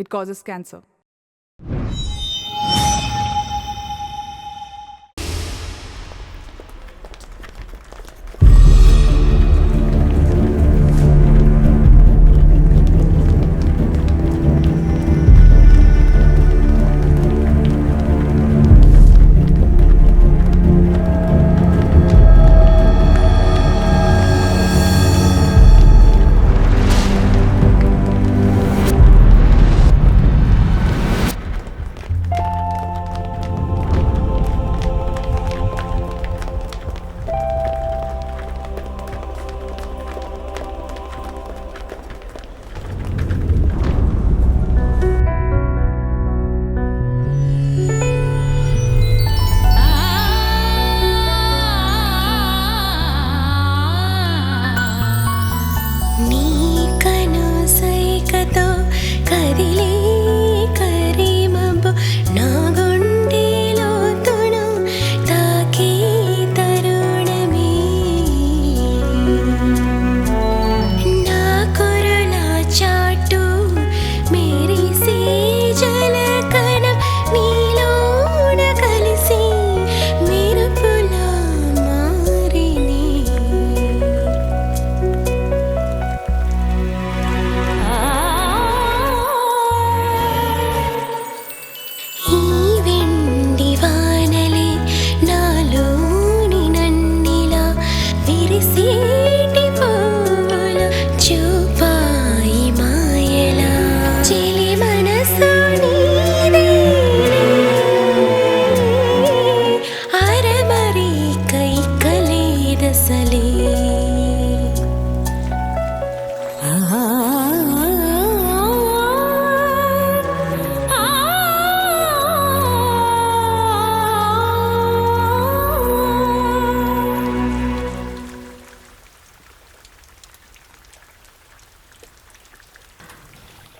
It causes cancer.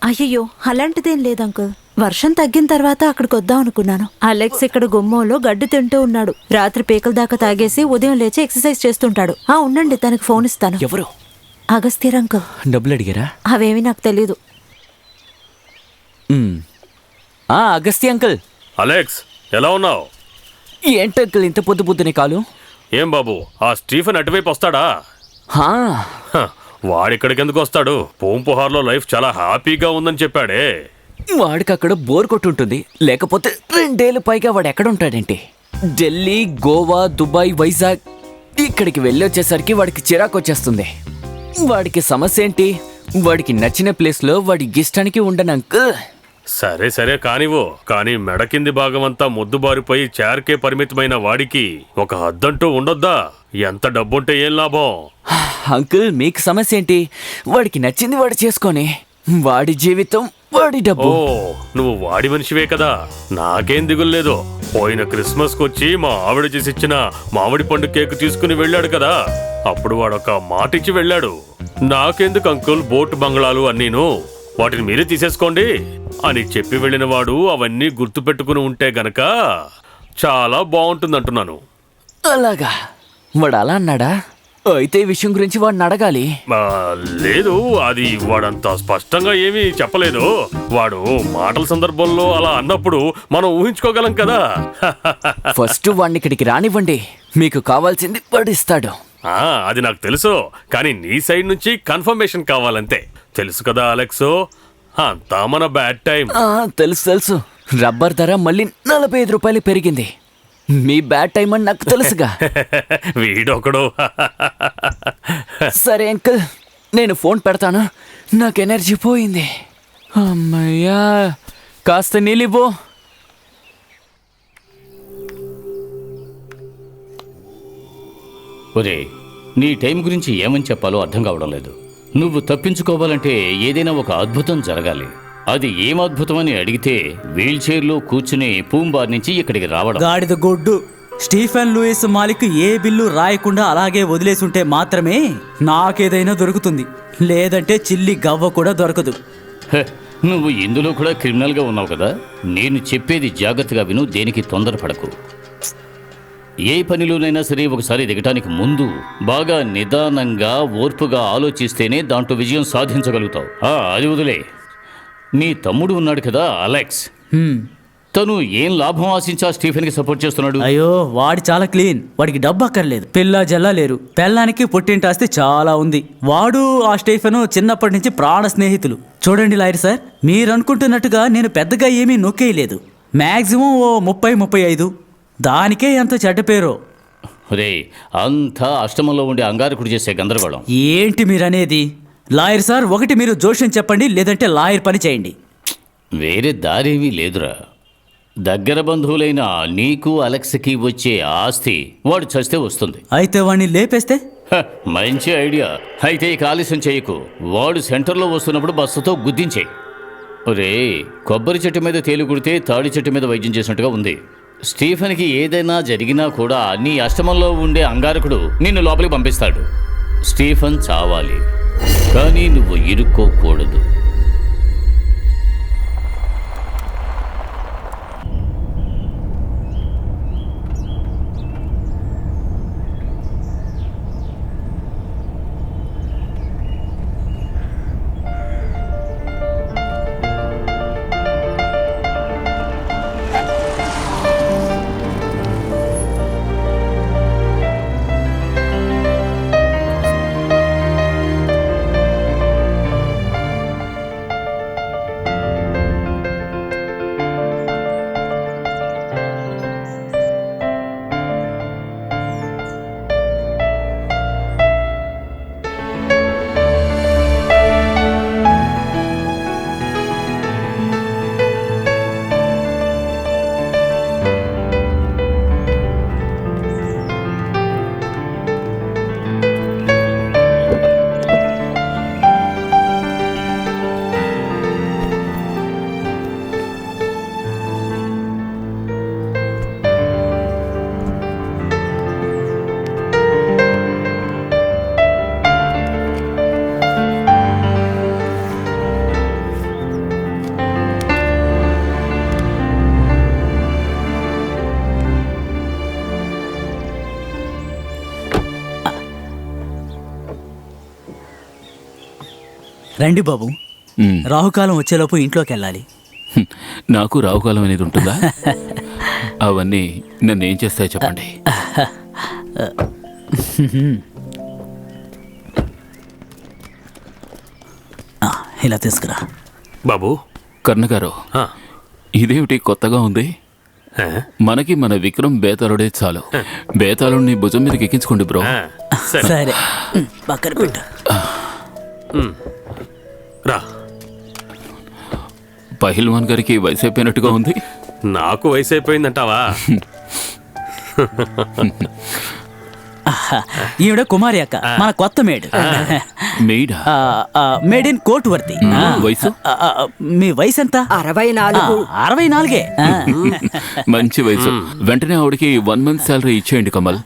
అయ్యయ్యో, అలాంటిదేం లేదు అంకుల్. వర్షం తగ్గిన తర్వాత అక్కడికి వద్దాం అనుకున్నాను. అలెక్స్ ఇక్కడ గుమ్మంలో గడ్డి తింటూ ఉన్నాడు. రాత్రి పీకల దాకా తాగేసి ఉదయం లేచి ఎక్సర్సైజ్ చేస్తుంటాడు. ఉండండి, తనకి ఫోన్ ఇస్తాను. ఎవరు? అగస్త్యర్ అంకుల్. డబ్బులు అడిగారా? అవేమి నాకు తెలీదు. అగస్త్య అంకుల్. అలెక్స్, ఎలా ఉన్నావు? ఏంటి అంకుల్ ఇంత పొద్దు పొద్దునే కాలు? ఏం బాబు, ఆ స్టీఫెన్ అటువైపు వస్తాడా? వాడిక్కడికి ఎందుకు వస్తాడు? పూంపుహార్లో లైఫ్ చాలా హ్యాపీగా ఉందని చెప్పాడే. వాడికి అక్కడ బోర్ కొట్టుంటుంది. లేకపోతే 2 ఏళ్ళు పైగా వాడు ఎక్కడ ఉంటాడేంటి? ఢిల్లీ, గోవా, దుబాయ్, వైజాగ్ ఇక్కడికి వెళ్ళొచ్చేసరికి వాడికి చిరాకు వచ్చేస్తుంది. వాడికి సమస్య ఏంటి? వాడికి నచ్చిన ప్లేస్లో వాడి ఇష్టానికి ఉండను అంకుల్. సరే సరే కానివో, కానీ మెడ కింది భాగం అంతా మొద్దుబారిపోయి చేరకే పరిమితమైన వాడికి ఒక హద్దంటూ ఉండొద్దా? ఎంత డబ్బుంటే ఏం లాభం? అంకుల్, మీకు సమస్య ఏంటి? వాడికి నచ్చింది వాడు చేసుకొని, వాడి జీవితం వాడి డబ్బు. ఓ, నువ్వు వాడి మనిషివే కదా, నాకేం దిగుల్లేదు. పోయిన క్రిస్మస్ కొచ్చి మా ఆవిడ చేసిచ్చిన మామిడి పండు కేక్ తీసుకుని వెళ్ళాడు కదా, అప్పుడు వాడొక మాట ఇచ్చి వెళ్ళాడు. నాకెందుకు అంకుల్ బోట్ బంగ్లాలు అన్నీను, వాటిని మీరే తీసేసుకోండి అని చెప్పి వెళ్ళిన వాడు అవన్నీ గుర్తు పెట్టుకుని ఉంటే గనక చాలా బాగుంటుందంటున్నాను. అలాగా? వాడు అలా అన్నాడా? అయితే ఈ విషయం గురించి వాడిని అడగాలి. లేదు, అది వాడంత స్పష్టంగా ఏమీ చెప్పలేదు. వాడు మాటల సందర్భంలో అలా అన్నప్పుడు మనం ఊహించుకోగలం కదా. ఫస్ట్ వాడిని ఇక్కడికి రానివ్వండి, మీకు కావాల్సింది వాడు ఇస్తాడు. అది నాకు తెలుసు, కానీ నీ సైడ్ నుంచి కన్ఫర్మేషన్ కావాలంతే. తెలుసు కదా అలెక్సో, అంతా మన బ్యాడ్ టైం. తెలుసు తెలుసు. రబ్బర్ ధర మళ్ళీ 45 రూపాయలు పెరిగింది. మీ బ్యాడ్ టైం అని నాకు తెలుసుగా. వీడొకడు. సరే అంకుల్, నేను ఫోన్ పెడతాను. నాకు ఎనర్జీ పోయింది. అమ్మయ్యా, కాస్త నీళ్ళివ్వు. ఒరే, నీ టైం గురించి ఏమని చెప్పాలో అర్థం కావడం లేదు. నువ్వు తప్పించుకోవాలంటే ఏదైనా ఒక అద్భుతం జరగాలి. అది ఏం అద్భుతం అని అడిగితే వీల్ చైర్లో కూర్చుని పూంబార్ నుంచి ఇక్కడికి రావడం. గాడిద గొడ్డు. స్టీఫెన్ లూయిస్ మాలిక్ ఏ బిల్లు రాయకుండా అలాగే వదిలేసుంటే మాత్రమే నాకేదైనా దొరుకుతుంది, లేదంటే చిల్లి గవ్వ కూడా దొరకదు. నువ్వు ఇందులో కూడా క్రిమినల్గా ఉన్నావు కదా. నేను చెప్పేది జాగ్రత్తగా విను, దేనికి తొందరపడకు. ఏ పనిలోనైనా సరే ఒకసారి దిగటానికి ముందు బాగా నిదానంగా ఓర్పుగా ఆలోచిస్తేనే దాంట్లో విజయం సాధించగలుగుతావు. అది వదిలే. నీ తమ్ముడు ఉన్నాడు కదా అలెక్స్, హ్మ్. తను ఏం లాభం ఆశించా స్టీఫెన్కి సపోర్ట్ చేస్తున్నాడు? అయ్యో వాడి చాలా క్లీన్, వాడికి డబ్బు అక్కర్లేదు, పిల్ల జల్లా లేరు, పెళ్ళానికి పుట్టింటి ఆస్తి చాలా ఉంది. వాడు ఆ స్టీఫెన్ చిన్నప్పటి నుంచి ప్రాణ స్నేహితులు. చూడండి లాయర్ సార్, మీరు అనుకుంటున్నట్టుగా నేను పెద్దగా ఏమీ నొక్కేయలేదు. మ్యాక్సిమం ఓ 30-35, దానికే ఎంత చెడ్డ పేరో. రే, అంతా అష్టమంలో ఉండే అంగారకుడు చేసే గందరగోళం. ఏంటి మీరనేది? లాయర్ సార్, ఒకటి మీరు జోష్యం చెప్పండి, లేదంటే లాయర్ పని చేయండి. వేరే దారేమీ లేదురా. దగ్గర బంధువులైన నీకు అలెక్స్కి వచ్చే ఆస్తి వాడు చస్తే వస్తుంది. అయితే వాడిని లేపేస్తే? హ, మంచి ఐడియా. అయితే ఇక ఆలస్యం చేయకు, వాడు సెంటర్లో వస్తున్నప్పుడు బస్సుతో గుద్దించేయి. రే, కొబ్బరి చెట్టు మీద తేలు కుడితే తాడి చెట్టు మీద వైద్యం చేసినట్టుగా ఉంది. స్టీఫెన్కి ఏదైనా జరిగినా కూడా నీ అష్టమంలో ఉండే అంగారకుడు నిన్ను లోపలికి పంపిస్తాడు. స్టీఫెన్ చావాలి, కానీ నువ్వు ఇరుక్కోకూడదు. రండి బాబు, రాహుకాలం వచ్చేలోపు ఇంట్లోకి వెళ్ళాలి. నాకు రావుకాలం అనేది ఉంటుందా? అవన్నీ నన్ను ఏం చేస్తాయి చెప్పండి. ఇలా తీసుకురా. బాబు, కర్ణగారు, ఆ, ఇదేమిటి కొత్తగా ఉంది? ఆ, మనకి మన విక్రమ్ బేతాళుడే చాలు. బేతాళుడిని భుజం మీదకి ఎక్కించుకోండి బ్రో. ఆ, సరే సరే, పక్కన పెట్టు. రా. పహిల్వాన్ గారికి వయసు అయిపోయినట్టుగా ఉంది. నాకు వయసు అయిపోయిందంటావా? ఈవిడ కుమారి అక్క, మన కొత్త మేడ్. మెయిడా? మేడ్ ఇన్ కోర్టు వర్తి. వయసు? మీ వయసు ఎంత? 64. 64. మంచి వయసు. వెంటనే ఆవిడకి 1 month శాలరీ ఇచ్చేయండి కమల్.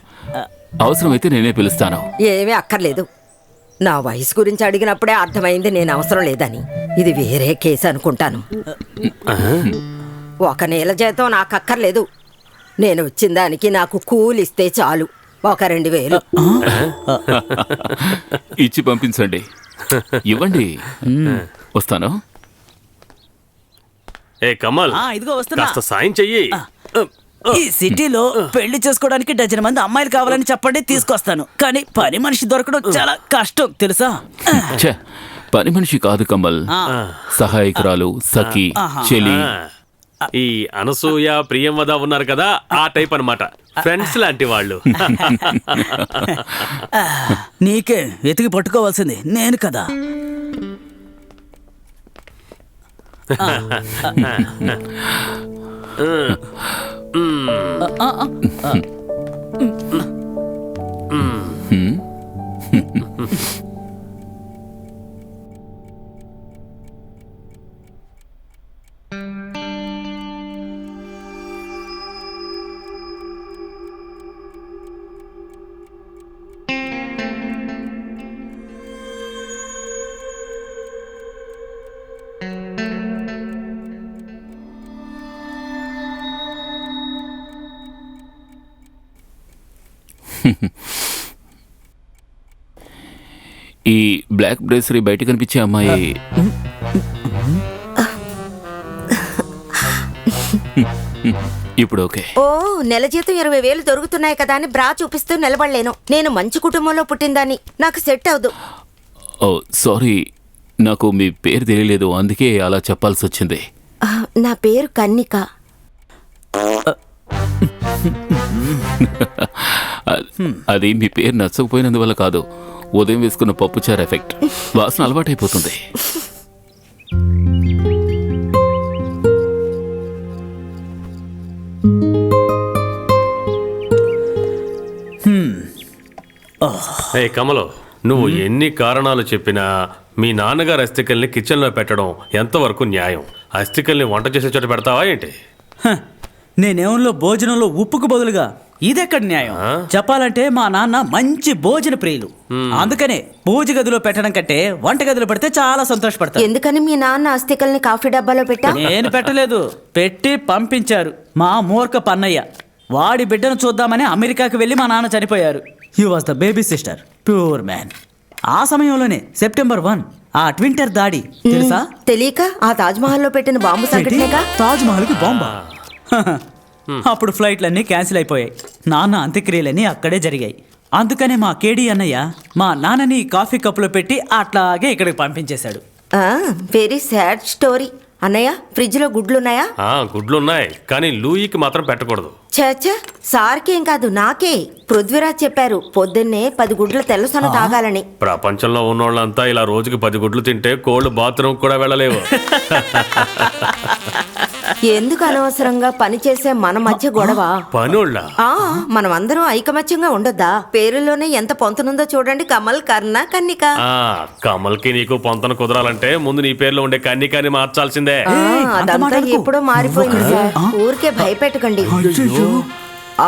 అవసరమైతే నేనే పిలుస్తాను. ఏమీ అక్కర్లేదు. నా వయసు గురించి అడిగినప్పుడే అర్థమైంది నేను అవసరం లేదని. ఇది వేరే కేసు అనుకుంటాను. 1 నెల జీతం నాకు అక్కర్లేదు. నేను వచ్చిన దానికి నాకు కూలిస్తే చాలు. 2,000. ఇచ్చి పంపించండి. ఇవ్వండి, వస్తాను. ఏ కమల్, ఇదిగో వస్తున్నా. కాస్త సాయం చెయ్యి. ఈ సిటీలో పెళ్లి చేసుకోవడానికి 12 మంది అమ్మాయిలు కావాలని చెప్పండి, తీసుకొస్తాను. కానీ పని మనిషి దొరకడం చాలా కష్టం తెలుసా? ఛే, పని మనిషి కాదు కమల్, సహాయకురాలు, సఖి, చెలి. ఈ అనసూయ, ప్రియంవద ఉన్నారు కదా, ఆ టైప్ అన్నమాట. ఫ్రెండ్స్ లాంటి వాళ్ళు. నీకే వెతికి పట్టుకోవాల్సింది నేను కదా. ఈ బ్లాక్ బ్రేసరీ బయట కనిపించే అమ్మాయి ఇప్పుడు ఓకే. ఓ నెల జీతం 20,000 దొరుకుతున్నాయి కదా అని బ్రా చూపిస్తూ నిలబడలేను. నేను మంచి కుటుంబంలో పుట్టిందాన్ని, నాకు సెట్ అవదు. ఓ సారీ, నాకు మీ పేరు తెలియలేదు, అందుకే అలా చెప్పాల్సి వచ్చింది. నా పేరు కన్నిక. అది మీ పేరు నచ్చకపోయినందువల్ల కాదు, ఉదయం వేసుకున్న పప్పుచారు ఎఫెక్ట్. వాసన అలవాటైపోతుంది. ఏ కమలో, నువ్వు ఎన్ని కారణాలు చెప్పినా మీ నాన్నగారు అస్థికల్ని కిచెన్లో పెట్టడం ఎంతవరకు న్యాయం? అస్థికల్ని వంట చేసే చోట పెడతావా ఏంటి? నేనేమో భోజనంలో ఉప్పుకు బదులుగా ఇదెక్కడ న్యాయం? చెప్పాలంటే మా నాన్న మంచి భోజన ప్రియులు, అందుకనే పూజ గదిలో పెట్టడం కంటే వంట గదిలో పెడితే చాలా సంతోషపడతారు. ఎందుకని మీ నాన్న అస్థికల్ని కాఫీ డబ్బాలో పెట్టా? నేను పెట్టలేదు, పెట్టి పంపించారు మా మూర్ఖ పన్నయ్య. వాడి బిడ్డను చూద్దామని అమెరికాకి వెళ్ళి మా నాన్న చనిపోయారు. He was the baby sister, pure man. ఆ సమయంలోనే September 1 ఆ ట్వింటర్ దాడి తెలుసా? తెలియక ఆ తాజ్ మహల్లో పెట్టిన బాంబు సంఘటనేగా. తాజ్ మహల్కి బాంబా? అప్పుడు ఫ్లైట్లన్నీ క్యాన్సిల్ అయిపోయాయి. నాన్న అంత్యక్రియలన్నీ అక్కడే జరిగాయి. అందుకనే మా కేడీ అన్నయ్య మా నాన్నని కాఫీ కప్పులో పెట్టి అట్లాగే ఇక్కడికి పంపించేశాడు. Very sad story. అన్నయ్య, ఫ్రిడ్జ్ లో గుడ్లున్నాయా? గుడ్లున్నాయి, కానీ లూయికి మాత్రం పెట్టకూడదు. చచ్చా, సార్కేం కాదు నాకే. పృథ్వీరాజ్ చెప్పారు పొద్దున్నే 10 గుడ్ల తెల్లసొన తాగాలని. ప్రపంచంలో ఉన్నోళ్ళంతా ఇలా రోజుకి 10 గుడ్లు తింటే కోళ్ళు బాత్రూమ్ కూడా వెళ్ళలేవు. ఎందుకు అనవసరంగా పని చేసే మన మధ్య గొడవ? పనుళ్ళ మనం అందరం ఐకమత్యంగా ఉండొద్దా? పేరులోనే ఎంత పొంతనుందో చూడండి. కమల్, కర్ణ, కన్నిక. కమల్కి నీకు పొంతన కుదరాలంటే ముందు నీ పేర్లో ఉండే కన్నికాని మార్చాల్సిందే. అదంతా ఎప్పుడో మారిపోయింది సార్, ఊరికే భయపెట్టకండి.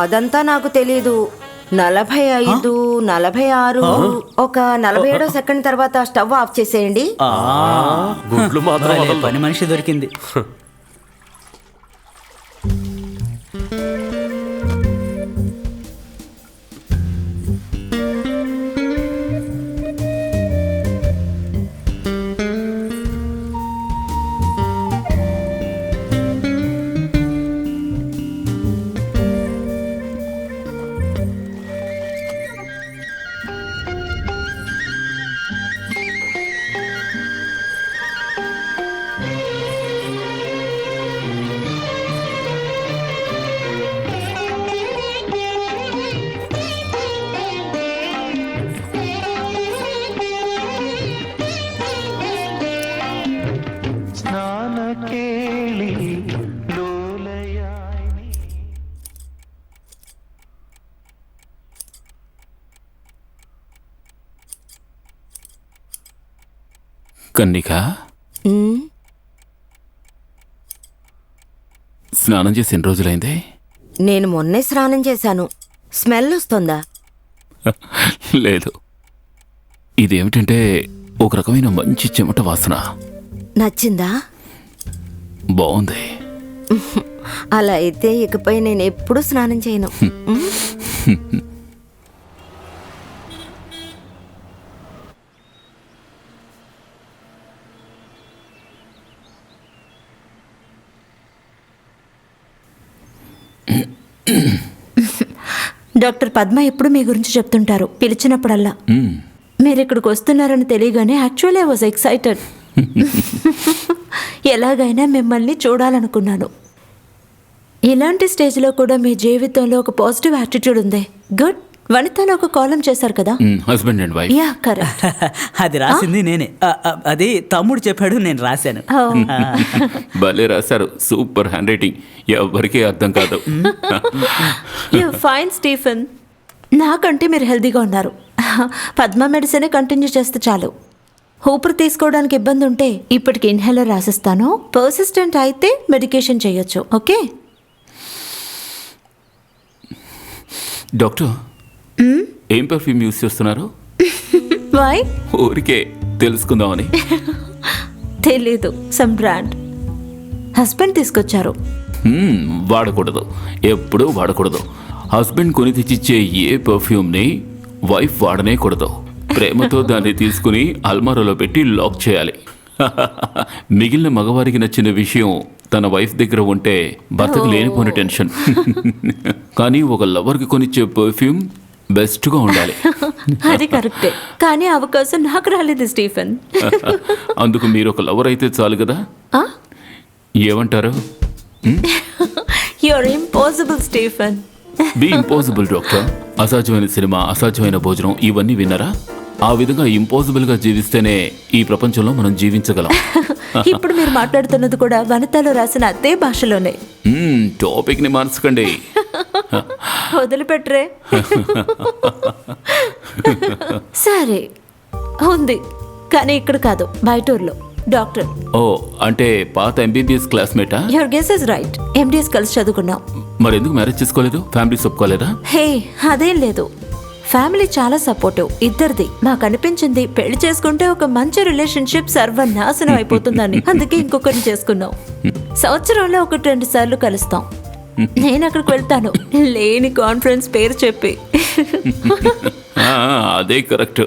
అదంతా నాకు తెలీదు. 45, 46, ఒక 47వ సెకండ్ తర్వాత స్టవ్ ఆఫ్ చేసేయండి. గుడ్లు మాత్రం భలే పని మనిషి దొరికింది. కన్నిక, స్నానం చేసి ఎన్ని రోజులైంది? నేను మొన్నే స్నానం చేశాను. స్మెల్ వస్తుందా? లేదు, ఇదేమిటంటే ఒక రకమైన మంచి చెమట వాసన. నచ్చిందా? బాగుంది. అలా అయితే ఇకపై నేను ఎప్పుడూ స్నానం చేయను. డాక్టర్ పద్మ ఎప్పుడు మీ గురించి చెప్తుంటారు పిలిచినప్పుడల్లా. మీరు ఇక్కడికి వస్తున్నారని తెలియగానే యాక్చువల్లీ ఐ వాజ్ ఎక్సైటెడ్. ఎలాగైనా మిమ్మల్ని చూడాలనుకున్నాను. ఇలాంటి స్టేజ్లో కూడా మీ జీవితంలో ఒక పాజిటివ్ యాటిట్యూడ్ ఉంది. గుడ్. వనితలో ఒక కాలం చేశారు కదా, husband and wife. Yeah correct. అది రాసింది నేనే. అది తమ్ముడు చెప్పాడు, నేను రాశాను. భలే రాశారు, సూపర్ హ్యాండ్ రైటింగ్, ఎవరికీ అర్థం కాదు. You fine Stephen. నాకంటే మీరు హెల్దీగా ఉన్నారు. పద్మ మెడిసినే కంటిన్యూ చేస్తే చాలు. ఊపిరి తీసుకోవడానికి ఇబ్బంది ఉంటే ఇప్పటికి ఇన్హేలర్ రాసిస్తాను. పర్సిస్టెంట్ అయితే మెడికేషన్ చేయొచ్చు. ఓకే డాక్టర్, ఏం పర్ఫ్యూమ్ యూస్ చేస్తున్నారు? వై? ఊరికే తెలుసుకుందామని. తెలీదు, సమ్ బ్రాండ్. హస్బెండ్ తీసుకొచ్చారు. వాడకూడదు, ఎప్పుడూ వాడకూడదు. హస్బెండ్ కొని తెచ్చిచ్చే ఏ పర్ఫ్యూమ్ని వైఫ్ వాడనే కూడదు. ప్రేమతో దాన్ని తీసుకుని అల్మారాలో పెట్టి లాక్ చేయాలి. మిగిలిన మగవారికి నచ్చిన విషయం తన వైఫ్ దగ్గర ఉంటే భర్తకు లేనిపోని టెన్షన్. కానీ ఒక లవర్కి కొనిచ్చే పర్ఫ్యూమ్ బెస్ట్గా ఉండాలి. అది కరెక్టే, కానీ అవకాశం నాకు రాలేదు స్టీఫెన్. అందుకు మీరు ఒక లవర్ అయితే చాలు కదా. ఏమంటారు? You're impossible Stephen. Be impossible doctor. అసాధ్యమైన సినిమా, అసాధ్యమైన భోజనం ఇవన్నీ విన్నారా? ఆ విధంగా ఇంపాసిబుల్ గా జీవిస్తేనే ఈ ప్రపంచంలో మనం జీవించగలం. ఇప్పుడు మీరు మాట్లాడుతున్నది కూడా వనితలో రాసిన అదే భాషలోనే. టాపిక్ ని మార్చకండి. వదిలిపెట్టరే. సరే ఉంది, కానీ ఇక్కడ కాదు, బయట ఊర్లో. డాక్టర్. ఓ, అంటే పాత ఎంబీబీఎస్ క్లాస్మేటా? Your guess is right. MDS కలిసి చదువుకున్నాం. మరెందుకు మ్యారేజ్ చేసుకోలేదు? ఫ్యామిలీ ఒప్పుకోలేదా? హే, అదేం లేదు. ఫ్యామిలీ చాలా సపోర్టివ్ ఇద్దరిది. మాకు అనిపించింది పెళ్లి చేసుకుంటే ఒక మంచి రిలేషన్షిప్ సర్వనాశనం అయిపోతుందని. అందుకే ఇంకొకరిని చేసుకున్నాం. సంవత్సరంలో 1-2 సార్లు కలుస్తాం. నేను అక్కడికి వెళ్తాను, లేని కాన్ఫరెన్స్ పేరు చెప్పి. అదే కరెక్ట్.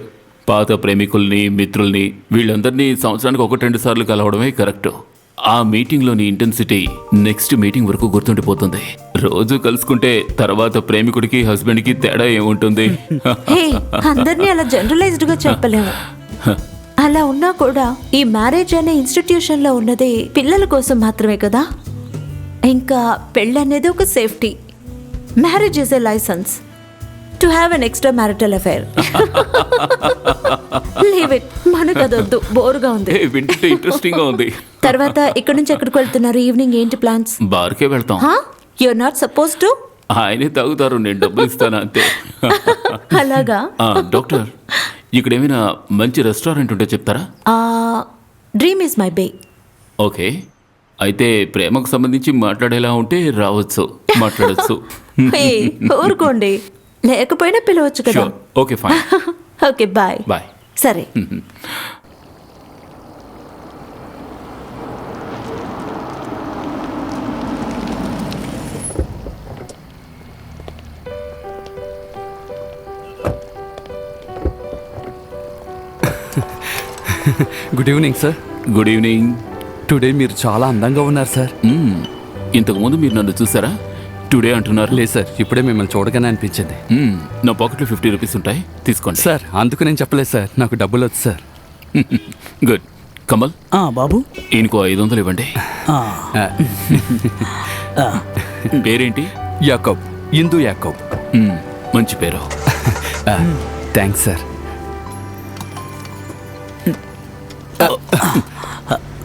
పాత ప్రేమికుల్ని, మిత్రుల్ని, వీళ్ళందరినీ సంవత్సరానికి 1-2 సార్లు కలవడమే కరెక్ట్. ఆ మీటింగ్లోని ఇంటెన్సిటీ నెక్స్ట్ మీటింగ్ వరకు గుర్తుండిపోతుంది. రోజు కలుసుకుంటే తర్వాత ప్రేమికుడికి, హస్బెండ్కి తేడా ఏముంటుంది? హే, అందరినీ అలా జనరలైజ్డ్ గా చెప్పలేము. అలా ఉన్నా కూడా ఈ మ్యారేజ్ అనే ఇన్స్టిట్యూషన్ లో ఉన్నది పిల్లల కోసం మాత్రమే కదా. ఇంకా పెళ్ళి అనేది ఒక safety. Marriage is a license to have an extra marital affair. Leave it, మనకు అదొద్దు, బోరుగా ఉంది. వింటే ఇంట్రెస్టింగ్ గా ఉంది. తర్వాత ఇక్కడ నుంచి ఎక్కడికి వెళ్తున్నారు? ఈవినింగ్ ఏంటి ప్లాన్స్? బార్కే వెళ్తాం. You're not suppose to. ఆయనే తాగుతారు, నేను డబ్బులు ఇస్తాను అంతే. అలాగా? డాక్టర్, ఇక్కడ ఏమైనా మంచి రెస్టారెంట్ ఉంటే చెప్తారా? Dream is my bay. Okay, అయితే ప్రేమకు సంబంధించి మాట్లాడేలా ఉంటే రావచ్చు, మాట్లాడచ్చు. ఊరుకోండి, లేకపోయినా పిలవచ్చు కదా. Okay fine. Okay bye. Bye. సరే. Good evening sir. Good evening. Today మీరు చాలా అందంగా ఉన్నారు సార్. ఇంతకుముందు మీరు నన్ను చూసారా? టుడే అంటున్నారు. లేదు సార్, ఇప్పుడే మిమ్మల్ని చూడగానే అనిపించింది. నా పాకెట్లో 50 రూపీస్ ఉంటాయి, తీసుకోండి. సార్, అందుకు నేను చెప్పలేదు సార్, నాకు డబ్బులు వద్దు సార్. గుడ్. కమల్, బాబు ఈయనకు 500 ఇవ్వండి. పేరేంటి? యాకోబ్, ఇందు యాకోబ్. మంచి పేరు. Thanks sir.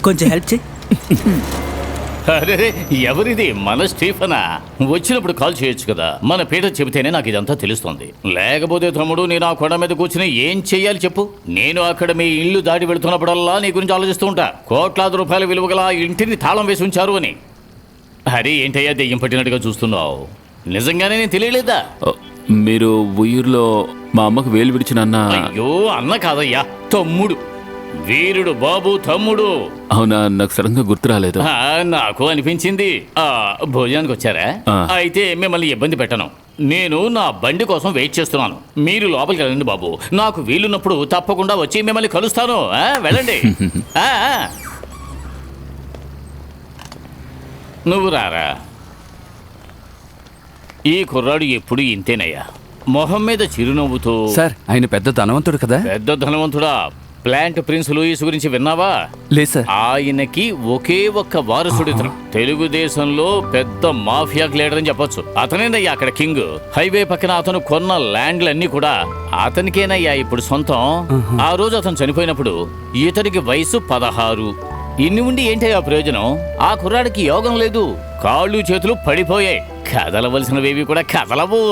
కొంచెం హెల్ప్ చేయి. అరే, ఎవరిది? మన స్టీఫనా? వచ్చినప్పుడు కాల్ చేయొచ్చు కదా. మన పీటర్ చెబితేనే నాకు ఇదంతా తెలుస్తుంది. లేకపోతే తమ్ముడు, నేను ఆ కొండ మీద కూర్చుని ఏం చెయ్యాలి చెప్పు? నేను అక్కడ మీ ఇల్లు దాటి వెళుతున్నప్పుడల్లా నీ గురించి ఆలోచిస్తూ ఉంటా. కోట్లాది రూపాయల విలువ గల ఆ ఇంటిని తాళం వేసి ఉంచారు అని. అరే ఏంటయ్యా దెయ్యం పట్టినట్టుగా చూస్తున్నావు? నిజంగానే నేను తెలియలేదా? మీరు ఊరిలో మా అమ్మకు వేలు విడిచిన అన్న? అయ్యో, అన్న కాదయ్యా, తమ్ముడు. వీరుడు బాబు తమ్ముడు. అవునా? నాకు సడన్ గా గుర్తు రాలేదు. నాకు అనిపించింది. భోజనానికి వచ్చారా? అయితే మిమ్మల్ని ఇబ్బంది పెట్టను. నేను నా బండి కోసం వెయిట్ చేస్తున్నాను. మీరు లోపలికి వెళ్ళండి బాబు. నాకు వీలున్నప్పుడు తప్పకుండా వచ్చి మిమ్మల్ని కలుస్తాను. వెళ్ళండి. నువ్వు రారా. ఈ కుర్రాడు ఎప్పుడు ఇంతేనయ్యా, మొహం మీద చిరునవ్వుతో. సార్, ఆయన పెద్ద ధనవంతుడు కదా? పెద్ద ధనవంతుడా? ప్లాంట్ ప్రిన్స్ లూయిస్ గురించి విన్నావా? లేదు సార్. ఆయనకి ఒకే ఒక్క వారసుడు ఇతను. తెలుగుదేశంలో పెద్ద మాఫియాకి లీడర్ అని చెప్పొచ్చు. అతనేనయ్యా అక్కడ కింగ్. హైవే పక్కన అతను కొన్న ల్యాండ్లన్నీ కూడా అతనికేనయ్యా ఇప్పుడు సొంతం. ఆ రోజు అతను చనిపోయినప్పుడు ఇతనికి వయసు 16. ఇన్ని ఉండి ఏంటయ్యా ప్రయోజనం? ఆ కుర్రాడికి యోగం లేదు, కాళ్ళు చేతులు పడిపోయాయి. కదలవలసినవేవి కూడా కదలవు.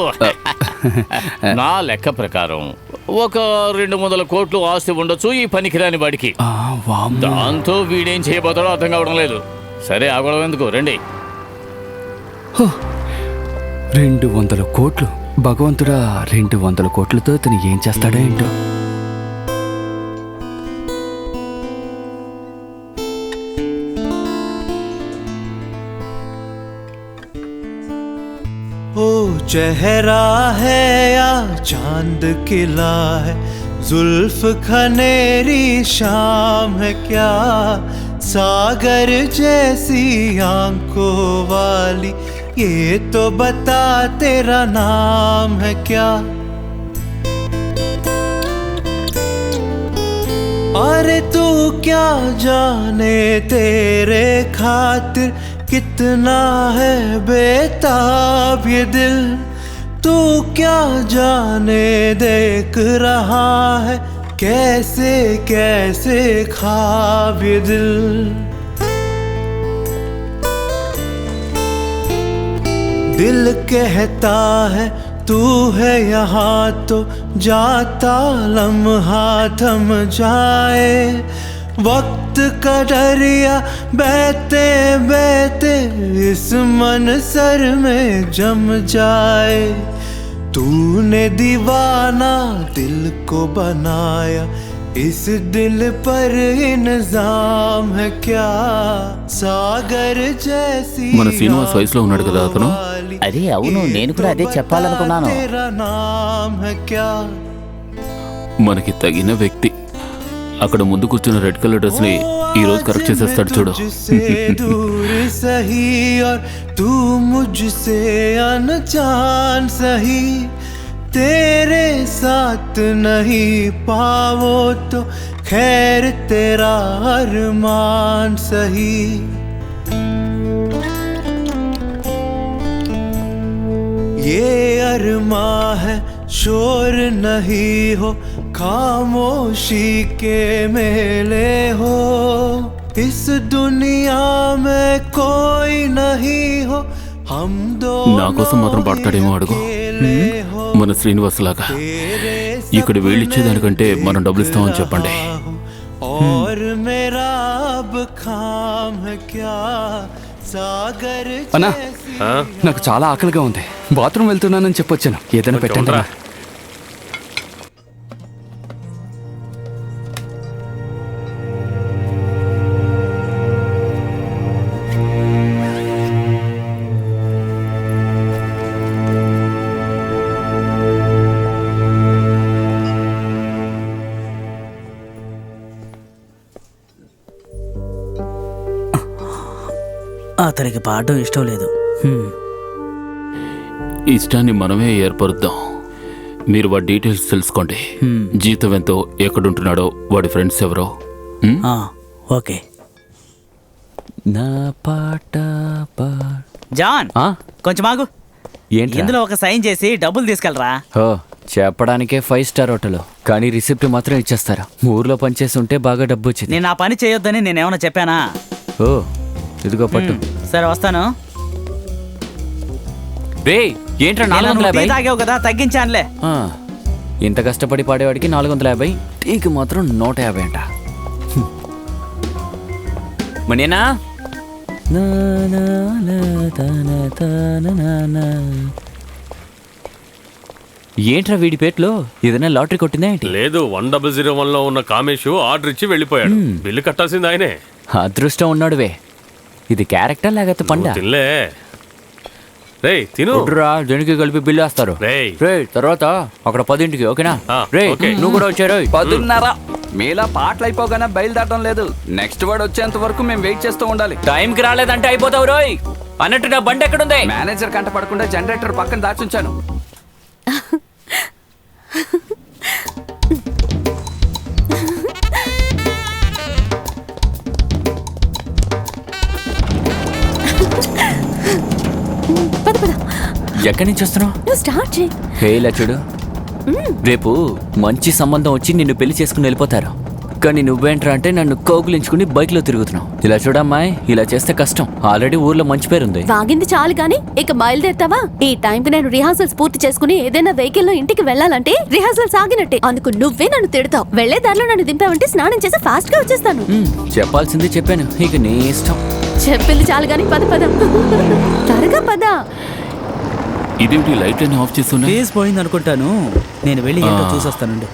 నా లెక్క ప్రకారం ఒక 200 కోట్లు ఆస్తి ఉండొచ్చు ఈ పనికిరాని వాడికి. దాంతో వీడేం చేయబోతాడో అర్థం కావడం లేదు. సరే, ఆగడం ఎందుకు, రండి. 200 కోట్లు. భగవంతుడా, 200 కోట్లతో ఇతను ఏం చేస్తాడో ఏంటో. ओ चेहरा है या चांद खिला है, जुल्फ खनेरी शाम है क्या, सागर जैसी आंखों वाली, ये तो बता तेरा नाम है क्या। अरे तू क्या जाने तेरे खातिर कितना है बेताब ये दिल, तू क्या जाने देख रहा है कैसे कैसे ख्वाब ये दिल। दिल कहता है तू है यहाँ तो जाता लम्हा थम जाए, वक्त का दरिया बहते बहते इस मन सर में जम जाए। तूने दीवाना दिल को बनाया, इस दिल पर इंजाम है क्या। सागर जैसी మన శ్రీనివాస్ వయసులో ఉన్నాడు కదా అతను. అరే అవును, నేను కూడా అదే చెప్పాలనుకున్నాను. तेरा नाम है क्या। మనకి తగిన వ్యక్తి. అక్కడ ముందు కూర్చున్న రెడ్ కలర్ డ్రెస్ ని ఈ రోజు కరెక్ట్ చేసేస్తాడు చూడు. तुझसे दूर सही और तू मुझसे अनजान सही, तेरे साथ नहीं पाओ तो खैर तेरा अरमान सही। ये अरमा है शोर नहीं हो, खामोशी के मेले हो, इस दुनिया में कोई नहीं हो, हम दो నా కోసం మాత్రం పాడతాడేమో అడుగు. మన శ్రీనివాస్ లాగా. ఇక్కడ వీళ్ళిచ్చేదానికంటే మనం డబ్బులు ఇస్తామని చెప్పండి. और मेरा अब काम है क्या। सागर అన్నా जैसी ఆ? నాకు చాలా ఆకలిగా ఉంది, బాత్రూమ్ వెళ్తున్నానని చెప్పొచ్చాను, ఏదైనా కొంచెం పెట్టండి ఉండరా? అన్నా. అతనికి పాడడం ఇష్టం లేదు. ఇష్టాన్ని మనమే ఏర్పరుద్దాం. మీరు వాడి డీటెయిల్స్ తెలుసుకోండి. జీతం ఎంతో, ఎక్కడుంటున్నాడో, వాడి ఫ్రెండ్స్ ఎవరో. ఓకే. నా పాట జాన్ ఆ? కొంచెం ఆగు. ఏంట్రా? ఇందులో ఒక సైన్ చేసి డబ్బులు తీసుకెళ్ళరా. ఓ, చెప్పడానికే 5 స్టార్ హోటల్, కానీ రిసిప్ట్ మాత్రం ఇచ్చేస్తారా. ఊర్లో పనిచేసి ఉంటే బాగా డబ్బు వచ్చింది. నేను ఆ పని చేయొద్దని నేనేమన్నా చెప్పానా? ఓ, ఇదిగో పట్టు. సరే వస్తాను. రే, ఏంట్రా ఇలా నువ్వు టీ 450? తాగావు కదా, తగ్గించానులే. ఆ, ఇంత కష్టపడి పాడేవాడికి 450, టీకి మాత్రం 150 అంట. మనేనా ఏంట్రా వీడి పేట్లో ఏదైనా లాటరీ కొట్టిందా ఏంటి? లేదు, 1001 లో ఉన్న కామేష్ ఆర్డర్ ఇచ్చి వెళ్ళిపోయాడు. బిల్లు కట్టాల్సింది ఆయనే. అదృష్టం ఉన్నాడువే. ఇది క్యారెక్టర్ లేకపోతే పండా? నువ్వు తినలే. రేయ్ తిను. రా, దేనికి కలిపి బిల్లు వేస్తారు. రేయ్. రేయ్, తర్వాత అక్కడ 10ంటికి, ఓకేనా? ఆ, రే, ఓకే. నువ్వు కూడా వచ్చారు. 10:30. మీలా పాటలు అయిపోగానే బయలుదేరడం లేదు. నెక్స్ట్ వర్డ్ వచ్చేంత వరకు మేము వెయిట్ చేస్తూ ఉండాలి. టైంకి రాలేదంటే అయిపోతావు రోయ్. అన్నట్టు నా బండి ఎక్కడుంది? మేనేజర్ కంట పడకుండా జనరేటర్ పక్కన దాచుంచాను. ఎక్కడి నుంచి వస్తున్నావు? స్టార్ట్ చేయి. హే ఇలా చూడు, రేపు మంచి సంబంధం వచ్చి నిన్ను పెళ్లి చేసుకుని వెళ్ళిపోతారు. కానీ నువ్వేంట్రా అంటే నన్ను కౌగులించుకుని బైక్ లో తిరుగుతున్నావు. ఇలా చూడమ్మాయి, ఇలా చేస్తే కష్టం. ఆల్రెడీ ఊర్లో మంచి పేరుంది. వాగింది చాలు గాని ఇక బయలుదేరుతావా? ఈ టైంకి నేను రిహార్సల్స్ పూర్తి చేసుకుని ఏదైనా వెహికల్ లో ఇంటికి వెళ్ళాలంటే రిహార్సల్స్ ఆగినట్టే. అందుకు నువ్వే నన్ను తిడతావు. వెళ్లే దారిలో నన్ను దింపావంటే స్నానం చేసి ఫాస్ట్ గా వచ్చేస్తాను. చెప్పాల్సింది చెప్పాను, ఇక నీ ఇష్టం. చెప్పింది చాలు గాని పద పద, త్వరగా పద. ఇదేమిటి లైట్లన్నీ ఆఫ్ చేస్తున్నా? ఫేస్ పోయింది అనుకుంటాను. నేను వెళ్ళి ఏంటో చూసొస్తానండి.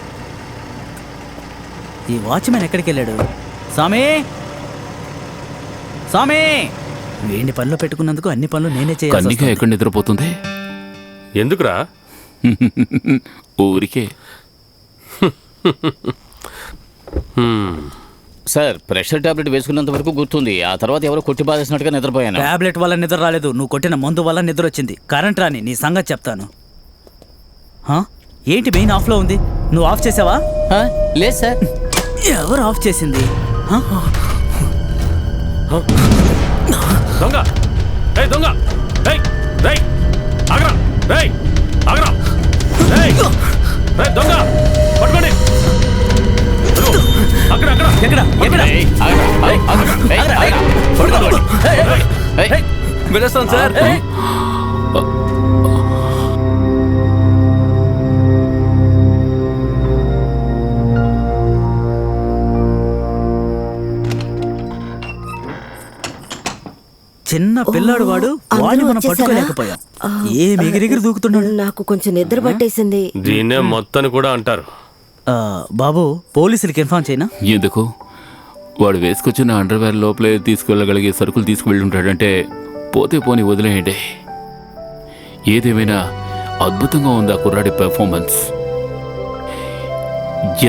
ఈ వాచ్మెన్ ఎక్కడికి వెళ్ళాడు? స్వామి, స్వామి, వేడి పనిలో పెట్టుకున్నందుకు అన్ని పనులు నేనే కన్నిక చేయాలి. ఎక్కడ నిద్రపోతుంది? ఎందుకురా? ఊరికే. సార్ ప్రెషర్ టాబ్లెట్ వేసుకున్నంత వరకు గుర్తుంది. ఆ తర్వాత ఎవరో కొట్టి బాధేసినట్టుగా నిద్రపోయాను. టాబ్లెట్ వల్ల నిద్ర రాలేదు, నువ్వు కొట్టిన మందు వల్ల నిద్ర వచ్చింది. కరెంట్ రాని నీ సంగతి చెప్తాను. హా? ఏంటి మెయిన్ ఆఫ్లో ఉంది? నువ్వు ఆఫ్ చేసావా? లేదు సార్. ఎవరు ఆఫ్ చేసింది? హా? దొంగ ఏయ్ దొంగ ఏయ్ రేయ్ ఆగరా రేయ్ ఆగరా రేయ్ రేయ్ దొంగ పట్టుకోండి అక్కడ అక్కడ ఎక్కడ ఎక్కడ? వెళ్ళొస్తాను సార్. చిన్న పిల్లాడు వాడు, వాడిని మనం వచ్చేసారా? పట్టుకోలేకపోయాం. ఏం ఎగిరెగిరి దూకుతున్నాడు. నాకు కొంచెం నిద్ర పట్టేసింది. దీన్నే మొత్తాన్ని కూడా అంటారు. బాబు పోలీసులకి ఇన్ఫార్మ్ చేయనా? ఎందుకు? వాడు వేసుకొచ్చిన అండర్వేర్ లోపలే తీసుకెళ్ళగలిగే సరుకులు తీసుకువెళ్ళుంటాడంటే పోతే పోని వదిలేయండి. ఏదేమైనా అద్భుతంగా ఉంది ఆ కుర్రాడి పెర్ఫార్మెన్స్.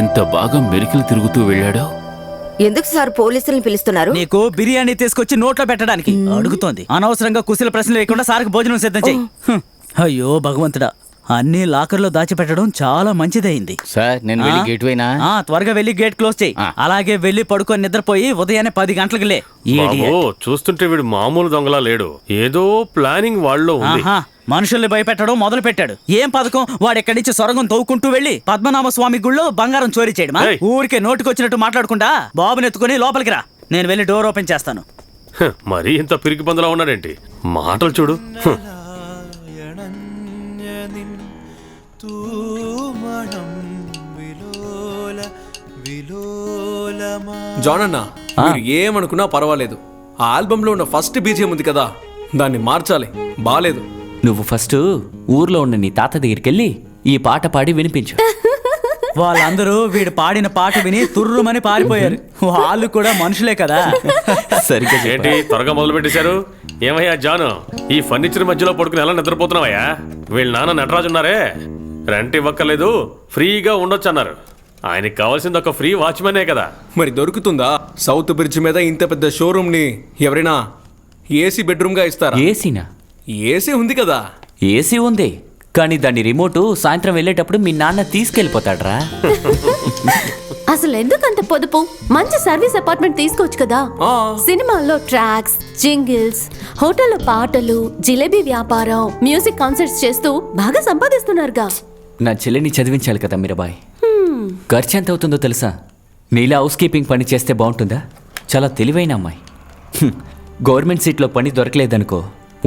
ఎంత బాగా మెలికలు తిరుగుతూ వెళ్ళాడో. ఎందుకు సార్ పోలీసుల్ని పిలుస్తున్నారు? నీకు బిర్యానీ తీసుకొచ్చి నోట్లో పెట్టడానికి అడుగుతోంది. అనవసరంగా కుశల ప్రశ్నలు లేకుండా సార్కి భోజనం సిద్ధం చెయ్యి. అయ్యో భగవంతుడా, అన్ని లాకర్లో దాచిపెట్టడం చాలా మంచిదైంది. సార్ నేను వెళ్ళి గేట్ వైనా? త్వరగా వెళ్ళి గేట్ క్లోజ్ చేయి. అలాగే వెళ్ళి పడుకొని నిద్రపోయి ఉదయాన్నే 10 గంటలకు లే. బాబు చూస్తుంటే వీడు మామూలు దొంగలా లేడు, ఏదో ప్లానింగ్ వాళ్ళలో ఉంది. మనుషుల్ని భయపెట్టడం మొదలు పెట్టాడు. ఏం పథకం? వాడు ఎక్కడి నుంచి సొరంగం తవ్వుకుంటూ వెళ్ళి పద్మనాభ స్వామి గుళ్ళో బంగారం చోరీ చేయడమా? ఊరికే నోటికొచ్చినట్టు మాట్లాడకుండా బాబుని ఎత్తుకుని లోపలికి రా, నేను వెళ్ళి డోర్ ఓపెన్ చేస్తాను. మరీ ఇంత పిరికి పందులా ఉన్నాడేంటి? మాటలు చూడు. జాన్ అన్న, మీరు ఏమనుకున్నా పర్వాలేదు, ఆ ఆల్బంలో ఉన్న ఫస్ట్ బీజియం ఉంది కదా, దాన్ని మార్చాలి. బాలేదు. నువ్వు ఫస్ట్ ఊర్లో ఉన్న నీ తాత దగ్గరికి వెళ్ళి ఈ పాట పాడి వినిపించు. వాళ్ళందరూ వీడు పాడిన పాట విని తుర్రుమని పారిపోయారు. వాళ్ళు కూడా మనుషులే కదా. సరిగ్గా ఏంటి త్వరగా మొదలు పెట్టేశారు? ఏమయ్యా జాను, ఈ ఫర్నిచర్ మధ్యలో పడుకుని ఎలా నిద్రపోతున్నావయ్యా? వీళ్ళ నాన్న నటరాజు ఉన్నారే, రెంట్ ఇవ్వక్కర్లేదు, ఫ్రీగా ఉండొచ్చు అన్నారు. ఆయనకి కావాల్సింది ఒక ఫ్రీ వాచ్మెనే కదా. మరి దొరుకుతుందా? సౌత్ బ్రిడ్జ్ మీద ఇంత పెద్ద షోరూమ్ ని ఎవరైనా ఏసీ బెడ్రూమ్ గా ఇస్తారా? ఏసీనా? ఏసీ ఉంది కదా. ఏసీ ఉంది, కానీ దాని రిమోట్ సాయంత్రం వెళ్ళేటప్పుడు మీ నాన్న తీసుకెళ్ళిపోతాడ్రా. అసలు ఎందుకంత పొదుపు? మంచి సర్వీస్ అపార్ట్మెంట్ తీసుకోవచ్చు కదా. సినిమాల్లో ట్రాక్స్, జింగిల్స్, హోటల్లో పాటలు, జిలేబీ వ్యాపారం, మ్యూజిక్ కాన్సర్ట్స్ చేస్తూ బాగా సంపాదిస్తున్నారుగా. నా చెల్లిని చదివించాలి కదా మీరాబాయ్. ఖర్చు ఎంత అవుతుందో తెలుసా? నీలా హౌస్ కీపింగ్ పని చేస్తే బాగుంటుందా? చాలా తెలివైన అమ్మాయి. గవర్నమెంట్ సీట్లో పని దొరకలేదనుకో,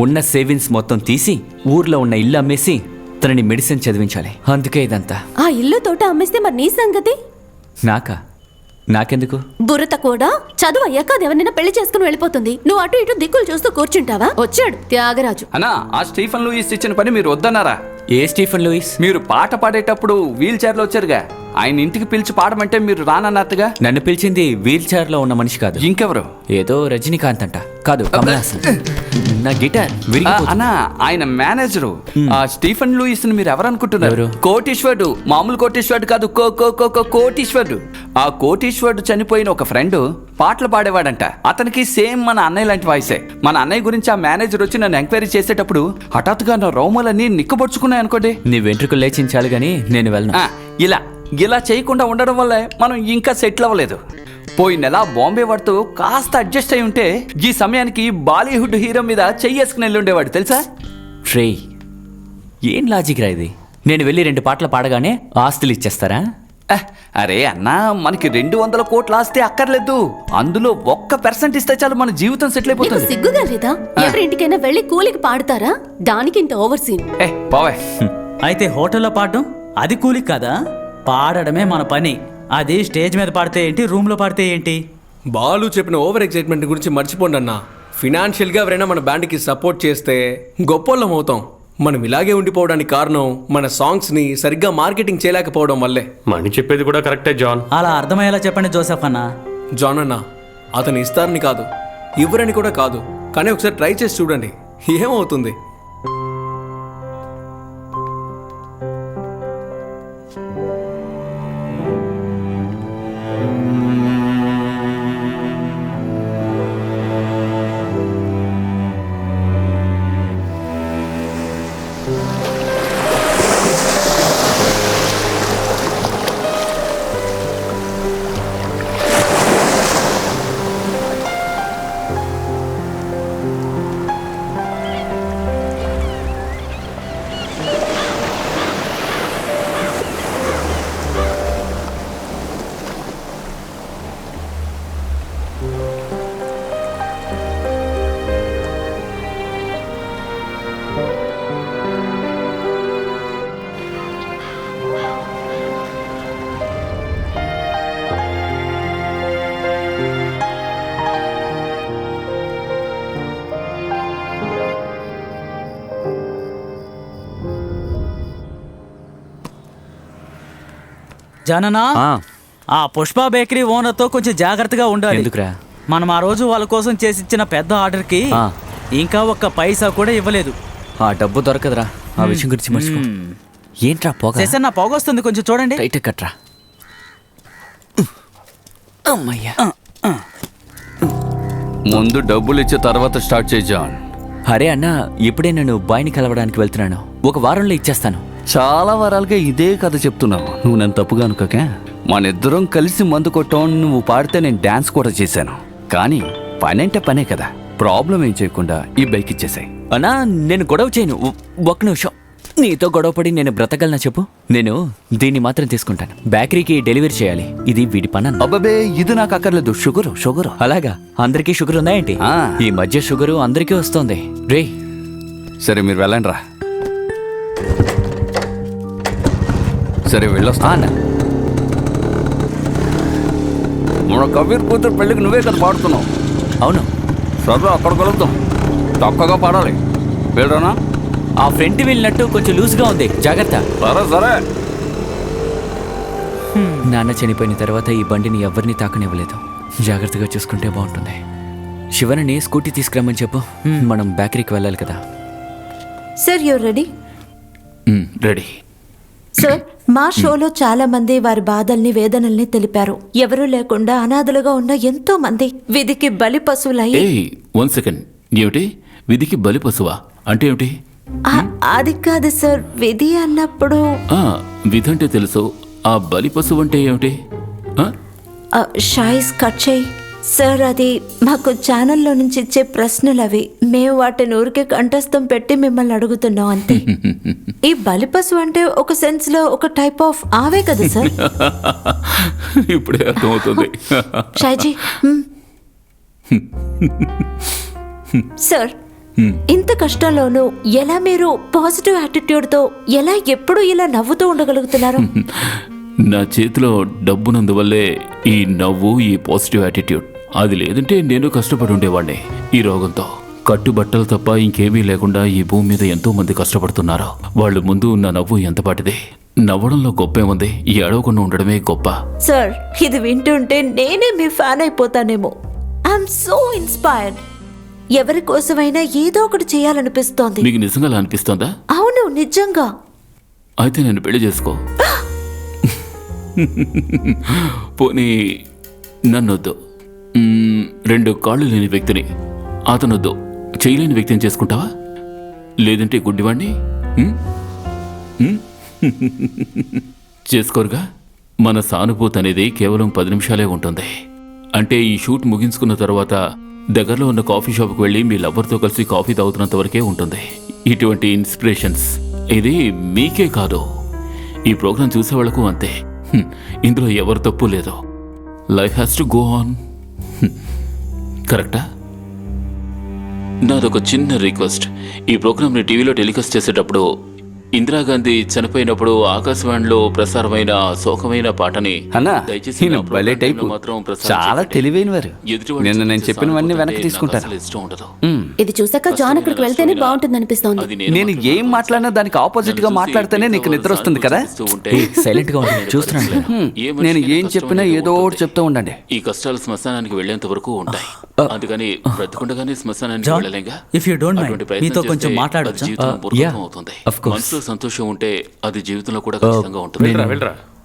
ఉన్న సేవింగ్స్ మొత్తం తీసి ఊర్లో ఉన్న ఇల్లు అమ్మేసి తనని మెడిసిన్ చదివించాలి. అందుకే ఇదంతా. ఆ ఇల్లు తోట అమ్మేస్తే మరి నీ సంగతి? నాకెందుకు? బుర్రత కూడా చదువు అయ్యాక అది ఎవరినైనా పెళ్లి చేసుకుని వెళ్ళిపోతుంది. నువ్వు అటు ఇటు దిక్కులు చూస్తూ కూర్చుంటావా? వచ్చాడు త్యాగరాజు. అన్నా, ఆ స్టీఫెన్ లూయిస్ ఇచ్చిన పని మీరు వద్దన్నారా? ఏ స్టీఫెన్ లూయిస్? మీరు పాట పాడేటప్పుడు వీల్ చైర్లో వచ్చారుగా, ఆయన ఇంటికి పిలిచి పాడమంటే మీరు రానన్నట్టుగా. నన్ను పిలిచింది వీల్ చైర్ లో ఉన్న మనిషి కాదు. ఇంకెవరు? ఏదో రజనీకాంత్ అంట. కాదు, కమల్ హాసన్. నా గిటార్ అన్నా, ఆయన మేనేజరు. ఆ స్టీఫెన్ లూయిస్ ని మీరు ఎవరనుకుంటున్నారు? కోటీశ్వరుడు. మామూలు కోటీశ్వరుడు కాదు, కోటీశ్వరుడు. ఆ కోటీశ్వరుడు చనిపోయిన ఒక ఫ్రెండ్ పాటలు పాడేవాడంట. అతనికి సేమ్ మన అన్నయ్య లాంటి వాయిసే. మన అన్నయ్య గురించి ఆ మేనేజర్ వచ్చి నన్ను ఎంక్వైరీ చేసేటప్పుడు హఠాత్తుగా నా రోమలన్నీ నిక్కబొడుచుకున్నాయి అనుకోండి. నీ వెంట్రుకలు లేచించాలి గానీ నేను వెళ్ళను. ఇలా చేయకుండా ఉండడం వల్లే మనం ఇంకా సెటిల్ అవ్వలేదు. పోయిన నెల బాంబే వాడితో కాస్త అడ్జస్ట్ అయి ఉంటే ఈ సమయానికి బాలీవుడ్ హీరో మీద చెయ్యేసుకుని వెళ్ళి ఉండేవాడు తెలుసా? ట్రే, ఏం లాజిక్ రా ఇది? నేను వెళ్ళి 2 పాటలు పాడగానే ఆస్తులు ఇచ్చేస్తారా? అరే అన్నా, మనకి 200 కోట్ల ఆస్తి అక్కర్లేదు. అందులో 1% ఇస్తే చాలు మన జీవితం సెటిల్ అయిపోతుంది. సిగ్గుగా లేదా? ఎవరింటికైనా వెళ్ళి కూలికి పాడతారా? దానికి ఇంత ఓవర్ సీన్. పోవే. అయితే హోటల్లో పాడడం అది కూలికి కాదా? పాడడమే మన పని. అది స్టేజ్ మీద పాడితే ఏంటి, రూమ్ లో పాడితే ఏంటి? బాలు చెప్పిన ఓవర్ ఎక్సైట్మెంట్ గురించి మర్చిపోండి అన్న. ఫినాన్షియల్ గా ఎవరైనా మన బ్యాండ్ కి సపోర్ట్ చేస్తే గొప్పోళ్ళం అవుతాం. మనం ఇలాగే ఉండిపోవడానికి కారణం మన సాంగ్స్ ని సరిగ్గా మార్కెటింగ్ చేయలేకపోవడం వల్లే. మణి చెప్పేది కూడా కరెక్టే జాన్. అలా అర్థమయ్యేలా చెప్పండి జోసెఫ్ అన్న. జాన్ అన్న, అతను ఇస్తారని కాదు, ఇవ్వరని కూడా కాదు, కానీ ఒకసారి ట్రై చేసి చూడండి, ఏమవుతుంది. జననా ఆ పుష్ప బేకరీ ఓనర్తో కొంచెం జాగ్రత్తగా ఉండాలి. ఎందుకురా? మనం ఆ రోజు వాళ్ళ కోసం చేసిచ్చిన పెద్ద ఆర్డర్కి ఇంకా ఒక్క పైసా కూడా ఇవ్వలేదు. ఆ డబ్బు దొరకదురా, ఆ విషయం గురించి మర్చిపో. ఏంట్రా పోగా? శేషన్ నా పొగొస్తుంది, కొంచెం చూడండి. టైట్ కట్రా. అమ్మయ్యా. ముందు డబ్బులు ఇచ్చే తర్వాత స్టార్ట్ చేయి జాన్. అరే అన్న, ఇప్పుడే నేను బాయ్ని కలవడానికి వెళ్తున్నాను. ఒక వారంలో ఇచ్చేస్తాను. చాలా వారాలుగా ఇదే కథ చెప్తున్నావు. నువ్వు నన్ను తప్పుగా అనుకోకే. మనిద్దరం కలిసి మందు కొట్టాం. నువ్వు పాడితే నేను డాన్స్ కూడా చేశాను. కానీ పని అంటే పనే కదా. ప్రాబ్లం ఏం చేయకుండా ఈ బైక్ ఇచ్చేసాయి. అన్నా, నేను గొడవ చేయను. ఒక్క నిమిషం. నీతో గొడవపడి నేను బ్రతకగలనా చెప్పు? నేను దీన్ని మాత్రం తీసుకుంటాను. బేకరీకి డెలివరీ చేయాలి. ఇది వీడి పని. అబ్బాబే, ఇది నాకు అక్కర్లేదు. షుగర్. అలాగా? అందరికీ షుగర్ ఉందా ఏంటి? ఈ మధ్య షుగరు అందరికీ వస్తుంది రే. సరే మీరు వెళ్ళండి రా. సరే వెళ్ళొస్తా అన్న. మన కబీర్ కూతురు పెళ్ళికి నువ్వే కదా పాడుతున్నావు. అవును. సరే అక్కడ కలుద్దాం. తక్కువగా పాడాలి. వెళ్ళరానా? ఆ ఫ్రంట్ వీల్ కొంచెం లూజ్గా ఉంది, జాగ్రత్త. సరే. నాన్న చనిపోయిన తర్వాత ఈ బండిని ఎవరిని తాకనివ్వలేదు. జాగ్రత్తగా చూసుకుంటే బాగుంటుంది. శివనని స్కూటీ తీసుకురమ్మని చెప్పు. మనం బేకరీకి వెళ్ళాలి కదా. Sir your ready? Ready. Sir, మా షోలో చాలా మంది వారి బాధల్ని వేదనల్ని తెలిపారు. ఎవరూ లేకుండా అనాథలుగా ఉన్న ఎంతో మంది విధికి బలి పశువులయ్యి. One second. ఏమిటి విధికి బలి పశువా అంటే ఏమిటి? అది కాదు సార్, విధి అన్నప్పుడు విధి అంటే తెలుసు. ఆ బలి పశువు అంటే ఏమిటి? షాయిస్ కట్ చేయి సార్. అది మాకు ఛానల్లో నుంచి ఇచ్చే ప్రశ్నలు అవి. మేము వాటిని ఊరికే కంఠస్థం పెట్టి మిమ్మల్ని అడుగుతున్నాం అంతే. ఈ బలి పశువు అంటే ఒక సెన్స్ లో ఒక టైప్ ఆఫ్ ఆవే కదా సార్? ఇప్పుడే అర్థమవుతుంది. షాయిజీ సార్, ఇంత కష్టంలోనూ ఎలా మీరు పాజిటివ్ యాటిట్యూడ్ తో ఎలా ఎప్పుడు ఇలా నవ్వుతూ ఉండగలుగుతున్నారు? నా చేతిలో డబ్బునందువల్లే ఈ నవ్వు, ఈ పాజిటివ్ యాటిట్యూడ్. అది లేదంటే నేను కష్టపడి ఉండేవాడిని. ఈ రోగంతో కట్టుబట్టలు తప్ప ఇంకేమీ లేకుండా ఈ భూమి మీద ఎంతో మంది కష్టపడుతున్నారు. వాళ్ళు ముందు ఉన్న నవ్వు ఎంత పాటిది. నవ్వడంలో గొప్పేముంది? ఈ అడవకుండా ఉండడమే గొప్ప. సార్, ఇది వింటుంటే నేనే మీ ఫ్యాన్ అయిపోతానేమో. I'm so inspired. ఎవరి కోసమైనా ఏదో ఒకటి చేయాలనిపిస్తోంది. మీకు నిజంగా అలా అనిపిస్తోందా? అవును, నిజంగా. అయితే నేను పెళ్లి చేసుకో. పోనీ నన్నొద్దు. 2 కాళ్ళు లేని వ్యక్తిని, అతనొద్దు, చేయలేని వ్యక్తిని చేసుకుంటావా? లేదంటే గుడ్డివాణ్ణి చేసుకోరుగా. మన సానుభూతి అనేది కేవలం 10 నిమిషాలే ఉంటుంది. అంటే ఈ షూట్ ముగించుకున్న తర్వాత దగ్గరలో ఉన్న కాఫీ షాప్కి వెళ్ళి మీ లవ్వర్తో కలిసి కాఫీ తాగుతున్నంత వరకే ఉంటుంది. ఇటువంటి ఇన్స్పిరేషన్స్ ఇది మీకే కాదు, ఈ ప్రోగ్రాం చూసే వాళ్ళకు అంతే. ఇందులో ఎవరు తప్పు లేదు. Life has to go on. కరెక్టా? నాదొక చిన్న రిక్వెస్ట్. ఈ ప్రోగ్రామ్ని టీవీలో టెలికాస్ట్ చేసేటప్పుడు ఇందిరాగాంధీ చనిపోయినప్పుడు ఆకాశవాణిలో ప్రసారమైన శోకమైన పాటని దయచేసి చాలా తెలివైనవారు. నిన్న నేను చెప్పినవన్నీ వెనక్కి తీసుకుంటారు. ఇది చూసాక జాన్ అక్కడికి వెళ్తేనే బాగుంటుంది అనిపిస్తోంది. నేను ఏం మాట్లాడినా దానికి ఆపోజిట్ గా మాట్లాడితేనే నీకు నిద్ర వస్తుంది కదా. సైలెంట్ గా చూస్తున్నాను. నేను ఏం చెప్పినా ఏదో ఒకటి చెప్తూ ఉండండి. ఈ కష్టాలు శ్మశానానికి వెళ్లేంత వరకు ఉంటాయి. అందుకని బ్రతుకుండగానే శ్మశానానికి వెళ్ళలేగా. ఇఫ్ యు డోంట్ మైండ్, మీతో కొంచెం మాట్లాడొచ్చా? మనసులో సంతోషం ఉంటే అది జీవితంలో కూడా ఖచ్చితంగా ఉంటుంది.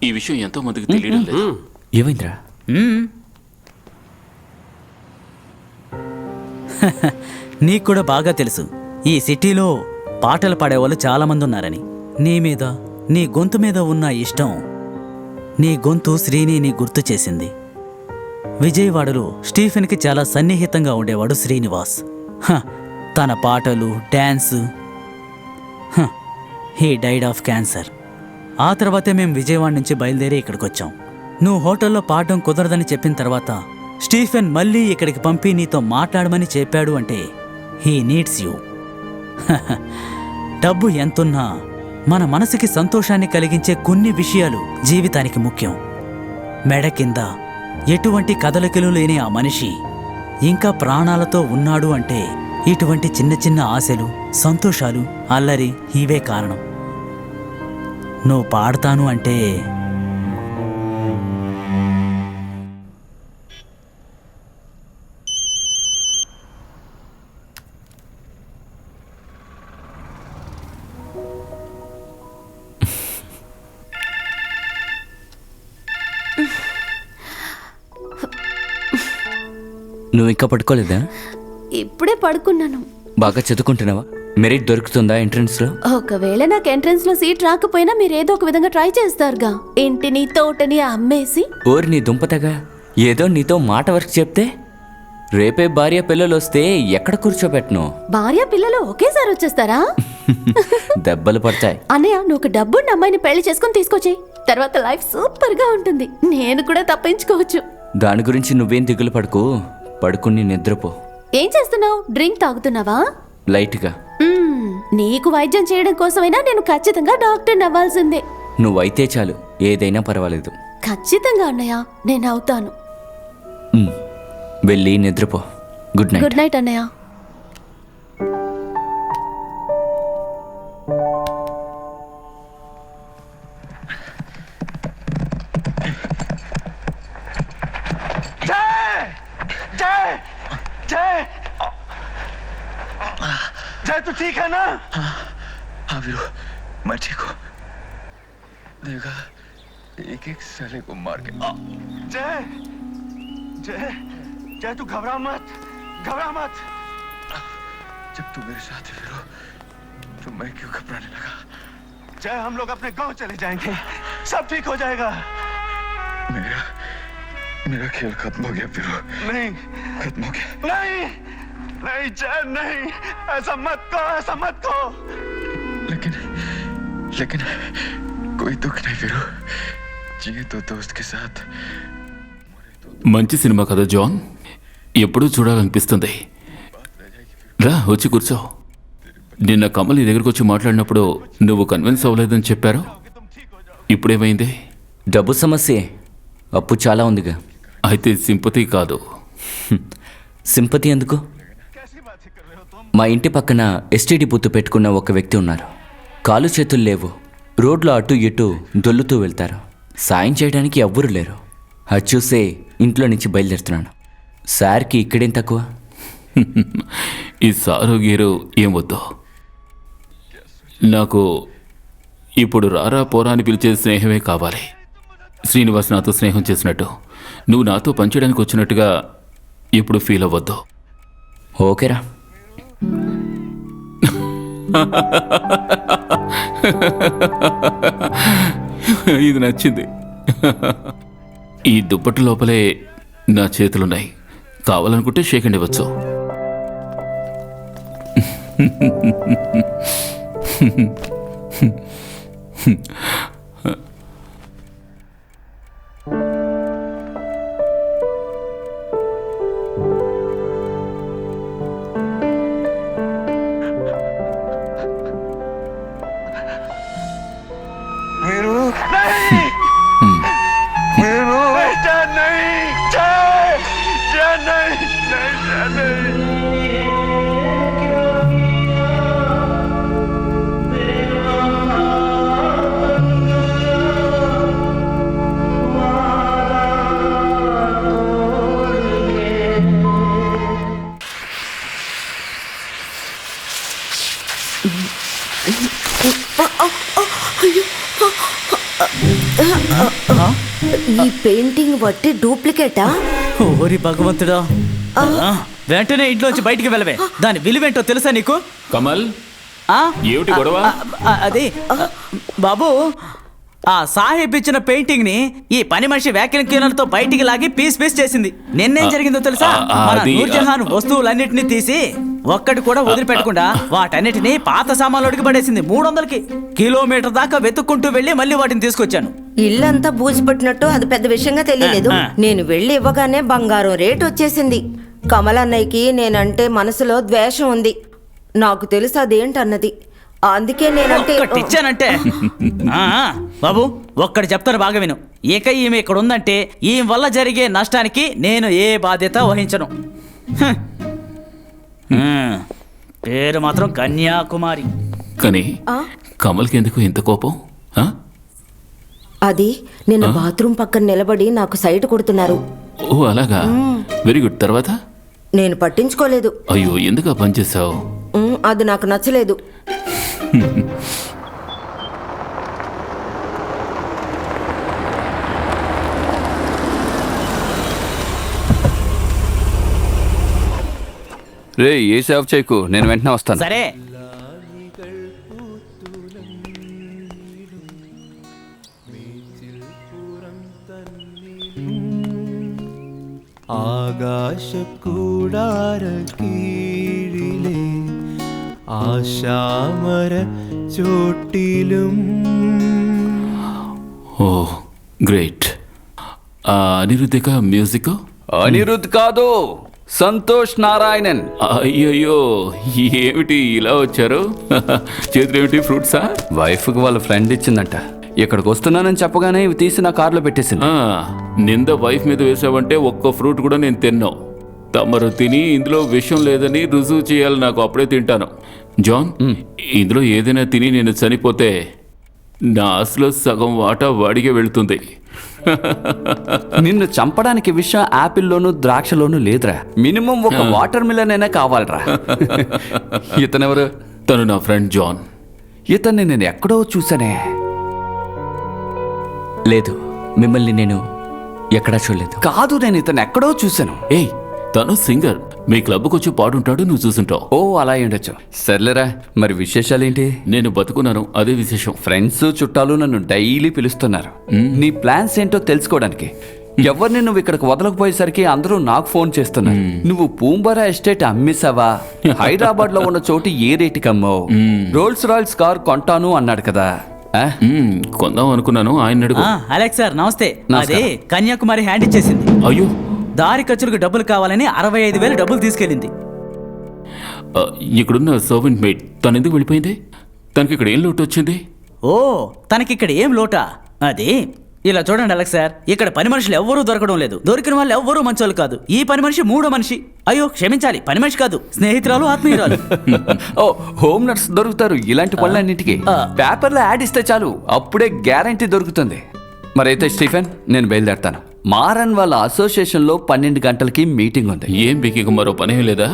ఈ విషయం ఎంతో మందికి తెలియడం లేదు. ఏమైందిరా? నీకు కూడా బాగా తెలుసు ఈ సిటీలో పాటలు పాడేవాళ్ళు చాలా మంది ఉన్నారని. నీ మీద, నీ గొంతు మీద ఉన్న ఇష్టం, నీ గొంతు శ్రీని గుర్తు చేసింది. విజయవాడలో స్టీఫెన్కి చాలా సన్నిహితంగా ఉండేవాడు శ్రీనివాస్. తన పాటలు, dance. He died of cancer. ఆ తర్వాతే మేము విజయవాడ నుంచి బయలుదేరి ఇక్కడికి వచ్చాం. నువ్వు హోటల్లో పాడడం కుదరదని చెప్పిన తర్వాత స్టీఫెన్ మళ్ళీ ఇక్కడికి పంపి నీతో మాట్లాడమని చెప్పాడు. అంటే హీ నీడ్స్ యూ. డబ్బు ఎంతున్నా మన మనసుకి సంతోషాన్ని కలిగించే కొన్ని విషయాలు జీవితానికి ముఖ్యం. మెడ కింద ఎటువంటి కదలికలు లేని ఆ మనిషి ఇంకా ప్రాణాలతో ఉన్నాడు అంటే ఇటువంటి చిన్న చిన్న ఆశలు, సంతోషాలు, అల్లరి ఇవే కారణం. నువ్వు పాడతాను అంటే నువ్వు ఇంకా పడుకోలేదా? ఇప్పుడే పడుకున్నాను. బాగా చదువుకుంటున్నావా? మెరిట్ దొరుకుతుందా ఎంట్రన్స్లో? ఒకవేళ నాకు ఎంట్రన్స్ లో సీట్ రాకపోయినా మీరు ఏదో ఒక విధంగా ట్రై చేస్తారుగా. ఇంటిని తోటని అమ్మేసి. ఓరి నీ దుంపతగా, ఏదో నీతో మాట వరకు చెప్తే రేపే భార్య పిల్లలు వస్తే ఎక్కడ కూర్చోబెట్టను? భార్య పిల్లలు ఒకేసారి వచ్చేస్తారా? దెబ్బలు పడతాయి. అన్నయ్య, నువ్వు ఒక డబ్బున్న అమ్మాయిని పెళ్లి చేసుకుని తీసుకొచ్చేయి. తర్వాత లైఫ్ సూపర్ గా ఉంటుంది. నేను కూడా తప్పించుకోవచ్చు. దాని గురించి నువ్వేం దిగులు పడుకో, పడుకుని నిద్రపో. ఏం చేస్తున్నావు? డ్రింక్ తాగుతున్నావా? లైట్గా. నీకు వైద్యం చేయడం కోసమైనా నేను ఖచ్చితంగా డాక్టర్ అవ్వాల్సిందే. నువ్వైతే చాలు, ఏదైనా పర్వాలేదు. ఖచ్చితంగా అన్నయ్య, నేను అవుతాను. వెళ్ళి నిద్రపో. Good night. గుడ్ నైట్ అన్నయ్య. जय तू ठीक है ना? हाँ वीरू, मैं ठीक हूँ। देखा एक एक साले को मार के। जय जय जय तू घबरा मत, घबरा मत। जब तू मेरे साथ है वीरू, तो मैं क्यों घबराने लगा? जय हम लोग अपने गांव चले जाएंगे, सब ठीक हो जाएगा। मेरा खेल खत्म हो गया वीरू। नहीं खत्म हो गया। नहीं नहीं जय नहीं, ऐसा मत कहो, ऐसा मत कहो। लेकिन कोई दुख नहीं वीरू, जिए तो दोस्त के साथ। మంచి సినిమా కదా జాన్, ఎప్పుడూ చూడాలనిపిస్తుంది. రా వచ్చి కూర్చో. నిన్న కమల్ నీ దగ్గరకు వచ్చి మాట్లాడినప్పుడు నువ్వు కన్విన్స్ అవ్వలేదని చెప్పారు. ఇప్పుడేమైంది? డబ్బు సమస్యే, అప్పు చాలా ఉందిగా. అయితే సింపతి కాదు. సింపతి ఎందుకు? మా ఇంటి పక్కన ఎస్టీడీ బూత్ పెట్టుకున్న ఒక వ్యక్తి ఉన్నారు. కాలు చేతులు లేవు, రోడ్లో అటు ఇటు దొల్లుతూ వెళ్తారు. సాయం చేయడానికి ఎవ్వరూ లేరు. అది చూసే ఇంట్లో నుంచి బయలుదేరుతున్నాను. సార్కి ఇక్కడేం తక్కువ? ఈ సారు గీరు ఏం వద్దు నాకు. ఇప్పుడు రారా పోరా అని పిలిచే స్నేహమే కావాలి. శ్రీనివాస్ నాతో స్నేహం చేసినట్టు, నువ్వు నాతో పనిచేయడానికి వచ్చినట్టుగా ఇప్పుడు ఫీల్ అవ్వద్దు. ఓకేరా. ఇది నచ్చింది. ఈ దుప్పటి లోపలే నా చేతులున్నాయి, కావాలనుకుంటే షేక్ హ్యాండ్ ఇవ్వచ్చు. वीरू नहीं, वीरू जय नहीं, जय जय नहीं, जय नहीं। ఈ పెయింటింగ్ వట్టి డూప్లికేటా? ఓరి భగవంతుడా, వెంటనే ఇంట్లోంచి బయటికి వెళ్ళవే. దాని విలువేంటో తెలుసా నీకు? కమల్, ఆ? ఏమిటి గొడవ? అది బాబు, ఆ సాహెబ్ ఇచ్చిన పెయింటింగ్ ని ఈ పని మనిషి వ్యాక్యూమ్ క్లీనర్ తో బయటికి లాగి పీస్ పీస్ చేసింది. నిన్నేం జరిగిందో తెలుసా? మన నూర్జహాన్ వస్తువులన్నిటినీ తీసి ఒక్కటి కూడా వదిలిపెట్టకుండా వాటన్నిటినీ పాత సామాన్లోకి పడేసింది. 300కి కిలోమీటర్ దాకా వెతుక్కుంటూ వెళ్ళి మళ్ళీ వాటిని తీసుకొచ్చాను. ఇల్లంతా బూజుపట్టినట్టు అది పెద్ద విషయంగా తెలియలేదు. నేను వెళ్ళి ఇవ్వగానే బంగారం రేట్ వచ్చేసింది. కమలన్నయ్యకి నేనంటే మనసులో ద్వేషం ఉంది. నాకు తెలుసు అదేంటన్నది. అందుకే నేనంటే ఇచ్చానంటే. బాబు ఒక్కటి చెప్తాను, బాగా విను. ఇక ఈమె ఇక్కడ ఉందంటే ఈ వల్ల జరిగే నష్టానికి నేను ఏ బాధ్యత వహించను. పేరు మాత్రం కన్యాకుమారి. కానీ కమల్కి ఎందుకు ఇంత కోపం? అది నిన్న బాత్రూమ్ పక్కన నిలబడి నాకు సైట్ కొడుతున్నారు. ఓ అలాగా, వెరీ గుడ్. తర్వాత? నేను పట్టించుకోలేదు. అయ్యో, ఎందుకు ఆ పని చేసావు? అది నాకు నచ్చలేదు. రే ఏ సేవ్ చేయకు, నేను వెంటనే వస్తాను. సరే. ആകാശ കൂടാര കീഴിലെ ആശാമര ചോട്ടിലും. ఓ గ్రేట్. అనిరుద్ధిక మ్యూజిక్? అనిరుద్ కాదు, సంతోష్ నారాయణన్. అయ్యయ్యో, ఏమిటి ఇలా వచ్చారు? చేతులు ఏమిటి, ఫ్రూట్సా? వైఫ్కి వాళ్ళ ఫ్రెండ్ ఇచ్చిందంట. ఇక్కడికి వస్తున్నానని చెప్పగానే ఇవి తీసి నా కార్లో పెట్టేసింది. నింద వైఫ్ మీద వేసావంటే ఒక్క ఫ్రూట్ కూడా నేను తిన్నావు. తమరు తిని ఇందులో విషయం లేదని రుజువు చేయాలి నాకు, అప్పుడే తింటాను. జాన్, ఇందులో ఏదైనా తిని నేను చనిపోతే నా ఆస్తిలో సగం వాటా వాడికే వెళుతుంది. నిన్ను చంపడానికి విషయం యాపిల్లోను ద్రాక్షలోను లేదురా. మినిమం ఒక వాటర్ మిలన్ అయినా కావాలరా. ఇతనెవరు? తను నా ఫ్రెండ్ జాన్. ఇతన్ని నేను ఎక్కడో చూసానే. లేదు, మిమ్మల్ని నేను ఎక్కడా చూడలేదు. కాదు, నేను ఇతను ఎక్కడో చూశాను. ఏయ్, తను సింగర్. మీ క్లబ్కి వచ్చి పాడుంటాడు, నువ్వు చూసుంటావు. ఓ అలా ఉండొచ్చు. సర్లేరా, మరి విశేషాలేంటి? నేను బతుకున్నాను, అదే విశేషం. ఫ్రెండ్స్ చుట్టాలు నన్ను డైలీ పిలుస్తున్నారు నీ ప్లాన్స్ ఏంటో తెలుసుకోవడానికి. ఎవరిని నువ్వు ఇక్కడికి వదలకపోయేసరికి అందరూ నాకు ఫోన్ చేస్తున్నారు. నువ్వు పూంబరా ఎస్టేట్ అమ్మేసావా? హైదరాబాద్ లో ఉన్న చోటు ఏ రేటుకి అమ్మావు? రోల్స్ రాయల్స్ కార్ కొంటాను అన్నాడు కదా. కొందాం అనుకున్నాను, ఆయన అడుగు. అలెక్స్ సార్ నమస్తే. నమస్కారం. అదే కన్యాకుమారి హ్యాండ్ ఇచ్చేసింది. అయ్యో, దారి ఖర్చులకు డబ్బులు కావాలని 65,000 డబ్బులు తీసుకెళ్ళింది. ఇక్కడున్న సర్వెంట్ మేడ్ తను ఎందుకు వెళ్ళిపోయింది? తనకి ఇక్కడ ఏం లోటు వచ్చింది? ఓ, తనకిక్కడ ఏం లోటా? అది ఇలా చూడండి అలెక్స్ సార్, ఇక్కడ పని మనుషులు ఎవ్వరూ దొరకడం లేదు. దొరికిన వాళ్ళు ఎవ్వరూ మంచోళ్ళు కాదు. ఈ పని మనిషి మూడో మనిషి. అయ్యో క్షమించాలి, పని మనిషి కాదు, స్నేహితురాలు, ఆత్మీయురాలు. ఓ, హోమ్ నర్స్ దొరుకుతారు ఇలాంటి పనులన్నింటికి. పేపర్లో యాడ్ ఇస్తే చాలు, అప్పుడే గ్యారంటీ దొరుకుతుంది. మరైతే స్టీఫెన్, నేను బయలుదేరతాను. మారన్ వాళ్ళ అసోసియేషన్లో 12 గంటలకి మీటింగ్ ఉంది. ఏం మీకు మరో పనేం లేదా?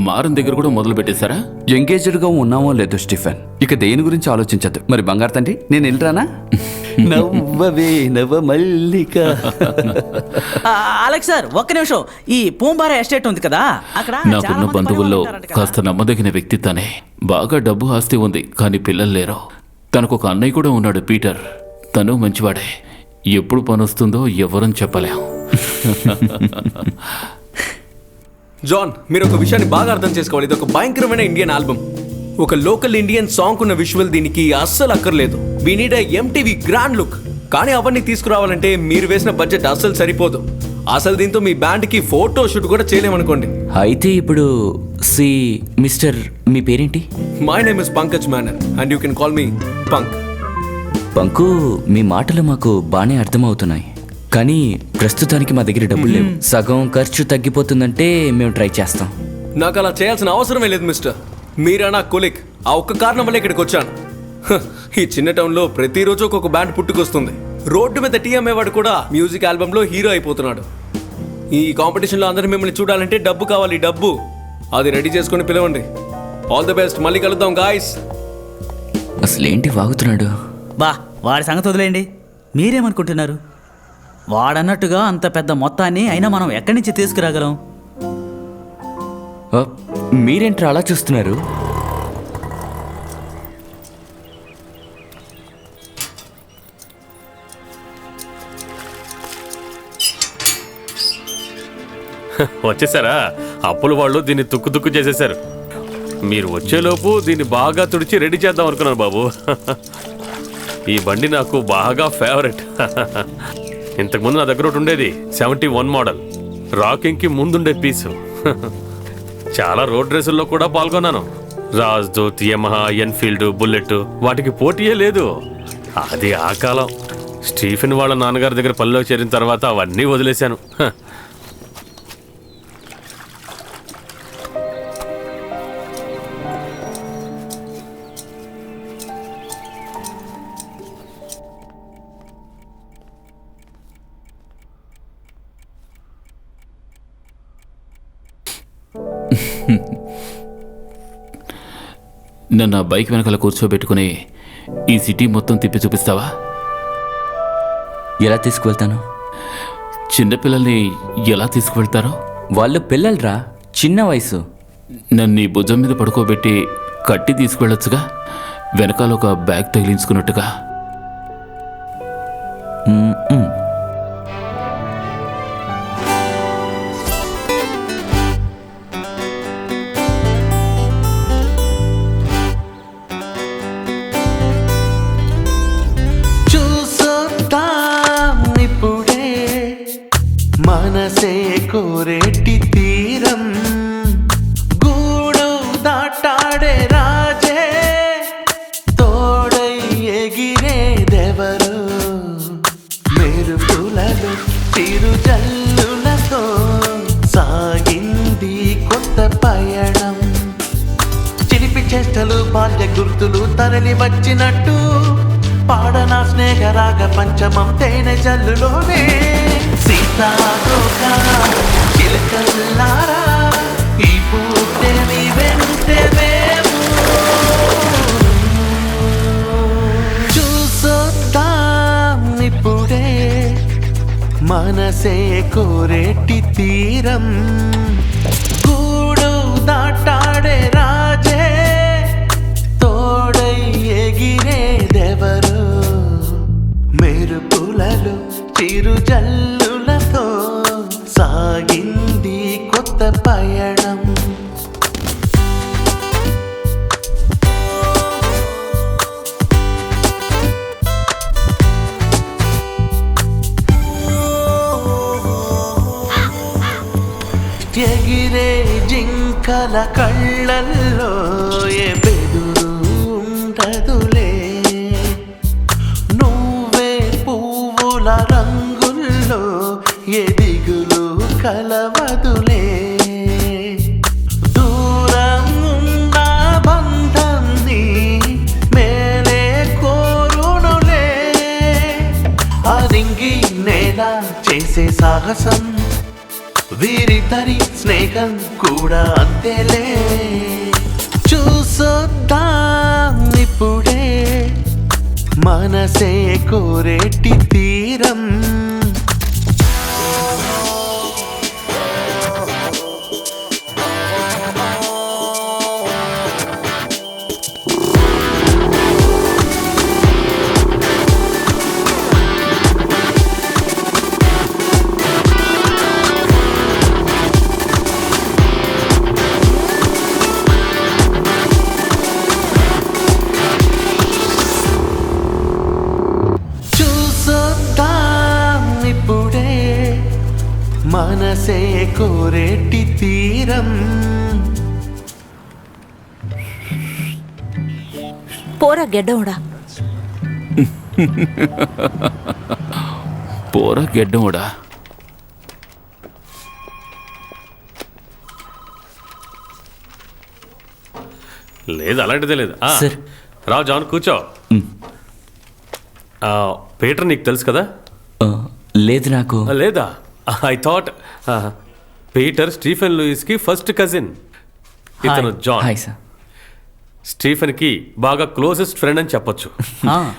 మారం దగ్గర కూడా మొదలు పెట్టేశారా? ఎంగేజ్డ్గా ఉన్నామో లేదో స్టీఫెన్, ఇక దేని గురించి ఆలోచించద్దు. మరి బంగారు తండ్రి, నేను వెళ్ళరానా? నవ్వవే నవ మల్లిక. అలెక్స్ సార్ ఒక్క నిమిషం, ఈ పూంబారా ఎస్టేట్ ఉంది కదా, అక్కడ చాలా నాకున్న మంది బంధువుల్లో పని వాళ్ళు ఉంటారంట కదా. కాస్త నమ్మదగిన వ్యక్తి తనే. బాగా డబ్బు ఆస్తి ఉంది, కానీ పిల్లలు లేరు. తనకు ఒక అన్నయ్య కూడా ఉన్నాడు, పీటర్. తను మంచివాడే. ఎప్పుడు పని వస్తుందో ఎవరని చెప్పలేం. జాన్, మీరు ఒక విషయాన్ని బాగా అర్థం చేసుకోవాలి. ఇది ఒక భయంకరమైన ఇండియన్ ఆల్బమ్. ఒక లోకల్ ఇండియన్ సాంగ్ ఉన్న విజువల్ దీనికి అస్సలు అక్కర్లేదు. We need MTV grand look. కానీ అవన్నీ తీసుకురావాలంటే మీరు వేసిన బడ్జెట్ అస్సలు సరిపోదు. అసలు దీంతో మీ బ్యాండ్కి ఫోటో షూట్ కూడా చేయలేమనుకోండి. అయితే ఇప్పుడు మిస్టర్, మీ పేరేంటి? My name is Pankaj Menon and you can call me Pank. Panku, మీ మాటలు మాకు బాగానే అర్థమవుతున్నాయి, కానీ ప్రస్తుతానికి మా దగ్గర డబ్బులు లేవు. సగం ఖర్చు తగ్గిపోతుందంటే మేము ట్రై చేస్తాం. నాకు అలా చేయాల్సిన అవసరమే లేదు మిస్టర్. మీరా నా కొలిక్. ఆ ఒక్క కారణం వల్ల ఇక్కడికి వచ్చాను. ఈ చిన్న టౌన్లో ప్రతిరోజు ఒక్కొక్క బ్యాండ్ పుట్టుకొస్తుంది. రోడ్డు మీద టీ అమ్మేవాడు కూడా మ్యూజిక్ ఆల్బంలో హీరో అయిపోతున్నాడు. ఈ కాంపిటీషన్లో అందరూ మిమ్మల్ని చూడాలంటే డబ్బు కావాలి, డబ్బు. అది రెడీ చేసుకొని పిలవండి. All the best. మళ్ళీ కలుద్దాం గాయస్. అసలేంటి వాగుతున్నాడు? బా, వాడి సంగతి వదిలేయండి. మీరేమనుకుంటున్నారు? వాడన్నట్టుగా అంత పెద్ద మొత్తాన్ని అయినా మనం ఎక్కడి నుంచి తీసుకురాగలం? మీరేంట్రా అలా చూస్తున్నారు? వచ్చేసారా? అప్పుల వాళ్ళు దీన్ని తుక్కు తుక్కు చేసేశారు. మీరు వచ్చేలోపు దీన్ని బాగా తుడిచి రెడీ చేద్దాం అనుకున్నాను బాబు. ఈ బండి నాకు బాగా ఫేవరెట్. ఇంతకుముందు నా దగ్గర ఒకటి ఉండేది, 71 మోడల్, రాకింగ్కి ముందుండే పీసు. చాలా రోడ్ రేసుల్లో కూడా పాల్గొన్నాను. రాజ్దూత్, యమహా, ఎన్ఫీల్డ్, బుల్లెట్, వాటికి పోటీయే లేదు. అది ఆ కాలం. స్టీఫెన్ వాళ్ళ నాన్నగారి దగ్గర పనిలో చేరిన తర్వాత అవన్నీ వదిలేశాను. నన్ను ఆ బైక్ వెనకాల కూర్చోబెట్టుకుని ఈ సిటీ మొత్తం తిప్పి చూపిస్తావా? ఎలా తీసుకువెళ్తాను? చిన్నపిల్లల్ని ఎలా తీసుకువెళ్తారో? వాళ్ళు పిల్లలరా, చిన్న వయసు. నన్ను ఈ భుజం మీద పడుకోబెట్టి కట్టి తీసుకువెళ్ళొచ్చుగా, వెనకాల ఒక బ్యాగ్ తగిలించుకున్నట్టుగా. చూసొద్దాం ఇప్పుడే మనసే కోరేటి తీరం, గూడు దాటాడే రాజే తోడై ఎగిరేదెవరు, మెరుపులలో చిరుజల్లులతో సాగింది కొత్త పయనం. చిలిపి చేష్టలు బాల్య గుర్తులు తరలి వచ్చినట్టు పాడనా స్నేహరాగ పంచమం తేనె జల్లులోనే. సీతాకోక చిలకల్లారా ఈ పూటే మీ వెంటే మేము. చూసొద్దాం ఇప్పుడే మనసే కోరేటి తీరం, గూడు దాటాడే రాజే తోడై ఎగిరేదెవరు, మెరుపులలో చిరుజల్లులతో సాగింది కొత్త పయనం. ఎగిరే జింకల కళ్ళల్లో ఏ బెదురు ఉండదులే, నువ్వే పువ్వుల రంగుల్లో ఏ దిగులు కలవదులే. దూరం ఉన్న బంధాన్ని మేలే కోరునులే, అరింగి నేల చేసే సాహసం వీరిద్దరి స్నేహం కూడా అంతేలే. చూసొద్దాం ఇప్పుడే మనసే కోరేటి తీరం. మనసే కోరేటి తీరం. పోరా గెడ్డోడా. పోరా గెడ్డోడా. లేదు, అలాంటిదే లేదు. సార్. రా జాన్, కూర్చో. పీటర్ నీకు తెలుసు కదా? లేదు నాకు. లేదా? ఐ థాట్ పీటర్ స్టీఫెన్ లూయిస్కి ఫస్ట్ కజిన్. ఇతను జాన్. Hi sir. స్టీఫెన్కి బాగా క్లోజెస్ట్ ఫ్రెండ్ అని చెప్పొచ్చు.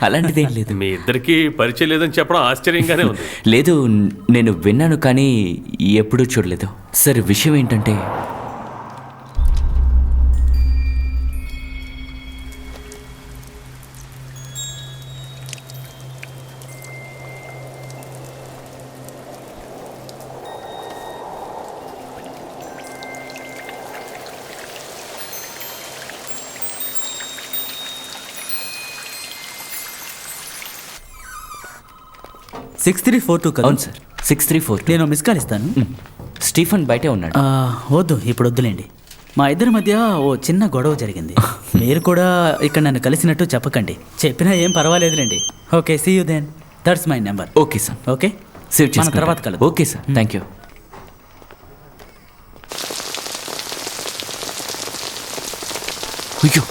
అలాంటిదేం లేదు. మీ ఇద్దరికి పరిచయం లేదని చెప్పడం ఆశ్చర్యంగానే ఉంది. లేదు, నేను విన్నాను కానీ ఎప్పుడూ చూడలేదు. సార్, విషయం ఏంటంటే సిక్స్ 6342 కదా? అవును సార్, 6342. నేను మిస్ కాల్ ఇస్తాను. స్టీఫెన్ బయటే ఉన్నాడు. వద్దు, ఇప్పుడు వద్దులేండి. మా ఇద్దరి మధ్య ఓ చిన్న గొడవ జరిగింది. మీరు కూడా ఇక్కడ నన్ను కలిసినట్టు చెప్పకండి. చెప్పినా ఏం పర్వాలేదులేండి. Okay, see you then. That's my number. Okay sir. Okay, save మన చేసుకుంటా. తర్వాత కలుద్దాం. Okay sir, thank you. అయ్యో,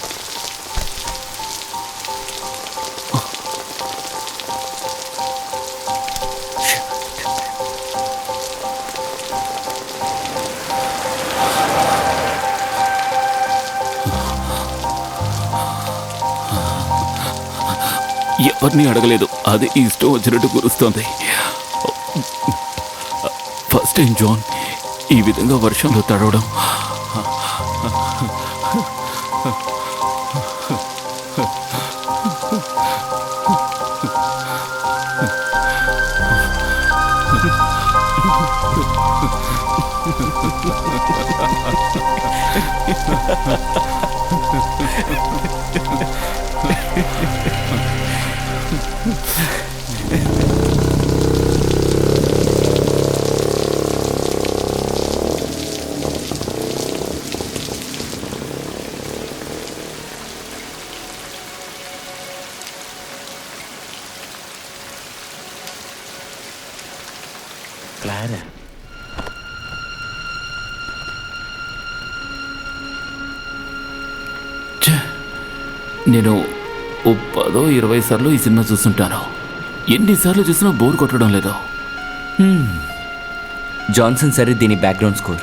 ఎవరిని అడగలేదు, అదే ఇష్టం వచ్చినట్టు కురుస్తోంది. ఫస్ట్ టైం జాన్ ఈ విధంగా వర్షంలో తడవడం. నేను 10-20 సార్లు ఈ సినిమా చూస్తుంటాను. ఎన్నిసార్లు చూసినా బోర్ కొట్టడం లేదు. జాన్సన్ సరే దీని బ్యాక్గ్రౌండ్ స్కోర్.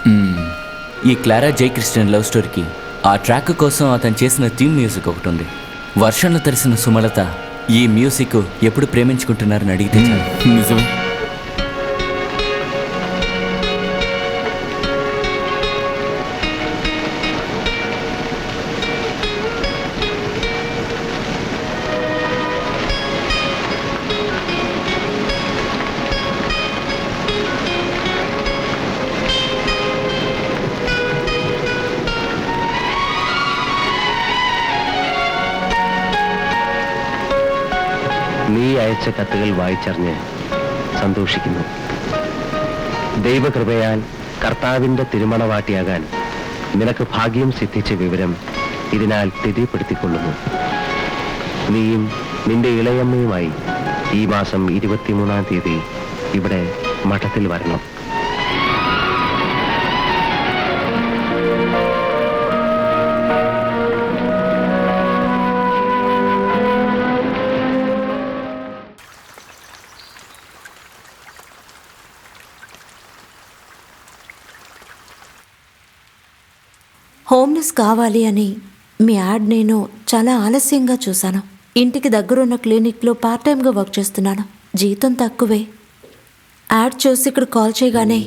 ఈ క్లారా జై క్రిస్టియన్ లవ్ స్టోరీకి ఆ ట్రాక్ కోసం అతను చేసిన థీమ్ మ్యూజిక్ ఒకటి ఉంది. వర్షంలో తరిసిన సుమలత ఈ మ్యూజిక్ ఎప్పుడు ప్రేమించుకుంటున్నారని అడిగితే చాలు. నిజమే. നീ അയച്ച കത്തുകൾ വായിച്ചറിഞ്ഞ് സന്തോഷിക്കുന്നു. ദൈവകൃപയാൽ കർത്താവിൻ്റെ തിരുമണവാട്ടിയാകാൻ നിനക്ക് ഭാഗ്യം സിദ്ധിച്ച വിവരം ഇതിനാൽ സ്ഥിതിപ്പെടുത്തിക്കൊള്ളുന്നു. നീയും നിന്റെ ഇളയമ്മയുമായി ഈ മാസം 23-ാം തീയതി ഇവിടെ മഠത്തിൽ വരണം. హోమ్లెస్ కావాలి అని మీ యాడ్ నేను చాలా ఆలస్యంగా చూశాను. ఇంటికి దగ్గరున్న క్లినిక్లో పార్ట్ టైంగా వర్క్ చేస్తున్నాను. జీతం తక్కువే. యాడ్ చూసి ఇక్కడ కాల్ చేయగానే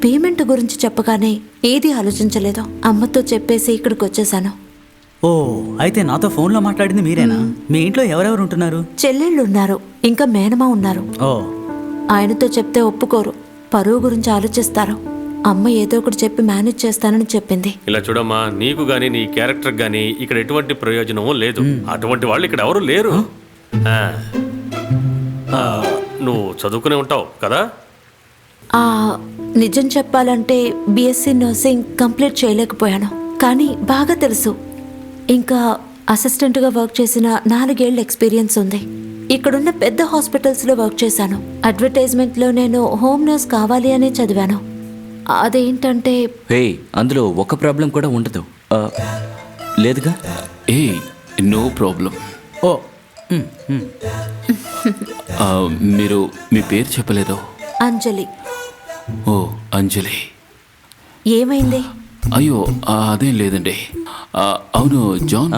పేమెంట్ గురించి చెప్పగానే ఏది ఆలోచించలేదు. అమ్మతో చెప్పేసి ఇక్కడికి వచ్చేసాను. ఓ అయితే నాతో ఫోన్లో మాట్లాడింది మీరేనా? మీ ఇంట్లో ఎవరెవరు ఉంటున్నారు? చెల్లెళ్ళు ఉన్నారు, ఇంకా మేనమా ఉన్నారు. ఓ ఆయనతో చెప్తే ఒప్పుకోరు, పరువు గురించి ఆలోచిస్తారు. అమ్మ ఏదో ఒకటి చెప్పి మేనేజ్ చేస్తానని చెప్పింది. ఇలా చూడమ్మా, నీకు గానీ నీ క్యారెక్టర్ గానీ ఇక్కడ ఎటువంటి ప్రయోజనమూ లేదు. అటువంటి వాళ్ళు ఇక్కడ ఎవరు లేరు. నువ్వు చదువుకునే ఉంటావు కదా? నిజం చెప్పాలంటే బీఎస్సీ నర్సింగ్ కంప్లీట్ చేయలేకపోయాను, కానీ బాగా తెలుసు. ఇంకా అసిస్టెంట్గా వర్క్ చేసిన 4 ఏళ్ల ఎక్స్పీరియన్స్ ఉంది. ఇక్కడున్న పెద్ద హాస్పిటల్స్లో వర్క్ చేశాను. అడ్వర్టైజ్మెంట్లో నేను హోమ్ నర్స్ కావాలి అనే చదివాను. అదేంటంటే అందులో ఒక ప్రాబ్లం కూడా ఉండదు లేదుగా. No problem. ఓ మీరు మీ పేరు చెప్పలేదు. అంజలి. ఓ అంజలి. ఏమైంది? అయ్యో అదేం లేదండి. అవును జాన్,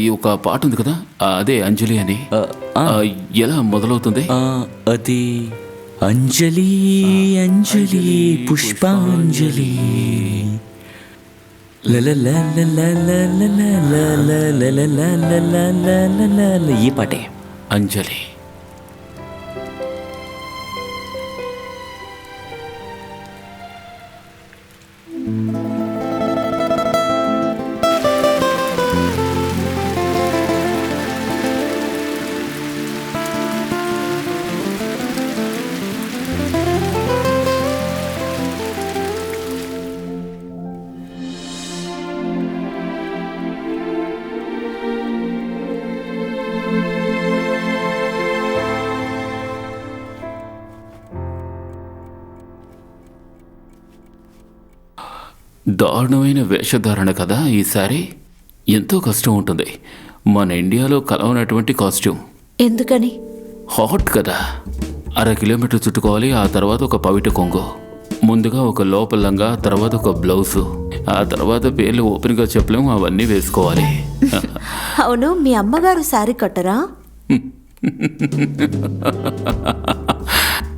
ఈ ఒక పాట ఉంది కదా, అదే అంజలి అని. ఎలా మొదలవుతుంది? అది అంజలి అంజలి పుష్పాంజలి ఈ పాటే అంజలి. దారుణమైన వేషధారణ కదా ఈసారి. ఎంతో కష్టం ఉంటుంది. మన ఇండియాలో కలవనటువంటి కాస్ట్యూమ్. ఎందుకని? హాట్ కదా. 1/2 కిలోమీటర్ చుట్టుకోవాలి. ఆ తర్వాత ఒక పవిట కొంగు, ముందుగా ఒక లోపలంగా, తర్వాత ఒక బ్లౌజు, ఆ తర్వాత పేర్లు ఓపెన్గా చెప్పలేము, అవన్నీ వేసుకోవాలి. అవును, మీ అమ్మగారు శారీ కట్టరా?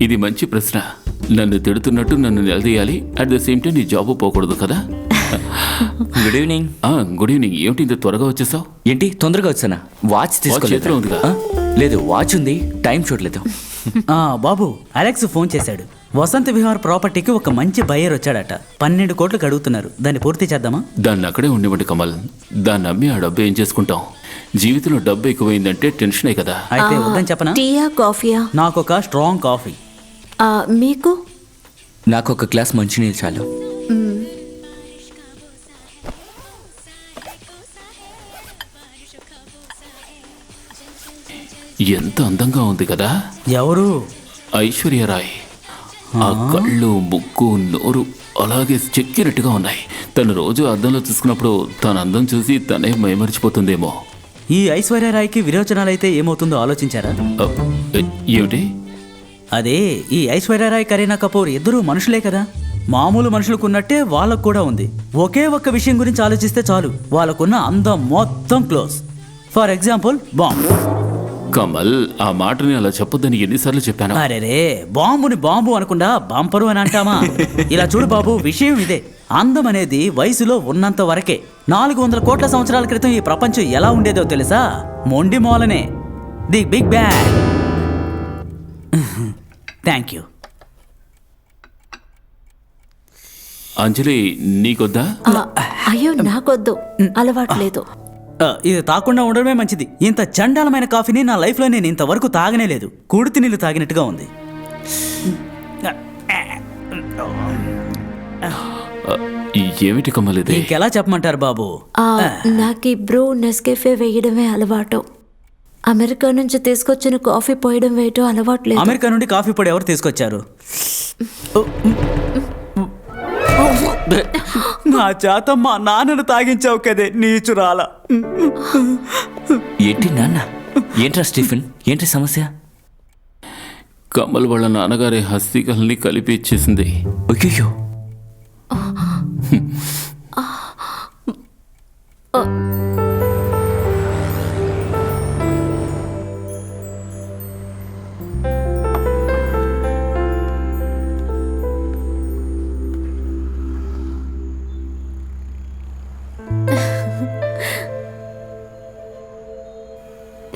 ఇది మంచి ప్రశ్న. నన్ను తిడుతున్నట్టు నన్ను నిలదీయాలి, అట్ ద సేమ్ టైం నీ జాబు పోకూడదు కదా. Good evening. Good evening. ఏమిటి ఇంత త్వరగా వచ్చేసావు? ఏంటి తొందరగా వచ్చానా? వాచ్ తీసుకోలేదు. చేతిలో ఉందిగా? లేదు, వాచ్ ఉంది, టైం చూడలేదు. బాబు, అలెక్స్ ఫోన్ చేశాడు. వసంత విహార్ ప్రాపర్టీకి ఒక మంచి బయ్యర్ వచ్చాడట. 12 కోట్లకు అడుగుతున్నారు. దాన్ని పూర్తి చేద్దామా? దాన్ని అక్కడే ఉండివ్వండి కమల్. దాన్ని అమ్మి ఆ డబ్బు ఏం చేసుకుంటాం? జీవితంలో డబ్బు ఎక్కువైందంటే టెన్షనే కదా. అయితే వద్దని చెప్పనా? టీయా కాఫీయా? నాకు ఒక స్ట్రాంగ్ కాఫీ. మీకు? నాకు ఒక గ్లాస్ మంచినీళ్ళు చాలు. ఎంత అందంగా ఉంది కదా. ఎవరు? ఐశ్వర్యరాయ్. ఆ కళ్ళు, ముక్కు, నోరు అలాగే చెక్కినట్టుగా ఉన్నాయి. తను రోజు అద్దంలో చూసుకున్నప్పుడు తన అందం చూసి తనే మైమరిచిపోతుందేమో. ఈ ఐశ్వర్యరాయ్కి విరోచనాలైతే ఏమవుతుందో ఆలోచించారా? ఏమిటి? అదే, ఈ ఐశ్వర్యరాయ్, కరీనా కపూర్ ఇద్దరూ మనుషులే కదా. మామూలు మనుషులకు ఉన్నట్టే వాళ్ళకు కూడా ఉంది. ఒకే ఒక్క విషయం గురించి ఆలోచిస్తే చాలు, వాళ్ళకున్న అందం మొత్తం close. For example, bomb. Kamal, ఆ మాటని అలా చెప్పొద్దని ఎన్నిసార్లు చెప్పాను. అరేరే, బాంబుని బాంబు అనకుండా బంపరు అని అంటామా? ఇలా చూడు బాబు, విషయం ఇదే. అందం అనేది వయసులో ఉన్నంత వరకే. 400 కోట్ల సంవత్సరాల క్రితం ఈ ప్రపంచం ఎలా ఉండేదో తెలుసా? మొండి మూలనే. The big bang. Thank you. Anjali, నీకొద్దా? అయ్యో, నాకొద్దు, అలవాట్లేదు. ఇది తాకుండా ఉండడమే మంచిది. ఇంత చండాలమైన కాఫీని నా లైఫ్లో నేను ఇంతవరకు తాగనే లేదు. కుడితి నీళ్ళు తాగినట్టుగా ఉంది. ఏమిటి కమల్ ఇది? ఇంకెలా చెప్పమంటారు బాబు? నాకు ఈ బ్రూ నెస్కేఫే వేయడమే అలవాటు. అమెరికా నుంచి తీసుకొచ్చిన కాఫీ పోయడం వేయటం అలవాట్లేదు. అమెరికా నుండి కాఫీ పొడి ఎవరు తీసుకొచ్చారు? నా చేత మా నాన్నను తాగించావు కదే నీచురాల. ఏంటి నాన్న? ఏంట్రా స్టీఫెన్, ఏంటి సమస్య? కమల్ వాళ్ళ నాన్నగారి హస్తికల్ని కలిపి ఇచ్చేసింది. అయ్యో,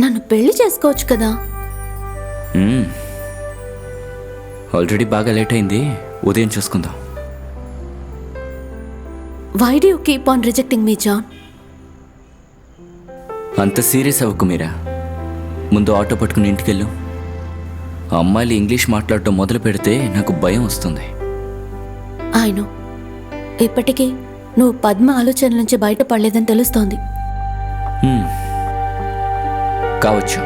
నన్ను పెళ్లి చేసుకోవచ్చు కదా. ఆల్రెడీ బాగా లేట్ అయింది, ఉదయం చూసుకుందాం. Why do you keep on rejecting me John? అంత సీరియస్ అవ్వకు మీరా. ముందు ఆటో పట్టుకుని ఇంటికెళ్ళు. అమ్మాయిలు ఇంగ్లీష్ మాట్లాడటం మొదలు పెడితే నాకు భయం వస్తుంది. ఆయన ఇప్పటికీ నువ్వు పద్మ ఆలోచనల నుంచి బయటపడలేదని తెలుస్తోంది. కావచ్చు.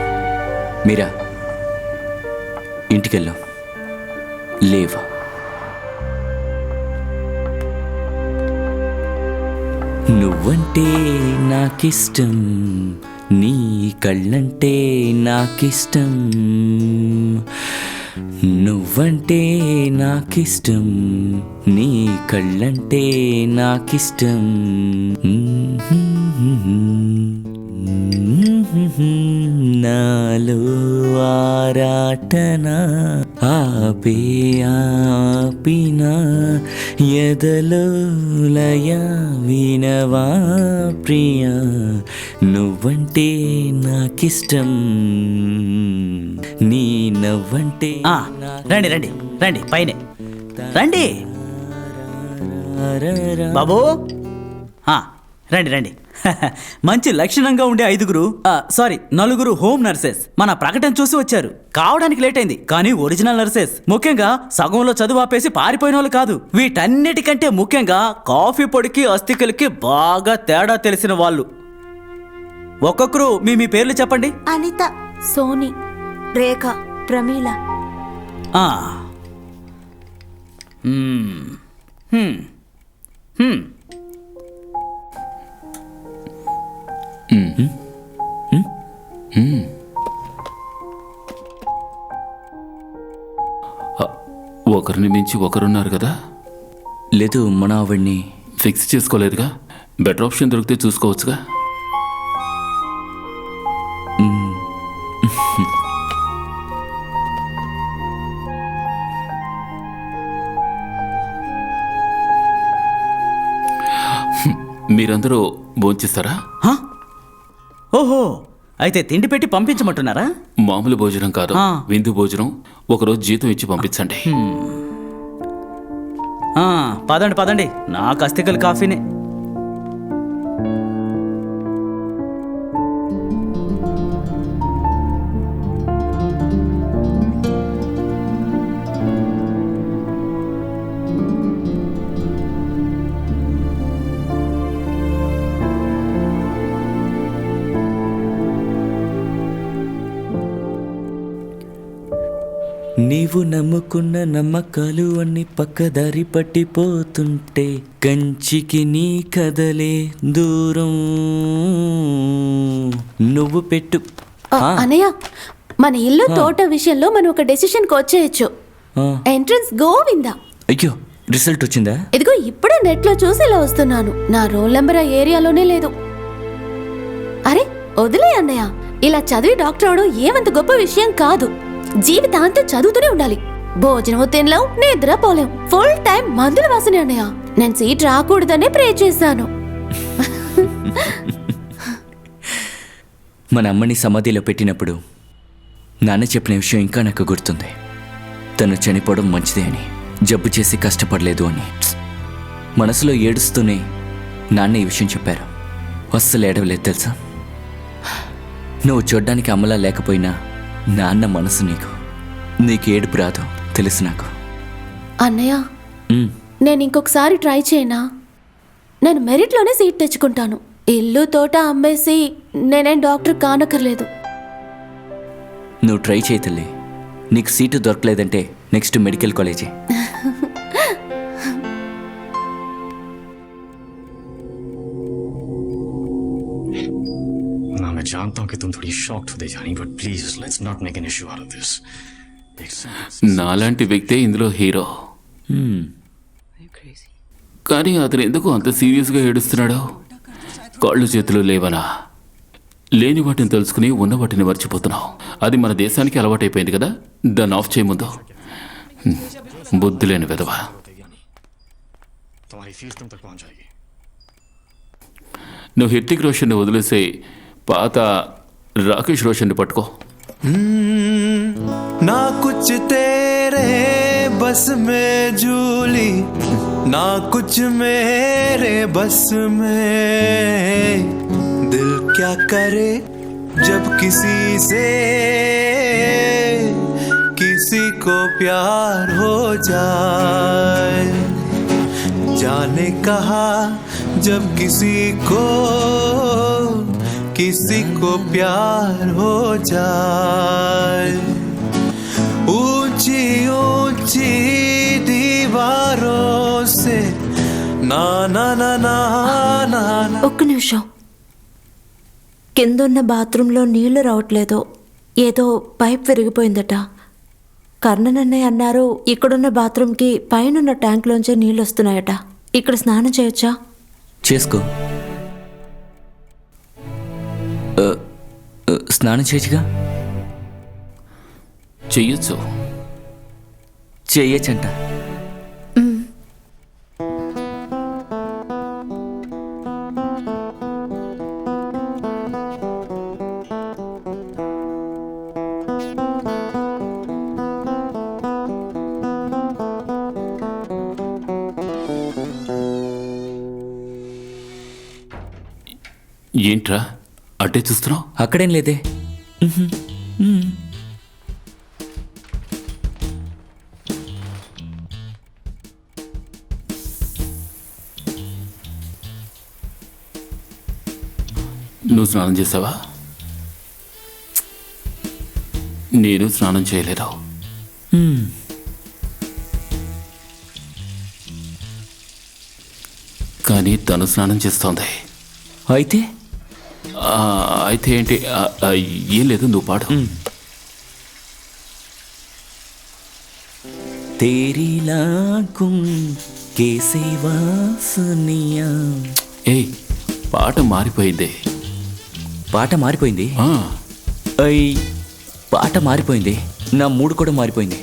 మీరా, ఇంటికెళ్ళు. లేవ్. నువ్వంటే నాకిష్టం, నీ కళ్ళంటే నాకిష్టం. నువ్వంటే నాకిష్టం, నీ కళ్ళంటే నాకిష్టం. నాలో ఆరాటన ఆపే ఆపిన ఎదలో లయ వినవా ప్రియా. నువ్వంటే నాకిష్టం, నీ నవ్వంటే. రండి రండి రండి, పైనే రండి బాబు. రండి రండి. మంచి లక్షణంగా ఉండే 9 హోమ్ నర్సెస్ మన ప్రకటన చూసి వచ్చారు. కావడానికి లేట్ అయింది, కానీ ఒరిజినల్ నర్సెస్. ముఖ్యంగా సగంలో చదువు ఆపేసి పారిపోయిన వాళ్ళు కాదు. వీటన్నిటికంటే ముఖ్యంగా కాఫీ పొడికి అస్థికలకి బాగా తేడా తెలిసిన వాళ్ళు. ఒక్కొక్కరు మీ పేర్లు చెప్పండి. అనిత, సోని, రేఖ, ప్రమీల. ఒకరిని మించి ఒకరున్నారు కదా. లేదు, మన ఆవిడ్ని ఫిక్స్ చేసుకోలేదుగా. బెటర్ ఆప్షన్ దొరికితే చూసుకోవచ్చుగా. మీరందరూ భోంచేస్తారా? హా? ఓహో, అయితే తిండి పెట్టి పంపించమంటున్నారా? మామూలు భోజనం కాదు, ఆ. విందు భోజనం. ఒకరోజు జీతం ఇచ్చి పంపించండి. పదండి పదండి, నాకు అస్థికలు కాఫీనే. నీవు నమ్ముకున్న నమ్మకాలు అన్ని పక్కదారి పట్టిపోతుంటే కంచికి నీ కదలే దూరం నువ్వు పెట్టు. అనయ్య, మన ఇల్లు తోట విషయంలో మనం ఒక డెసిషన్కి వచ్చేయచ్చు. ఎంట్రన్స్ గోవిందా. అయ్యో, రిజల్ట్ వచ్చిందా? ఇదిగో ఇప్పుడే నెట్లో చూసి ఇలా వస్తున్నాను. నా రోల్ నెంబర్ ఆ ఏరియాలోనే లేదు. అరే వదిలే అన్నయ్య, ఇలా చదివి డాక్టర్ అవడం ఏమంత గొప్ప విషయం కాదు. జీవితాంతం చదువుతూనే ఉండాలి. భోజనం తినలేం, నిద్రపోలేం, ఫుల్ టైం మందుల వాసనే అన్నయ్య. నేను సీట్ రాకూడదనే ప్రే చేశాను. మన అమ్మని సమాధిలో పెట్టినప్పుడు నాన్న చెప్పిన విషయం ఇంకా నాకు గుర్తుంది. తను చనిపోవడం మంచిదే అని, జబ్బు చేసి కష్టపడలేదు అని. మనసులో ఏడుస్తూనే నాన్న ఈ విషయం చెప్పారు. అస్సలు ఏడవలేదు తెలుసా. నువ్వు చూడ్డానికి అమ్మలా లేకపోయినా నాన్న మనసు నీకు ఏడుపు రాదు తెలుసు నాకు. అన్నయ్య, నేను ఇంకొకసారి ట్రై చేయనా? నేను మెరిట్లోనే సీట్ తెచ్చుకుంటాను. ఇల్లు తోట అమ్మేసి నేనేం డాక్టర్ కానక్కర్లేదు. నువ్వు ట్రై చేయి తల్లి. నీకు సీటు దొరకలేదంటే నెక్స్ట్ మెడికల్ కాలేజీ. मैं जानता हूं कि तुम थोड़ी शॉक्ड होते जानी, but please let's not make an issue out of this. నాలాంటి వ్యక్తే ఇందులో హీరో. కానీ అతను ఎందుకు అంత సీరియస్గా ఏడుస్తున్నాడు? కాళ్ళు చేతులు లేవనా? లేని వాటిని తెలుసుకుని ఉన్న వాటిని మర్చిపోతున్నావు. అది మన దేశానికి అలవాటైపోయింది కదా. దాన్ని ఆఫ్ చేయముందు. బుద్ధి లేని విధవ. तुम्हारी फीस तुम तक पहुंच जाएगी. నువ్వు హృతిక్ రోషన్ని వదిలేసి పాత రాకేష్ రోషన్ని పట్టుకో. ना कुछ तेरे बस में झूली, ना कुछ मेरे बस में. दिल क्या करे जब किसी से किसी को प्यार हो जाए. जाने कहा जब किसी को प्यार हो जाए. ऊंची ऊंची दीवारों से ना ना ना ना ना. ఒక్క నిమిషం. కిందున్న బాత్రూంలో నీళ్లు రావట్లేదు. ఏదో పైప్ విరిగిపోయిందట. కర్ణనన్నయ్య అన్నారు ఇక్కడున్న బాత్రూంకి పైనున్న ట్యాంక్లోంచే నీళ్ళు వస్తున్నాయట. ఇక్కడ స్నానం చేయొచ్చా? చేసుకో. స్నానం చేయొచ్చుగా. చెయ్యొచ్చు. చెయ్యొచ్చంట. ఏంట్రా అట్టే చూస్తున్నావు? అక్కడేం లేదే. నువ్వు స్నానం చేసావా? నేను స్నానం చేయలేదు. కానీ తను స్నానం చేస్తోంది. అయితే అయితే ఏంటి? ఏం లేదు, నువ్వు పాడు. तेरी लाखों के सेवा सुनिया. ఏయ్, పాట మారిపోయింది. పాట మారిపోయింది. పాట మారిపోయింది. నా మూడు కూడా మారిపోయింది.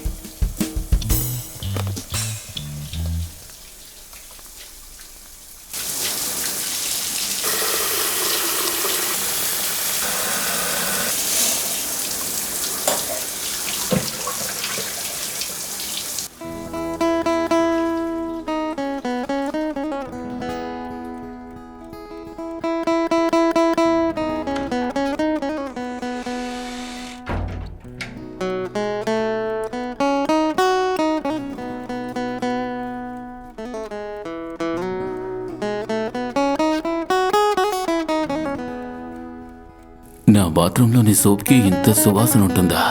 నా బాత్రూంలోని సోప్కి ఇంత సువాసన ఉంటుందా?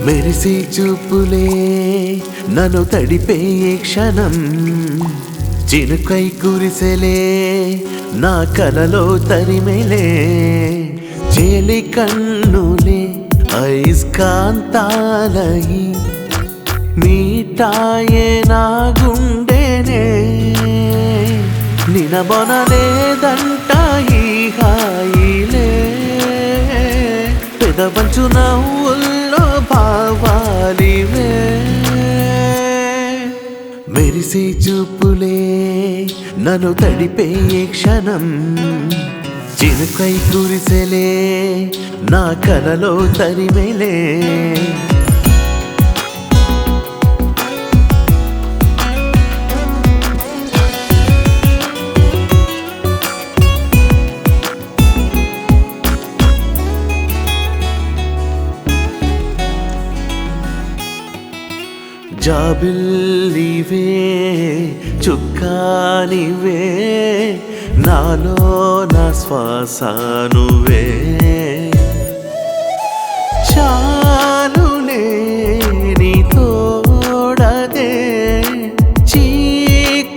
మెరిసే చూపులే నన్ను తడిపే క్షణం, చినుకై కురిసెలే నా కలలో తరిమెలే, చేలి కన్నులే ఐస్కాంతాలై మీటాయే నా గుండెనే, నినబొనలేదంట ఈ హాయిలే, పెదవంచు నవ్వుల్లో భావాలివే, మెరిసే చూపులే నన్ను తడిపే క్షణం, చినుకై కురిసెలే నా కలలో తరిమెలే. జాబిల్లివే చుక్కానివే నాలో నా శ్వాస నువ్వే, చాలులే నీ తోడదే చీకటిలోని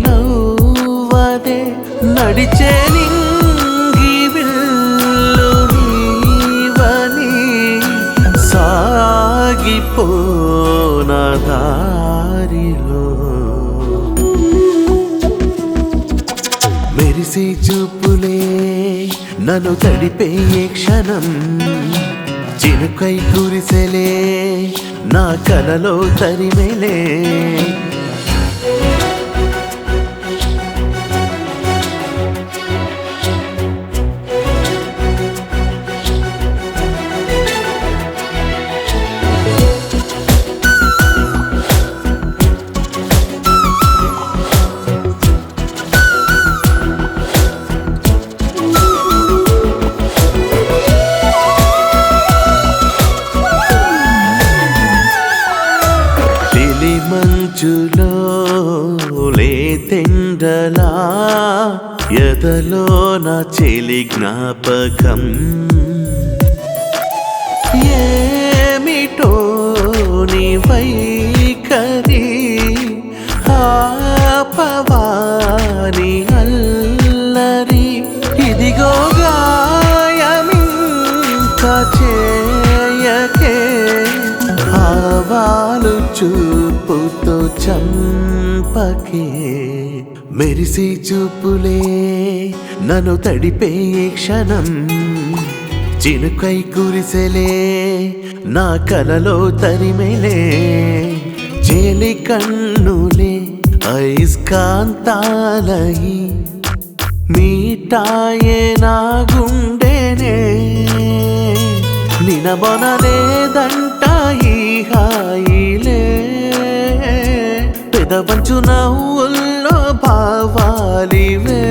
నవ్వదే, నడిచే నింగి విల్లు నీవని సాగిపోన దారిలో, మెరిసే చూపులే నన్ను తడిపే క్షణం, చినుకై కురిసెలే నా కలలో తరిమెలే. మంచులో లేతెండలా ఎదలో నా చెలి జ్ఞాపకం, ఏమిటో నీ వైఖరి ఆపవాని అల్లరి, ఇదిగో గాయమింకా చేయకే, ఆవాలు చూపుతో చంపకే, మెరిసే చూపులే నన్ను తడిపే క్షణం, చినుకై కురిసెలే నా కలలో తరిమెలే, చేలి కన్నులే ఐస్కాంతాలై మీటాయే నా గుండెనే, నినబొనలేదంట ఈ హాయిలే, పెదవంచు నవ్వుల్లో భావాలివే,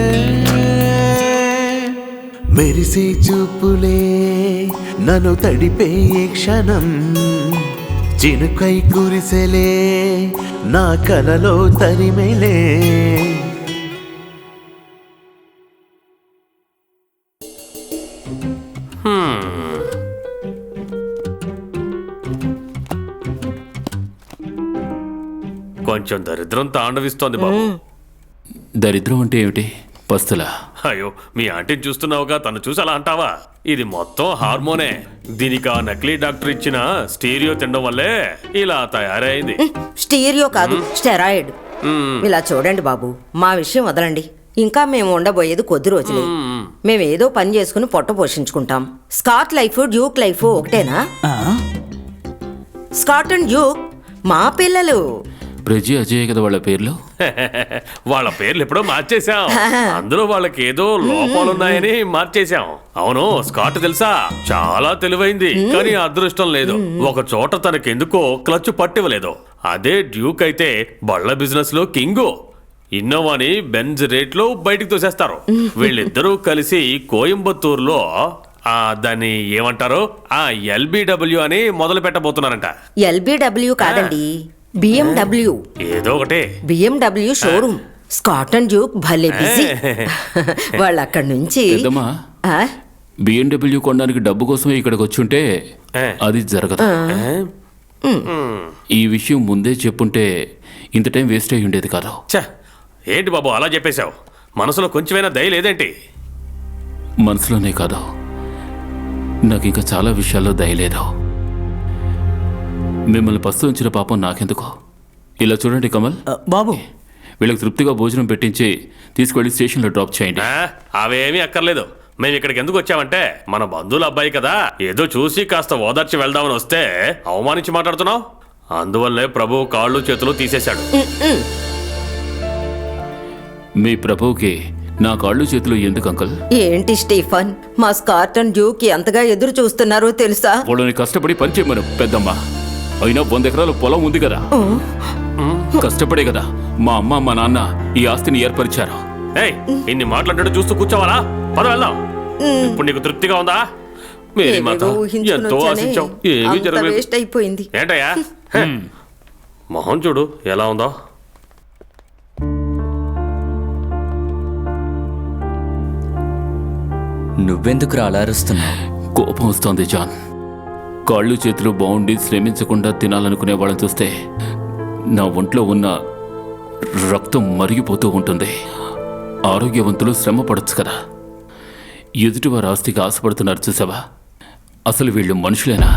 మెరిసే చూపులే నన్ను తడిపే క్షణం, చినుకై కురిసెలే నా కలలో తరిమెలే. కొంచెం దరిద్రం తాండవిస్తోంది బాబు. దరిద్రం అంటే ఏమిటి? పస్తులా? అయ్యో, మీ ఆంటీని చూస్తున్నావుగా, తను చూసి అలా అంటావా? ఇది మొత్తం హార్మోనే. దీనికి ఆ నకిలీ డాక్టర్ ఇచ్చిన స్టీరియో తినడం వల్లే ఇలా తయారైంది. స్టీరియో కాదు, స్టెరాయిడ్. ఇలా చూడండి బాబు, మా విషయం వదలండి. ఇంకా మేము ఉండబోయేది కొద్ది రోజులే. మేము ఏదో పని చేసుకుని పొట్ట పోషించుకుంటాం. స్కాట్ లైఫ్ డ్యూక్ లైఫ్ ఒకటేనా? స్కాట్ అండ్ డ్యూక్ మా పిల్లలు. ప్రజీ అజయ్ కదా వాళ్ళ పేర్లు. వాళ్ళ పేర్లు ఎప్పుడో మార్చేశాం. అందులో వాళ్ళకి ఏదో లోపాలున్నాయని మార్చేశాం. అవును, స్కాట్ తెలుసా, చాలా తెలివైంది, కానీ అదృష్టం లేదు. ఒక చోట తనకెందుకో క్లచ్ పట్టివ్వలేదు. అదే డ్యూక్ అయితే బళ్ళ బిజినెస్ లో కింగు. ఇన్నోవాని బెంజ్ రేట్ లో బయటికి తోసేస్తారు. వీళ్ళిద్దరూ కలిసి కోయంబత్తూరులో దాన్ని ఏమంటారు, LBW అని మొదలు పెట్టబోతున్నారంట. LBW కాదండి, BMW. ఏదో ఒకటే. BMW showroom. Scott and Duke భలే బిజీ. వాళ్ళు అక్కడి నుంచి పెద్దమ్మా, BMW కొనడానికి డబ్బు కోసమే ఇక్కడికి వచ్చుంటే అది జరగదు. ఈ విషయం ముందే చెప్పుంటే ఇంత టైం వేస్ట్ అయి ఉండేది కాదు. ఏంటి బాబు అలా చెప్పేశావు? మనసులో కొంచెమైనా దయ లేదేంటి? మనసులోనే కాదు, నాకు ఇంకా చాలా విషయాల్లో దయ లేదు. మిమ్మల్ని పస్తు ఉంచిన పాపం నాకెందుకు? ఇలా చూడండి కమల్ బాబు, వీళ్ళకి తృప్తిగా భోజనం పెట్టించి తీసుకెళ్లి స్టేషన్లో డ్రాప్ చేయండి. అవేమీ అక్కర్లేదు. మేము ఇక్కడికి ఎందుకు వచ్చామంటే మన బంధువుల అబ్బాయి కదా, ఏదో చూసి కాస్త ఓదార్చి వెళ్దామని వస్తే అవమానించి మాట్లాడుతున్నావు. అందువల్లే ప్రభువు కాళ్ళు చేతులు తీసేశాడు. మీ ప్రభువుకి నా కాళ్ళు చేతులు ఎందుకు అంకల్? ఏంటి స్టీఫన్, మా స్కాట్ అండ్ డ్యూక్ ఎంతగా ఎదురు చూస్తున్నారో తెలుసా? వాళ్ళని కష్టపడి పనిచేయమను పెద్దమ్మా. అయినా 100 ఎకరాల పొలం ఉంది కదా, కష్టపడే కదా మా అమ్మ మా నాన్న ఈ ఆస్తిని ఏర్పరిచారు. ఇన్ని మాట్లాడు చూస్తూ కూర్చోవాలా? పద వెళ్దాం. ఇప్పుడు నీకు తృప్తిగా ఉందా? మేరీ మాత, ఎంతో ఆశించాం, ఏమీ జరగలేదు. వేస్ట్ అయిపోయింది. ఏంటయ్యా మొహం చూడు ఎలా ఉందో. నువ్వెందుకు అలా అరుస్తున్నావు? కోపం వస్తోంది జాన్. కాళ్ళు చేతులు బాగుండి శ్రమించకుండా తినాలనుకునే వాళ్ళని చూస్తే నా ఒంట్లో ఉన్న రక్తం మరిగిపోతూ ఉంటుంది. ఆరోగ్యవంతులు శ్రమ పడొచ్చు కదా. ఎదుటివారి ఆస్తికి ఆశపడుతున్నారు చూసావా? అసలు వీళ్ళు మనుషులేనా?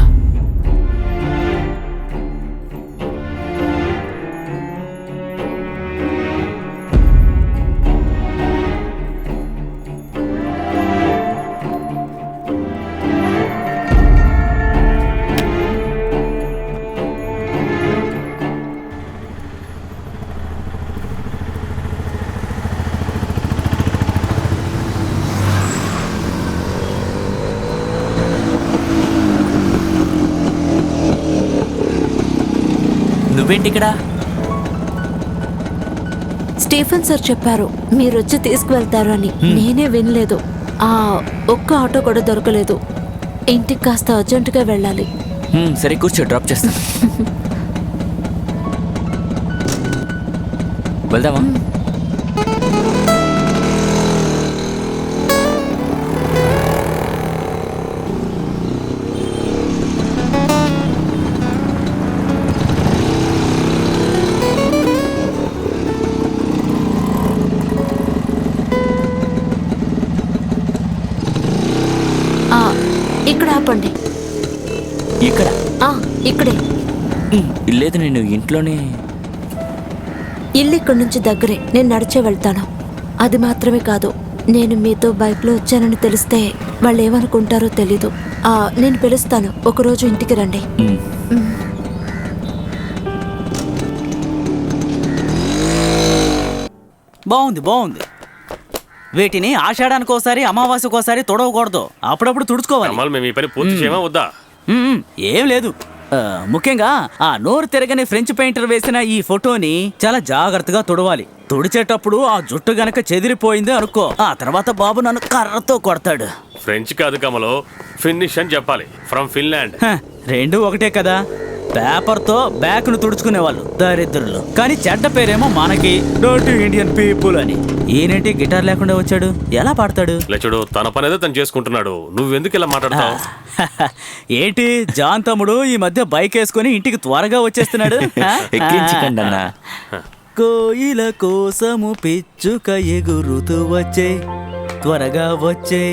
నువ్వేంటి ఇక్కడ? స్టీఫెన్ సార్ చెప్పారు మీరొచ్చి తీసుకువెళ్తారు అని. నేనే వినలేదు. ఒక్క ఆటో కూడా దొరకలేదు. ఇంటికి కాస్త అర్జెంటుగా వెళ్ళాలి. సరే కూర్చో, డ్రాప్ చేస్తాను. వెళ్దామా? ఇక్కడ ఆపండి. ఇక్కడ? ఇక్కడే. లేదు, నేను ఇంట్లోనే. ఇల్లు ఇక్కడి నుంచి దగ్గరే, నేను నడిచే వెళ్తాను. అది మాత్రమే కాదు, నేను మీతో బైక్లో వచ్చానని తెలిస్తే వాళ్ళు ఏమనుకుంటారో తెలీదు. నేను పిలుస్తాను, ఒకరోజు ఇంటికి రండి. బాగుంది బాగుంది. వీటిని ఆషాఢానికి ఒకసారి అమావాస్యకు ఒకసారి తొడవకూడదు, అప్పుడప్పుడు తుడుచుకోవాలి. మేము ఈ పని పూర్తి చేయమా వద్దా? ఏం లేదు, ముఖ్యంగా ఆ నోరు తిరగని ఫ్రెంచ్ పెయింటర్ వేసిన ఈ ఫోటోని చాలా జాగ్రత్తగా తుడవాలి. తుడిచేటప్పుడు ఆ జుట్టు గనక చెదిరిపోయింది అనుకో, ఆ తర్వాత బాబు నన్ను కర్రతో కొడతాడు. ఫ్రెంచ్ కాదు కమలో, ఫినిష్ అని చెప్పాలి. From Finland. రెండు ఒకటే కదా. పేపర్తో బ్యాక్ ను తుడుచుకునేవాళ్ళు దరిద్రులు, కానీ చెడ్డ పేరేమో మనకి డర్టీ ఇండియన్ పీపుల్ అని. ఈయనేంటి గిటార్ లేకుండా వచ్చాడు, ఎలా పాడతాడు? చూడు, తన పని ఏదో తను చేసుకుంటున్నాడు, నువ్వెందుకు ఇలా మాట్లాడతావు? ఏంటి జాన్ తమ్ముడు ఈ మధ్య బైక్ వేసుకుని ఇంటికి త్వరగా వచ్చేస్తున్నాడు. ఎక్కించకండి అన్న. కోయిల కోసము పిచ్చుక ఎగురుతూ వచ్చే, త్వరగా వచ్చే.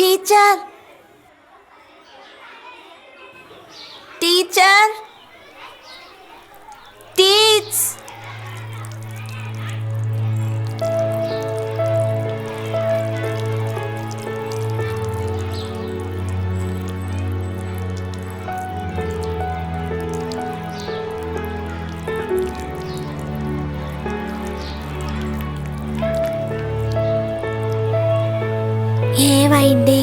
టీచర్ టీచర్ టీచ్ ఏమైంది?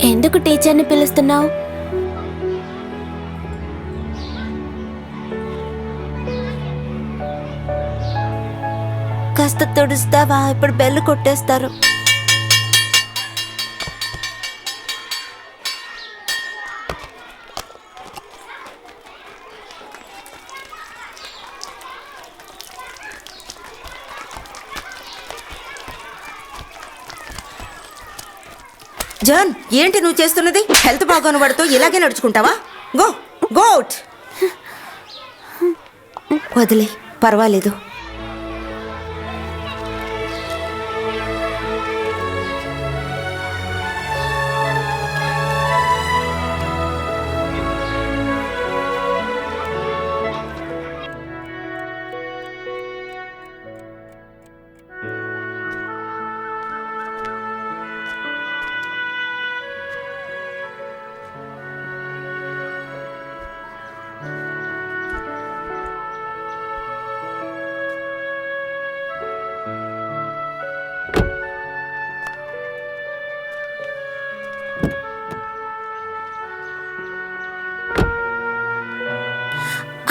ఎందుకు టీచర్ని పిలుస్తున్నావు? కాస్త తుడుస్తావా? ఇప్పుడు బెల్లు కొట్టేస్తారు. జాన్, ఏంటి నువ్వు చేస్తున్నది? హెల్త్ బాగోని పడుతూ ఇలాగే నడుచుకుంటావా? Go go out. వదిలే, పర్వాలేదు.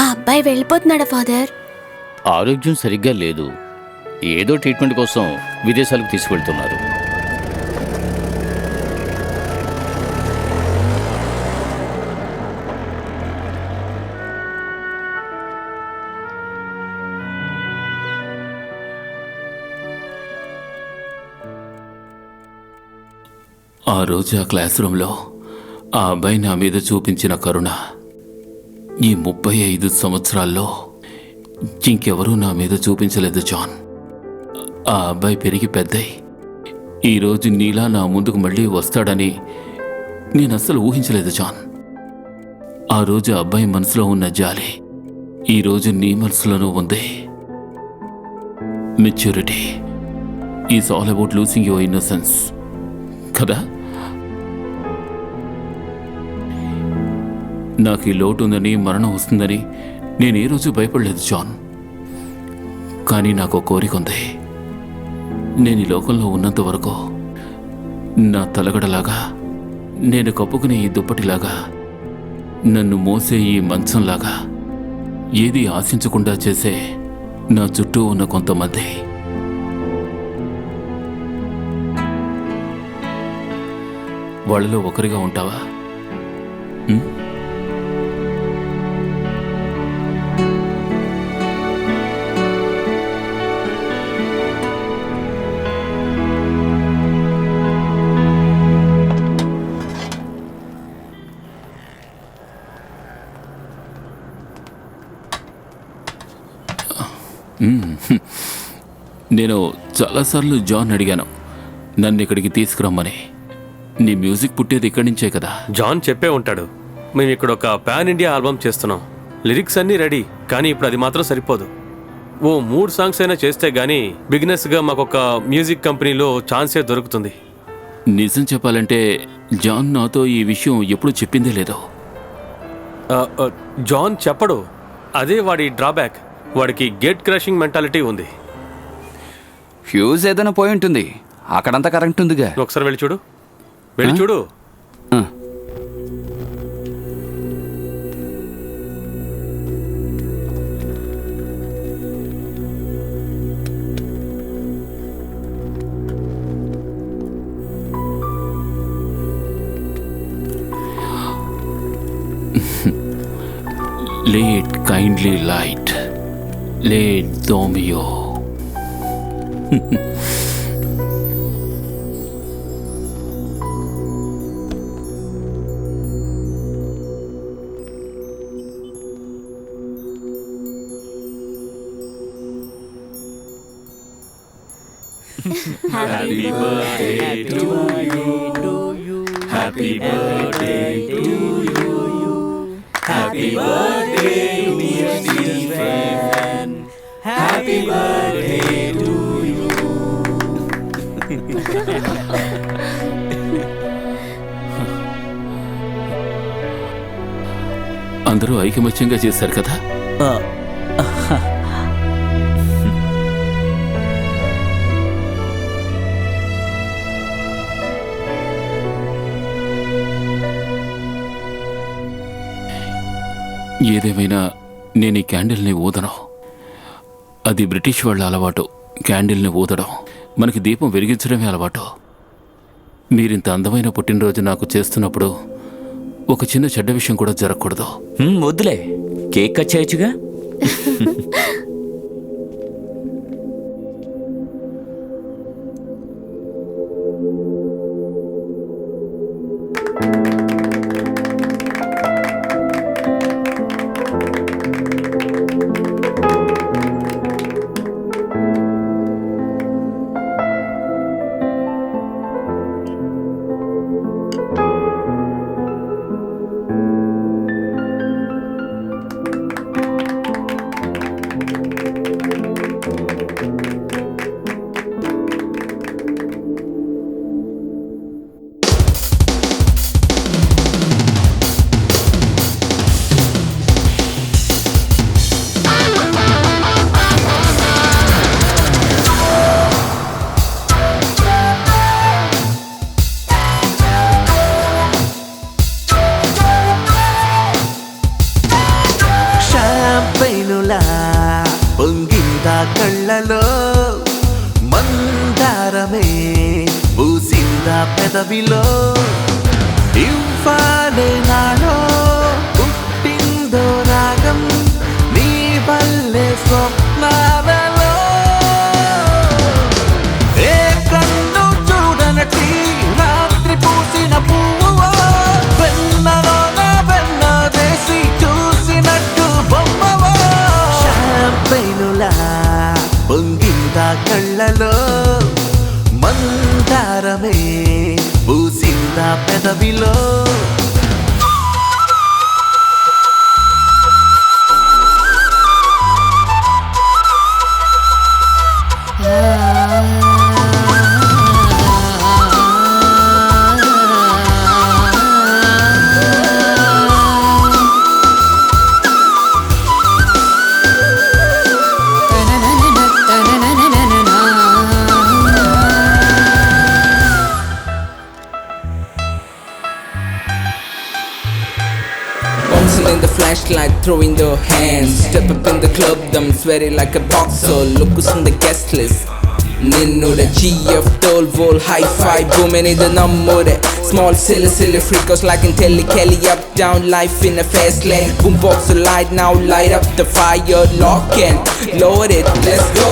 ఆ అబ్బాయి వెళ్ళిపోతున్నాడా ఫాదర్? ఆరోగ్యం సరిగ్గా లేదు, ఏదో ట్రీట్మెంట్ కోసం విదేశాలకు తీసుకెళ్తున్నారు. ఆ రోజు ఆ క్లాస్ రూమ్లో ఆ అబ్బాయి నా మీద చూపించిన కరుణ ఈ 35 సంవత్సరాల్లో ఇంకెవరూ నా మీద చూపించలేదు జాన్. ఆ అబ్బాయి పెరిగి పెద్దయి ఈరోజు నీలా నా ముందుకు మళ్ళీ వస్తాడని నేను అస్సలు ఊహించలేదు జాన్. ఆ రోజు ఆ అబ్బాయి మనసులో ఉన్న జాలి ఈరోజు నీ మనసులోనూ ఉంది. Maturity is all about losing your innocence కదా. నాకు ఈ లోటు ఉందని, మరణం వస్తుందని నేను ఏ రోజు భయపడలేదు జాన్. కానీ నాకు ఒక కోరిక ఉంది. నేను ఈ లోకంలో ఉన్నంత వరకు నా తలగడలాగా, నేను కప్పుకునే ఈ దుప్పటిలాగా, నన్ను మోసే ఈ మంచంలాగా ఏది ఆశించకుండా చేసే నా చుట్టూ ఉన్న కొంతమంది వాళ్ళలో ఒకరిగా ఉంటావా? నేను చాలాసార్లు జాన్ అడిగాను నన్ను ఇక్కడికి తీసుకురమ్మని. నీ మ్యూజిక్ పుట్టేది ఇక్కడి నుంచే కదా. జాన్ చెప్పే ఉంటాడు. మేము ఇక్కడ ఒక పాన్ ఇండియా ఆల్బమ్ చేస్తున్నాం. లిరిక్స్ అన్నీ రెడీ, కానీ ఇప్పుడు అది మాత్రం సరిపోదు. ఓ 3 సాంగ్స్ అయినా చేస్తే గానీ బిగినెస్గా మాకు ఒక మ్యూజిక్ కంపెనీలో ఛాన్సే దొరుకుతుంది. నిజం చెప్పాలంటే జాన్ నాతో ఈ విషయం ఎప్పుడు చెప్పిందే లేదు. జాన్ చెప్పడు, అదే వాడి డ్రాబ్యాక్. వాడికి గేట్ క్రాషింగ్ మెంటాలిటీ ఉంది. ఫ్యూజ్ ఏదైనా పోయి ఉంటుంది, అక్కడంతా కరెంట్ ఉందిగా. ఒకసారి వెళ్ళి చూడు, వెళ్ళి చూడు. Let kindly light, let Domio. Happy birthday to you happy birthday to you happy birthday dear Stephen happy birthday to you. అందరూ ఐకమత్యంగా చేశారు కదా. ఏదేమైనా నేను ఈ క్యాండిల్ని ఊదను. అది బ్రిటిష్ వాళ్ళ అలవాటు, క్యాండిల్ని ఊదడం. మనకి దీపం వెలిగించడమే అలవాటు. మీరింత అందమైన పుట్టినరోజు నాకు చేస్తున్నప్పుడు ఒక చిన్న చెడ్డ విషయం కూడా జరగకూడదు. వద్దులే, కేక్ కట్ చేయొచ్చుగా. పొంగిందా కళ్ళలో మందారమే పూసిందా పెదవిలో ఇవ్వాలే నాలో పుట్టిందో రాగం నీ వల్లే స్వప్నాలలో ఏ కన్ను చూడనటి రాత్రి పూసిన పువ్వువో వెన్నలోన వెన్న వేసి చూసినట్టు బొమ్మవో షాంపైనులా పొంగిందా కళ్ళలో మందారమే పూసిందా పెదవిలో In the flashlight, throwing their hands. Step up in the club, them sweaty like a boxer. Look who's on the guest list. Ninnu the GF, toll, vol, hi-fi, booming in the number. Small, silly freakers like in Telly Kelly. Up, down, life in a fast lane. Boombox the light now, light up the fire. Lock and load it, let's go.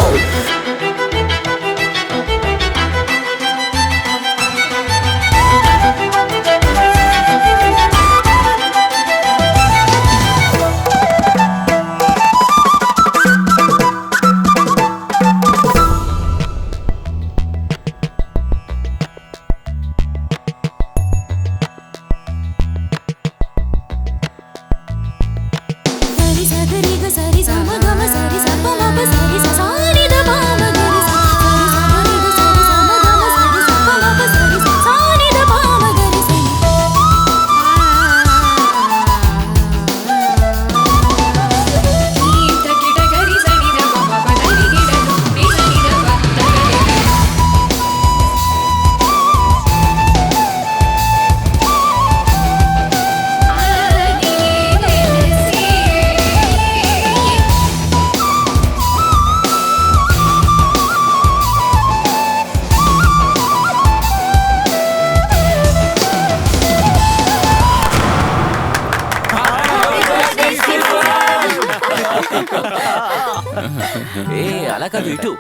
అలా కాదు ఇటు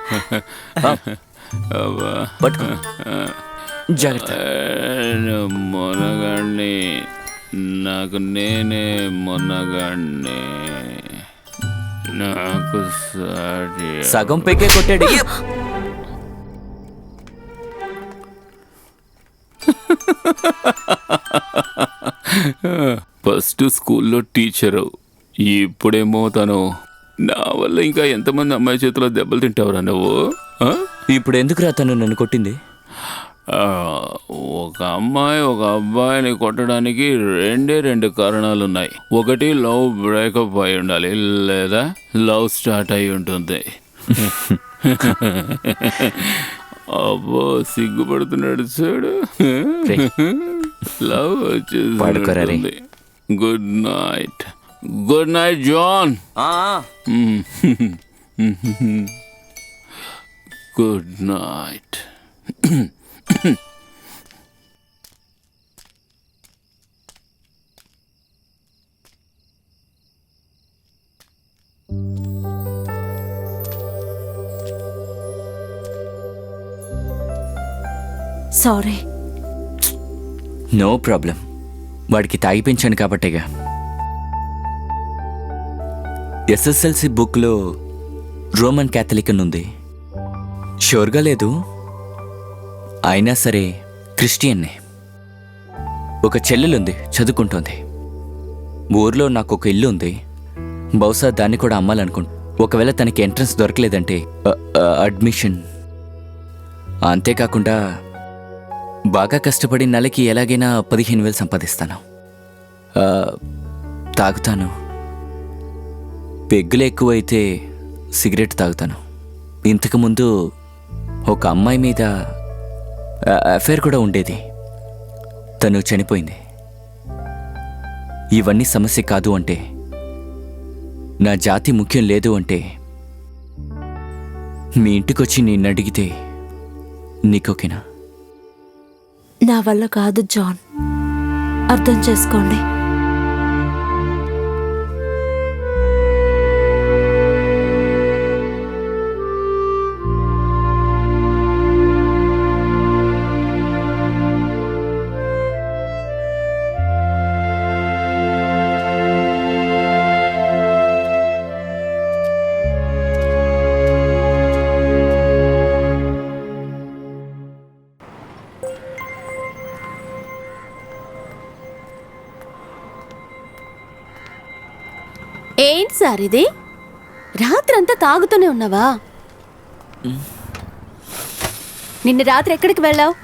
జాగ్రత్త. మొనగాడిని నాకు నేనే మొనగాడిని నాకు సాటి సగం పెగ్గే కొట్టాడు. ఫస్ట్ స్కూల్లో టీచరు, ఇప్పుడేమో తను. నా వల్ల ఇంకా ఎంతమంది అమ్మాయి చేతిలో దెబ్బలు తింటావురా నువ్వు? ఆ? ఇప్పుడు ఎందుకురా తను నన్ను కొట్టింది? ఒక అమ్మాయి ఒక అబ్బాయిని కొట్టడానికి రెండు కారణాలున్నాయి. ఒకటి లవ్ బ్రేకప్ అయి ఉండాలి, లేదా లవ్ స్టార్ట్ అయి ఉంటుంది. అబ్బో సిగ్గుపడుతున్నాడు చూడు. లవ్ వచ్చేసి. Good night. Good night John. Good night. Sorry. No problem. వాడికి తాగిపించాను కాబట్టేగా. ఎస్ఎస్ఎల్సి బుక్లో రోమన్ క్యాథలిక్ అని ఉంది. షూర్గా లేదు, అయినా సరే క్రిస్టియన్నే. ఒక చెల్లెలుంది, చదువుకుంటోంది. ఊర్లో నాకు ఒక ఇల్లు ఉంది, బహుశా దాన్ని కూడా అమ్మాలనుకుంటా. ఒకవేళ తనకి ఎంట్రన్స్ దొరకలేదంటే అడ్మిషన్. అంతేకాకుండా బాగా కష్టపడి నెలకి ఎలాగైనా 15,000 సంపాదిస్తాను. తాగుతాను. పెగ్గులు ఎక్కువైతే సిగరెట్ తాగుతాను. ఇంతకుముందు ఒక అమ్మాయి మీద అఫైర్ కూడా ఉండేది, తను చనిపోయింది. ఇవన్నీ సమస్య కాదు అంటే, నా జాతి ముఖ్యం లేదు అంటే, మీ ఇంటికొచ్చి నేను అడిగితే నీకోకేనా? నా వల్ల కాదు జాన్, అర్థం చేసుకోండి. ఏంటి సార్ ఇది? రాత్రంతా తాగుతూనే ఉన్నావా? నిన్న రాత్రి ఎక్కడికి వెళ్ళావు?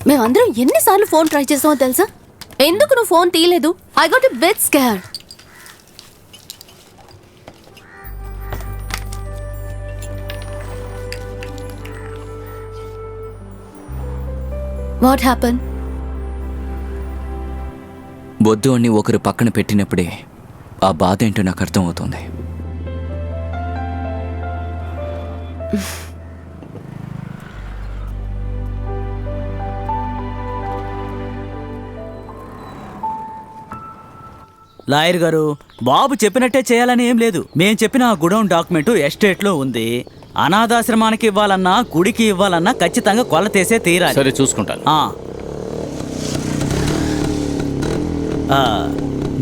మేమందరం ఎన్నిసార్లు ఫోన్ ట్రై చేసామో తెలుసా? ఎందుకు నువ్వు ఫోన్ తీయలేదు? I got a big scare. What happen? వద్దు అని ఒకరు పక్కన పెట్టినప్పుడే ఆ బాధ ఏంటో నాకు అర్థమవుతుంది. లాయర్ గారు, బాబు చెప్పినట్టే చేయాలని ఏం లేదు. మేం చెప్పిన ఆ గుడౌన్ డాక్యుమెంట్ ఎస్టేట్లో ఉంది. అనాథాశ్రమానికి ఇవ్వాలన్నా గుడికి ఇవ్వాలన్నా ఖచ్చితంగా కొలతేసే తీరాలి. సరే, చూసుకుంటాను.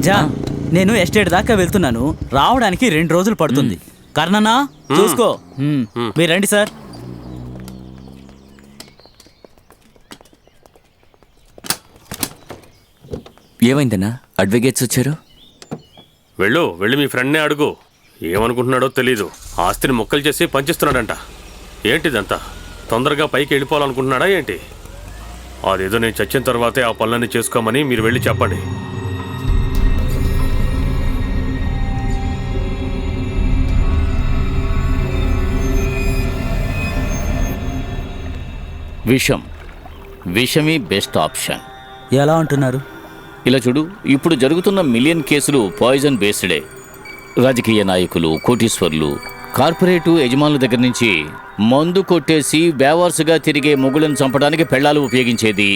జాన్, నేను ఎస్టేట్ దాకా వెళ్తున్నాను. రావడానికి 2 రోజులు పడుతుంది. కర్ణనా చూసుకో. మీరు రండి సార్. ఏమైందన్నా? అడ్వకేట్స్ వచ్చారు. వెళ్ళి మీ ఫ్రెండ్నే అడుగు. ఏమనుకుంటున్నాడో తెలీదు. ఆస్తిని మొక్కలు చేసి పంచిస్తున్నాడంట. ఏంటిదంతా? తొందరగా పైకి వెళ్ళిపోవాలనుకుంటున్నాడా ఏంటి? అదేదో నేను చచ్చిన తర్వాతే ఆ పనులన్నీ చేసుకోమని మీరు వెళ్ళి చెప్పండి. విషమే బెస్ట్ ఆప్షన్. ఎలా అంటున్నారు? ఇలా చూడు, ఇప్పుడు జరుగుతున్న మిలియన్ కేసులు పాయిజన్ బేస్డే. రాజకీయ నాయకులు, కోటీశ్వర్లు, కార్పొరేటు యజమానుల దగ్గర నుంచి మందు కొట్టేసి బేవార్సుగా తిరిగే మొగులను చంపడానికి పెళ్ళాలు ఉపయోగించేది,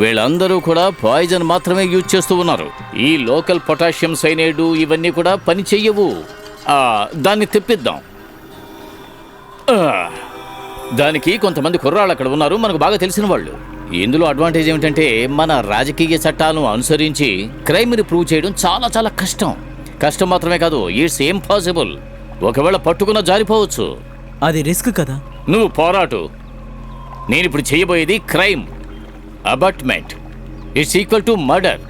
వీళ్ళందరూ కూడా పాయిజన్ మాత్రమే యూజ్ చేస్తూ ఉన్నారు. ఈ లోకల్ పొటాషియం సైనైడు ఇవన్నీ కూడా పని చెయ్యవు. దాన్ని తెప్పిద్దాం. దానికి కొంతమంది కుర్రాళ్ళు అక్కడ ఉన్నారు, మనకు బాగా తెలిసిన వాళ్ళు. ఇందులో అడ్వాంటేజ్ ఏమిటంటే, మన రాజకీయ చట్టాలను అనుసరించి క్రైమ్ని ప్రూవ్ చేయడం చాలా చాలా కష్టం మాత్రమే కాదు, ఇట్స్ ఇంపాసిబుల్. ఒకవేళ పట్టుకున్న జారిపోవచ్చు. అది రిస్క్ కదా. నువ్వు పోరాటు. నేను ఇప్పుడు చేయబోయేది crime abetment. It's equal to murder.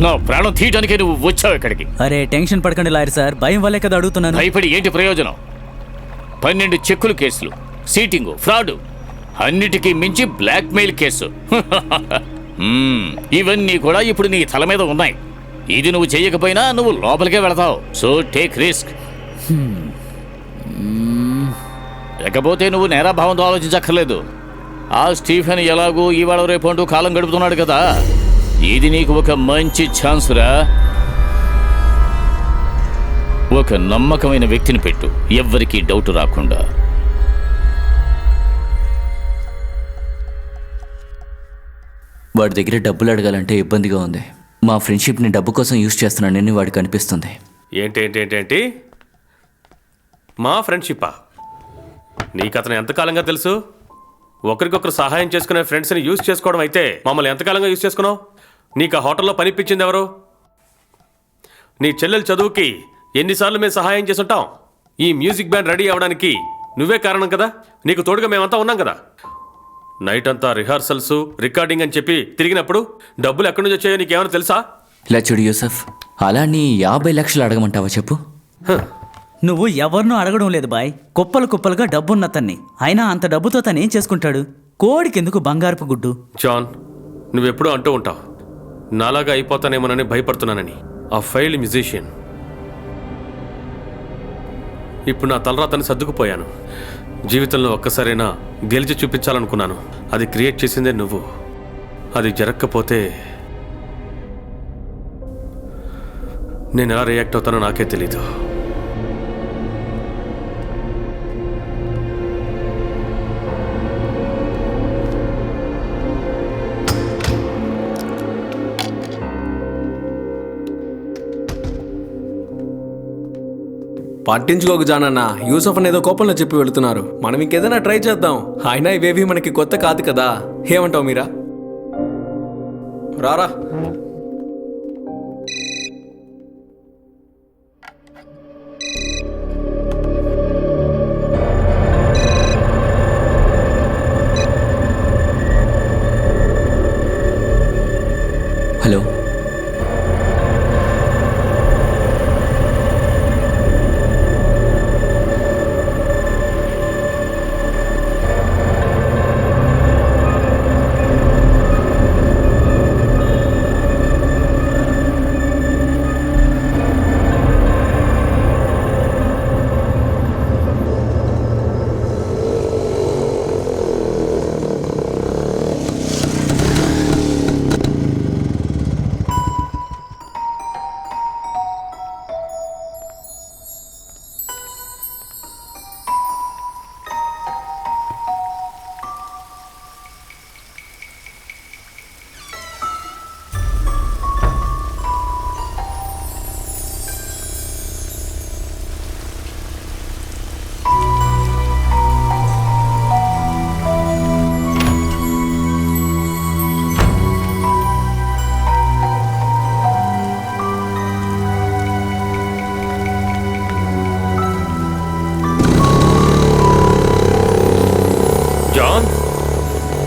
నా ప్రాణం తీయడానికే నువ్వు వచ్చావు ఇక్కడికి. అరే టెన్షన్ పడకండి లాయర్ సార్, భయం వల్లే కదా అడుగుతున్నాను. భయపడి ఏంటి ప్రయోజనం? 12 చెక్కులు కేసులు, సీటింగు, ఫ్రాడు, అన్నిటికీ మించి బ్లాక్మెయిల్ కేసు. ఇవన్నీ కూడా ఇప్పుడు నీ తల మీద ఉన్నాయి. ఇది నువ్వు చేయకపోయినా నువ్వు లోపలికే వెళతావు. So take risk. లేకపోతే నువ్వు నేరాభావంతో ఆలోచించక్కర్లేదు. ఆ స్టీఫెన్ ఎలాగూ ఇవాళ రేపు అంటూ కాలం గడుపుతున్నాడు కదా, ఇది నీకు ఒక మంచి ఛాన్స్ రా. ఒక నమ్మకమైన వ్యక్తిని పెట్టు, ఎవ్వరికీ డౌట్ రాకుండా. వాడి దగ్గర డబ్బులు అడగాలంటే ఇబ్బందిగా ఉంది. మా ఫ్రెండ్షిప్ని డబ్బు కోసం యూజ్ చేస్తున్నానని వాడికి అనిపిస్తుంది. ఏంటి మా ఫ్రెండ్షిప్పా? నీకు అతను ఎంతకాలంగా తెలుసు? ఒకరికొకరు సహాయం చేసుకునే ఫ్రెండ్స్ని యూజ్ చేసుకోవడం అయితే మమ్మల్ని ఎంతకాలంగా యూజ్ చేసుకున్నావు? నీకు ఆ హోటల్లో పనిపించింది ఎవరు? నీ చెల్లెలు చదువుకి ఎన్నిసార్లు మేము సహాయం చేసుంటాం? ఈ మ్యూజిక్ బ్యాండ్ రెడీ అవ్వడానికి నువ్వే కారణం కదా. నీకు తోడుగా మేమంతా ఉన్నాం కదా. నైట్ అంతా రిహార్సల్స్, రికార్డింగ్ అని చెప్పి తిరిగినప్పుడు డబ్బులు ఎక్కడి నుంచి వచ్చాయో నీకేమైనా తెలుసా? ఇలా చూడు యూసఫ్, అలా నీ 50 లక్షలు అడగమంటావా చెప్పు? నువ్వు ఎవరినూ అడగడం లేదు బాయ్. కుప్పలు కుప్పలుగా డబ్బున్న తన్ని, అయినా అంత డబ్బుతో తను ఏం చేసుకుంటాడు? కోడికెందుకు బంగారపు గుడ్డు? జాన్, నువ్వెప్పుడూ అంటూ ఉంటావు నాలాగా అయిపోతానేమోనని భయపడుతున్నానని. ఆ ఫెయిల్డ్ మ్యూజిషియన్. ఇప్పుడు నా తలరాతని సర్దుకుపోయాను. జీవితంలో ఒక్కసారైనా గెలిచి చూపించాలనుకున్నాను. అది క్రియేట్ చేసిందే నువ్వు. అది జరగకపోతే నేను ఎలా రియాక్ట్ అవుతానో నాకే తెలీదు. పట్టించుకోకు జానన్న, యూసఫ్ అనేదో కోపంలో చెప్పి వెళుతున్నారు. మనం ఇంకేదైనా ట్రై చేద్దాం. అయినా ఇవేవి మనకి కొత్త కాదు కదా. ఏమంటావు మీరా? రారా. హలో,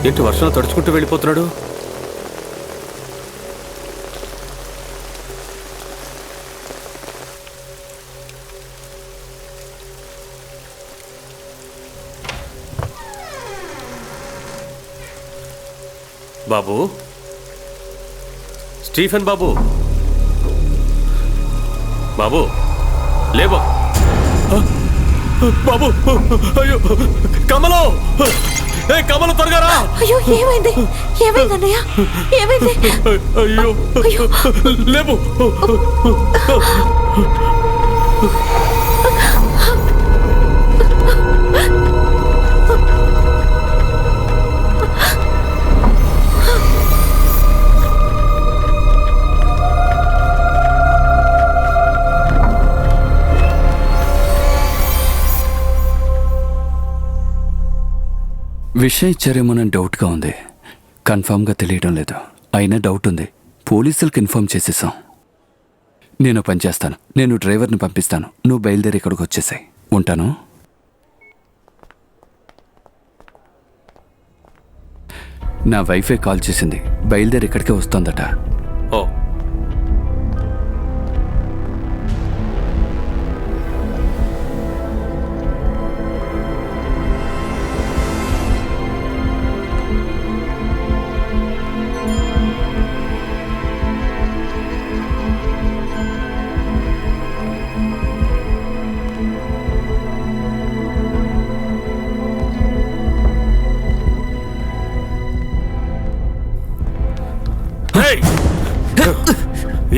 ఏంటి వర్షంలో తడుచుకుంటూ వెళ్ళిపోతున్నాడు? బాబు, స్టీఫెన్ బాబు, బాబు లేబో. బాబు, అయ్యో కమలో, ఏ కమలు త్వరగా రా. అయ్యో ఏమైంది? ఏమైంది అన్నయ్య? ఏమైంది? అయ్యో లేబు. విషయం ఇచ్చారేమోనని డౌట్గా ఉంది. కన్ఫామ్గా తెలియడం లేదు. అయినా డౌట్ ఉంది. పోలీసులకు ఇన్ఫామ్ చేసేసాం. నేను పని చేస్తాను. నేను డ్రైవర్ని పంపిస్తాను. నువ్వు బయలుదేరి ఇక్కడికి వచ్చేసాయి. ఉంటాను. నా వైఫే కాల్ చేసింది, బయలుదేరి ఇక్కడికే వస్తోందట. ఓ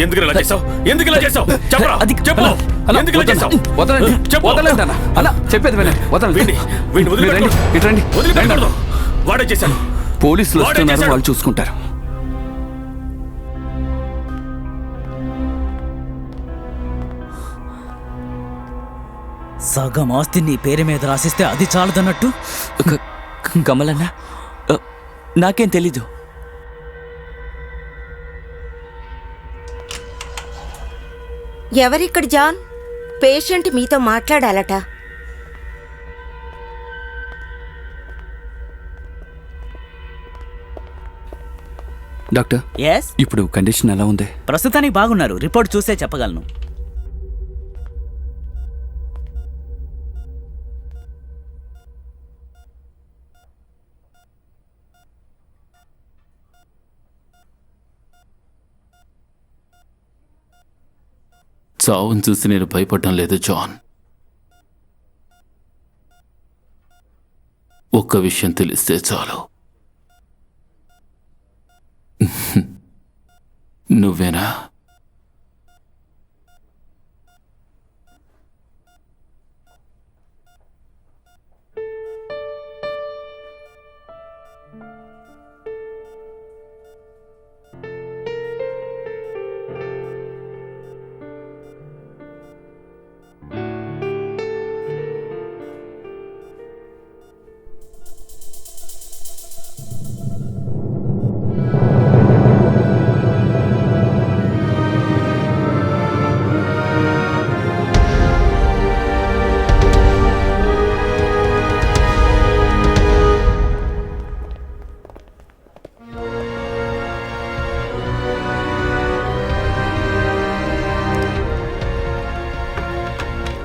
ఎందుకు ఇలా చేసావు? ఎందుకు ఇలా చేసావు? చెప్పరా, చెప్పు. ఎందుకు ఇలా చేసావు? వదలండి అన్న. అన్న చెప్పేది వినండి. వదలండి. వీడిని వదిలిపెట్టకూడదు. ఇటు రండి. వదిలిపెట్టకూడదు. వాడే చేశాడు. పోలీసులు వాడే వస్తున్నారు, చేశాడు. వాళ్ళు చూసుకుంటారు. సగం ఆస్తి నీ పేరు మీద రాసిస్తే అది చాలదన్నట్టు. కమలన్న, నాకేం తెలీదు. ఎవరిక్కడ జాన్? పేషెంట్ మీతో మాట్లాడాలట. డాక్టర్, ఇప్పుడు కండిషన్ ఎలా ఉంది? ప్రస్తుతానికి బాగున్నారు. రిపోర్ట్ చూసే చెప్పగలను. చావును చూసి నేను భయపడటం లేదు జాన్. ఒక్క విషయం తెలిస్తే చాలు. నువ్వేనా?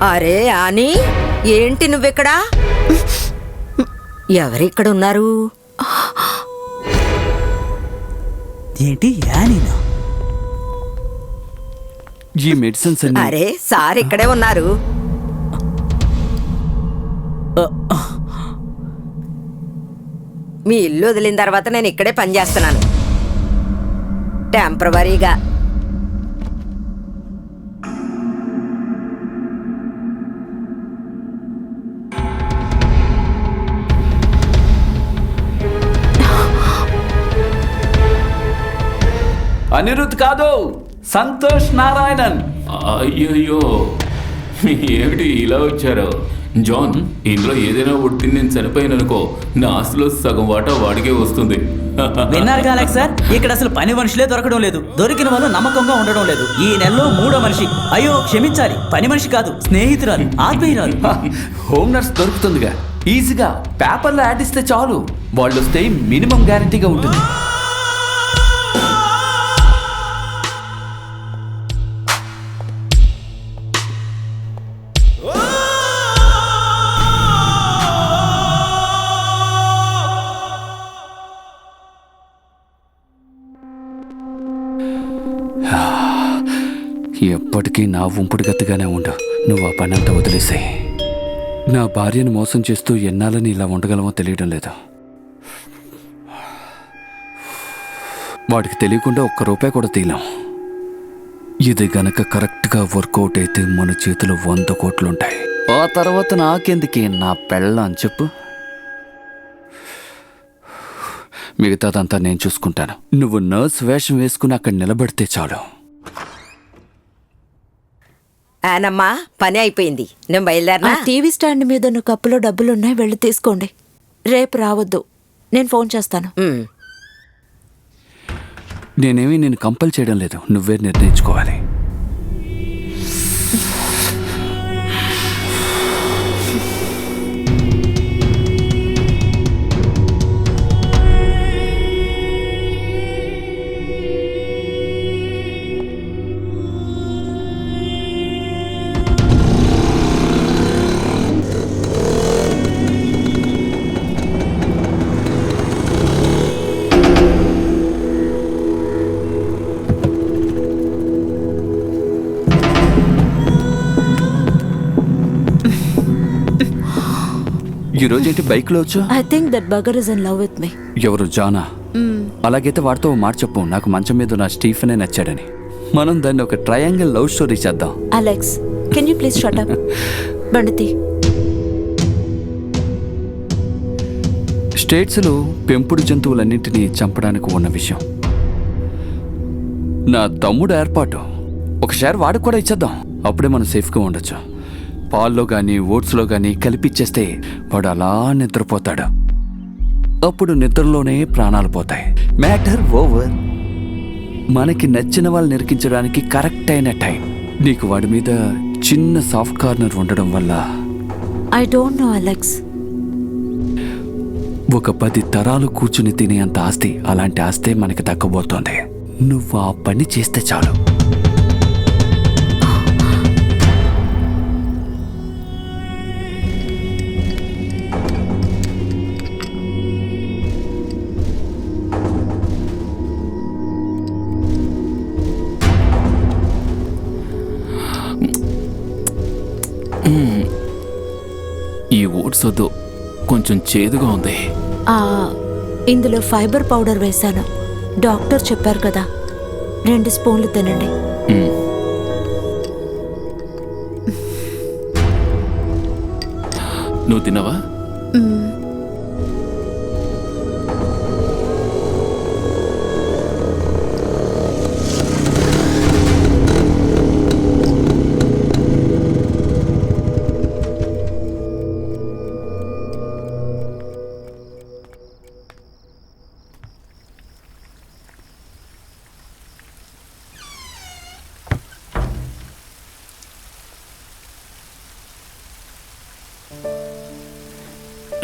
అరే ఆని, ఏంటి నువ్వెక్కడా? ఎవరిక్కడ ఉన్నారు? ఏంటి యానీనా? ఈ మెడిసిన్స్ అన్ని అరే సార్ ఇక్కడే ఉన్నారు. మీ ఇల్లు వదిలిన తర్వాత నేను ఇక్కడే పనిచేస్తున్నాను టెంపరవరీగా. అనిరుద్ కాదు, సంతోష్ నారాయణన్. అయ్యయ్యో, ఏమిటి ఇలా వచ్చారు? జాన్, ఇందులో ఏదైనా ఉడికి నేను చనిపోయాననుకో, నా ఆస్తిలో సగం వాటా వాడికే వస్తుంది. విన్నారు కాలేక సార్, ఇక్కడ అసలు పని మనుషులే దొరకడం లేదు. దొరికిన వాళ్ళు నమ్మకంగా ఉండడం లేదు. ఈ నెలలో 3వ మనిషి. అయ్యో క్షమించాలి, పని మనిషి కాదు, స్నేహితురాలు, ఆత్మీయురాలు. హోమ్ నర్స్ దొరుకుతుందిగా, ఈజీగా పేపర్లో యాడ్ ఇస్తే చాలు. వాళ్ళు వస్తే మినిమం గ్యారంటీగా ఉంటుంది. ఎప్పటికీ నా ఉంపుడు గతిగానే ఉండు. నువ్వు ఆ పని అంతా వదిలేసాయి. నా భార్యను మోసం చేస్తూ ఎన్నాళ్ళని ఇలా ఉండగలమో తెలియడం లేదు. వాడికి తెలియకుండా ఒక్క రూపాయి కూడా తీయలేం. ఇది గనక కరెక్ట్గా వర్కౌట్ అయితే మన చేతిలో 100 కోట్లుంటాయి. ఆ తర్వాత నాకెందుకే నా పెళ్ళం చెప్పు. మిగతాదంతా నేను చూసుకుంటాను. నువ్వు నర్స్ వేషం వేసుకుని అక్కడ నిలబడితే చాలు. ఆనమ్మా, పని అయిపోయింది, నేను బయలుదేరినా. టీవీ స్టాండ్ మీద ఉన్న కప్పులో డబ్బులున్నాయి, వెళ్ళి తీసుకోండి. రేపు రావద్దు, నేను ఫోన్ చేస్తాను. నేనేమీ నేను కంపల్ చేయడం లేదు, నువ్వే నిర్ణయించుకోవాలి. ఈ రోజు ఏంటి బైక్ లో వచ్చు? I think that bugger is in love with me. ఎవరు, జానా? అలాగైతే వాడితో ఓ మాట చెప్పు, నాకు మంచం మీద నా స్టీఫెనే నచ్చాడని. మనం దాన్ని ఒక ట్రయాంగిల్ లవ్ స్టోరీ చేద్దాం. Alex, can you please shut up? బండితి. స్టేట్స్లో పెంపుడు జంతువులన్నింటినీ చంపడానికి ఉన్న విషయం నా తమ్ముడు ఏర్పాటు. ఒకసారి వాడికి కూడా ఇచ్చేద్దాం, అప్పుడే మనం సేఫ్గా ఉండొచ్చు. పాల్లో కానీ ఓట్స్లో కానీ కలిపిచ్చేస్తే వాడు అలా నిద్రపోతాడు. అప్పుడు నిద్రలోనే ప్రాణాలు పోతాయి. Matter over. మనకి నచ్చిన వాళ్ళు నిరికించడానికి కరెక్ట్ అయిన టైం. నీకు వాడి మీద చిన్న సాఫ్ట్ కార్నర్ ఉండడం వల్ల ఐ డోంట్ నో అలెక్స్. ఒక 10 తరాలు కూర్చుని తినేంత ఆస్తి, అలాంటి ఆస్తే మనకి దక్కబోతోంది. నువ్వు ఆ పని చేస్తే చాలు. ఈ ఓట్స్ వద్దు, కొంచెం చేదుగా ఉంది. ఇందులో ఫైబర్ పౌడర్ వేశాను. డాక్టర్ చెప్పారు కదా, 2 స్పూన్లు తినండి. నువ్వు తినవా?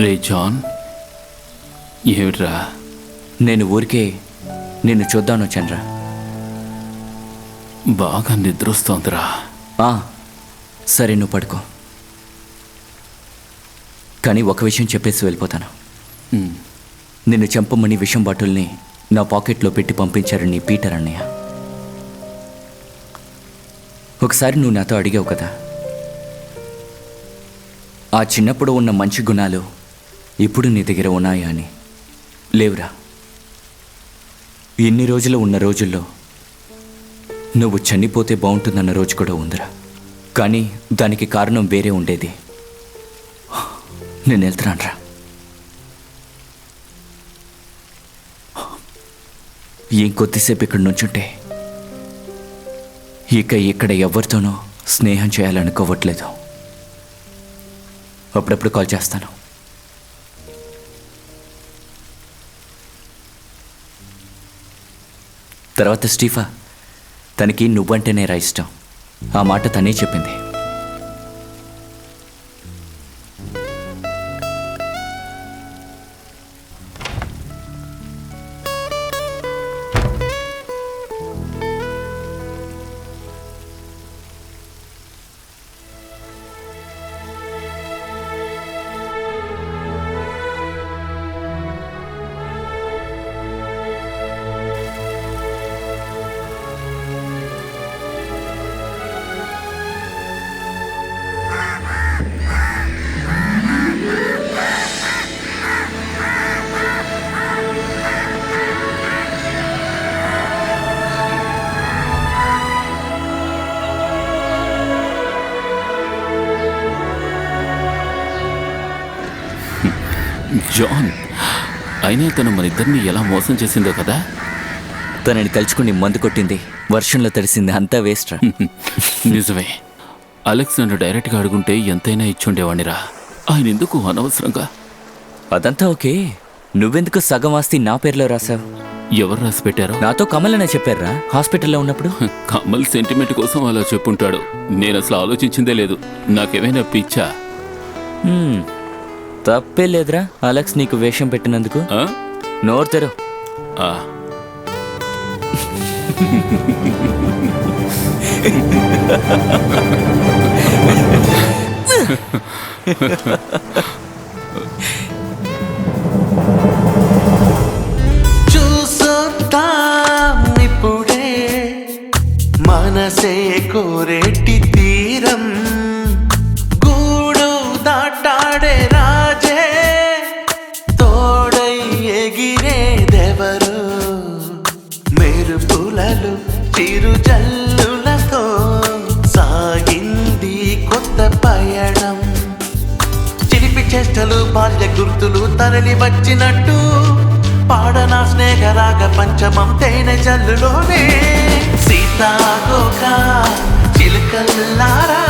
రే జాన్, ఏమిట్రా? నేను ఊరికే నిన్ను చూద్దాను చంద్ర. బాగా నిద్రొస్తోందిరా. సరే, నువ్వు పడుకో. కానీ ఒక విషయం చెప్పేసి వెళ్ళిపోతాను. నిన్ను చంపమని విషం బాటిల్ని నా పాకెట్లో పెట్టి పంపించారని పీటర్ అన్నయ్య. ఒకసారి నువ్వు నాతో అడిగావు కదా, ఆ చిన్నప్పుడు ఉన్న మంచి గుణాలు ఇప్పుడు నీ దగ్గర ఉన్నాయా అని. లేవురా. ఇన్ని రోజులు ఉన్న రోజుల్లో నువ్వు చనిపోతే బాగుంటుందన్న రోజు కూడా ఉందిరా. కానీ దానికి కారణం వేరే ఉండేది. నేను వెళ్తున్నానురా. ఇంకొద్దిసేపు ఇక్కడ నుంచుంటే ఇక ఇక్కడ ఎవరితోనో స్నేహం చేయాలనుకోవట్లేదు. అప్పుడప్పుడు కాల్ చేస్తాను. తర్వాత స్టీఫా, తనకి నువ్వంటేనే రా ఇష్టం. ఆ మాట తనే చెప్పింది. జాన్, అయినా తను మన ఇద్దరిని ఎలా మోసం చేసిందో కదా. తనని తలుచుకుని మందు కొట్టింది, వర్షంలో తడిసింది, అంతా వేస్ట్రా. నిజమే. అలెక్స్ నన్ను డైరెక్ట్గా అడుగుంటే ఎంతైనా ఇచ్చుండేవాణిరా. ఆయన ఎందుకు అనవసరంగా? అదంతా ఓకే. నువ్వెందుకు సగం ఆస్తి నా పేరులో రాసావు? ఎవరు రాసి పెట్టారో? నాతో కమల్ అనే చెప్పారా హాస్పిటల్లో ఉన్నప్పుడు. కమల్ సెంటిమెంట్ కోసం అలా చెప్పుంటాడు. నేను అసలు ఆలోచించిందే లేదు. నాకేమైనా పిచ్చా? తప్పే లేదురా అలెక్స్ నీకు వేషం పెట్టినందుకు. నోరు తెరు. చూసొద్దామిప్పుడే మనసే కోరేటి తీరం, గూడు దాటాడే రాజే చిరు జల్లులతో సాగింది కొత్త పయనం. చిలిపి చేష్టలు బాల్య గుర్తులు తరలి వచ్చినట్టు పాడనా స్నేహరాగ పంచమం తేనె జల్లులోనే. సీతాకోక చిలుకల్లారా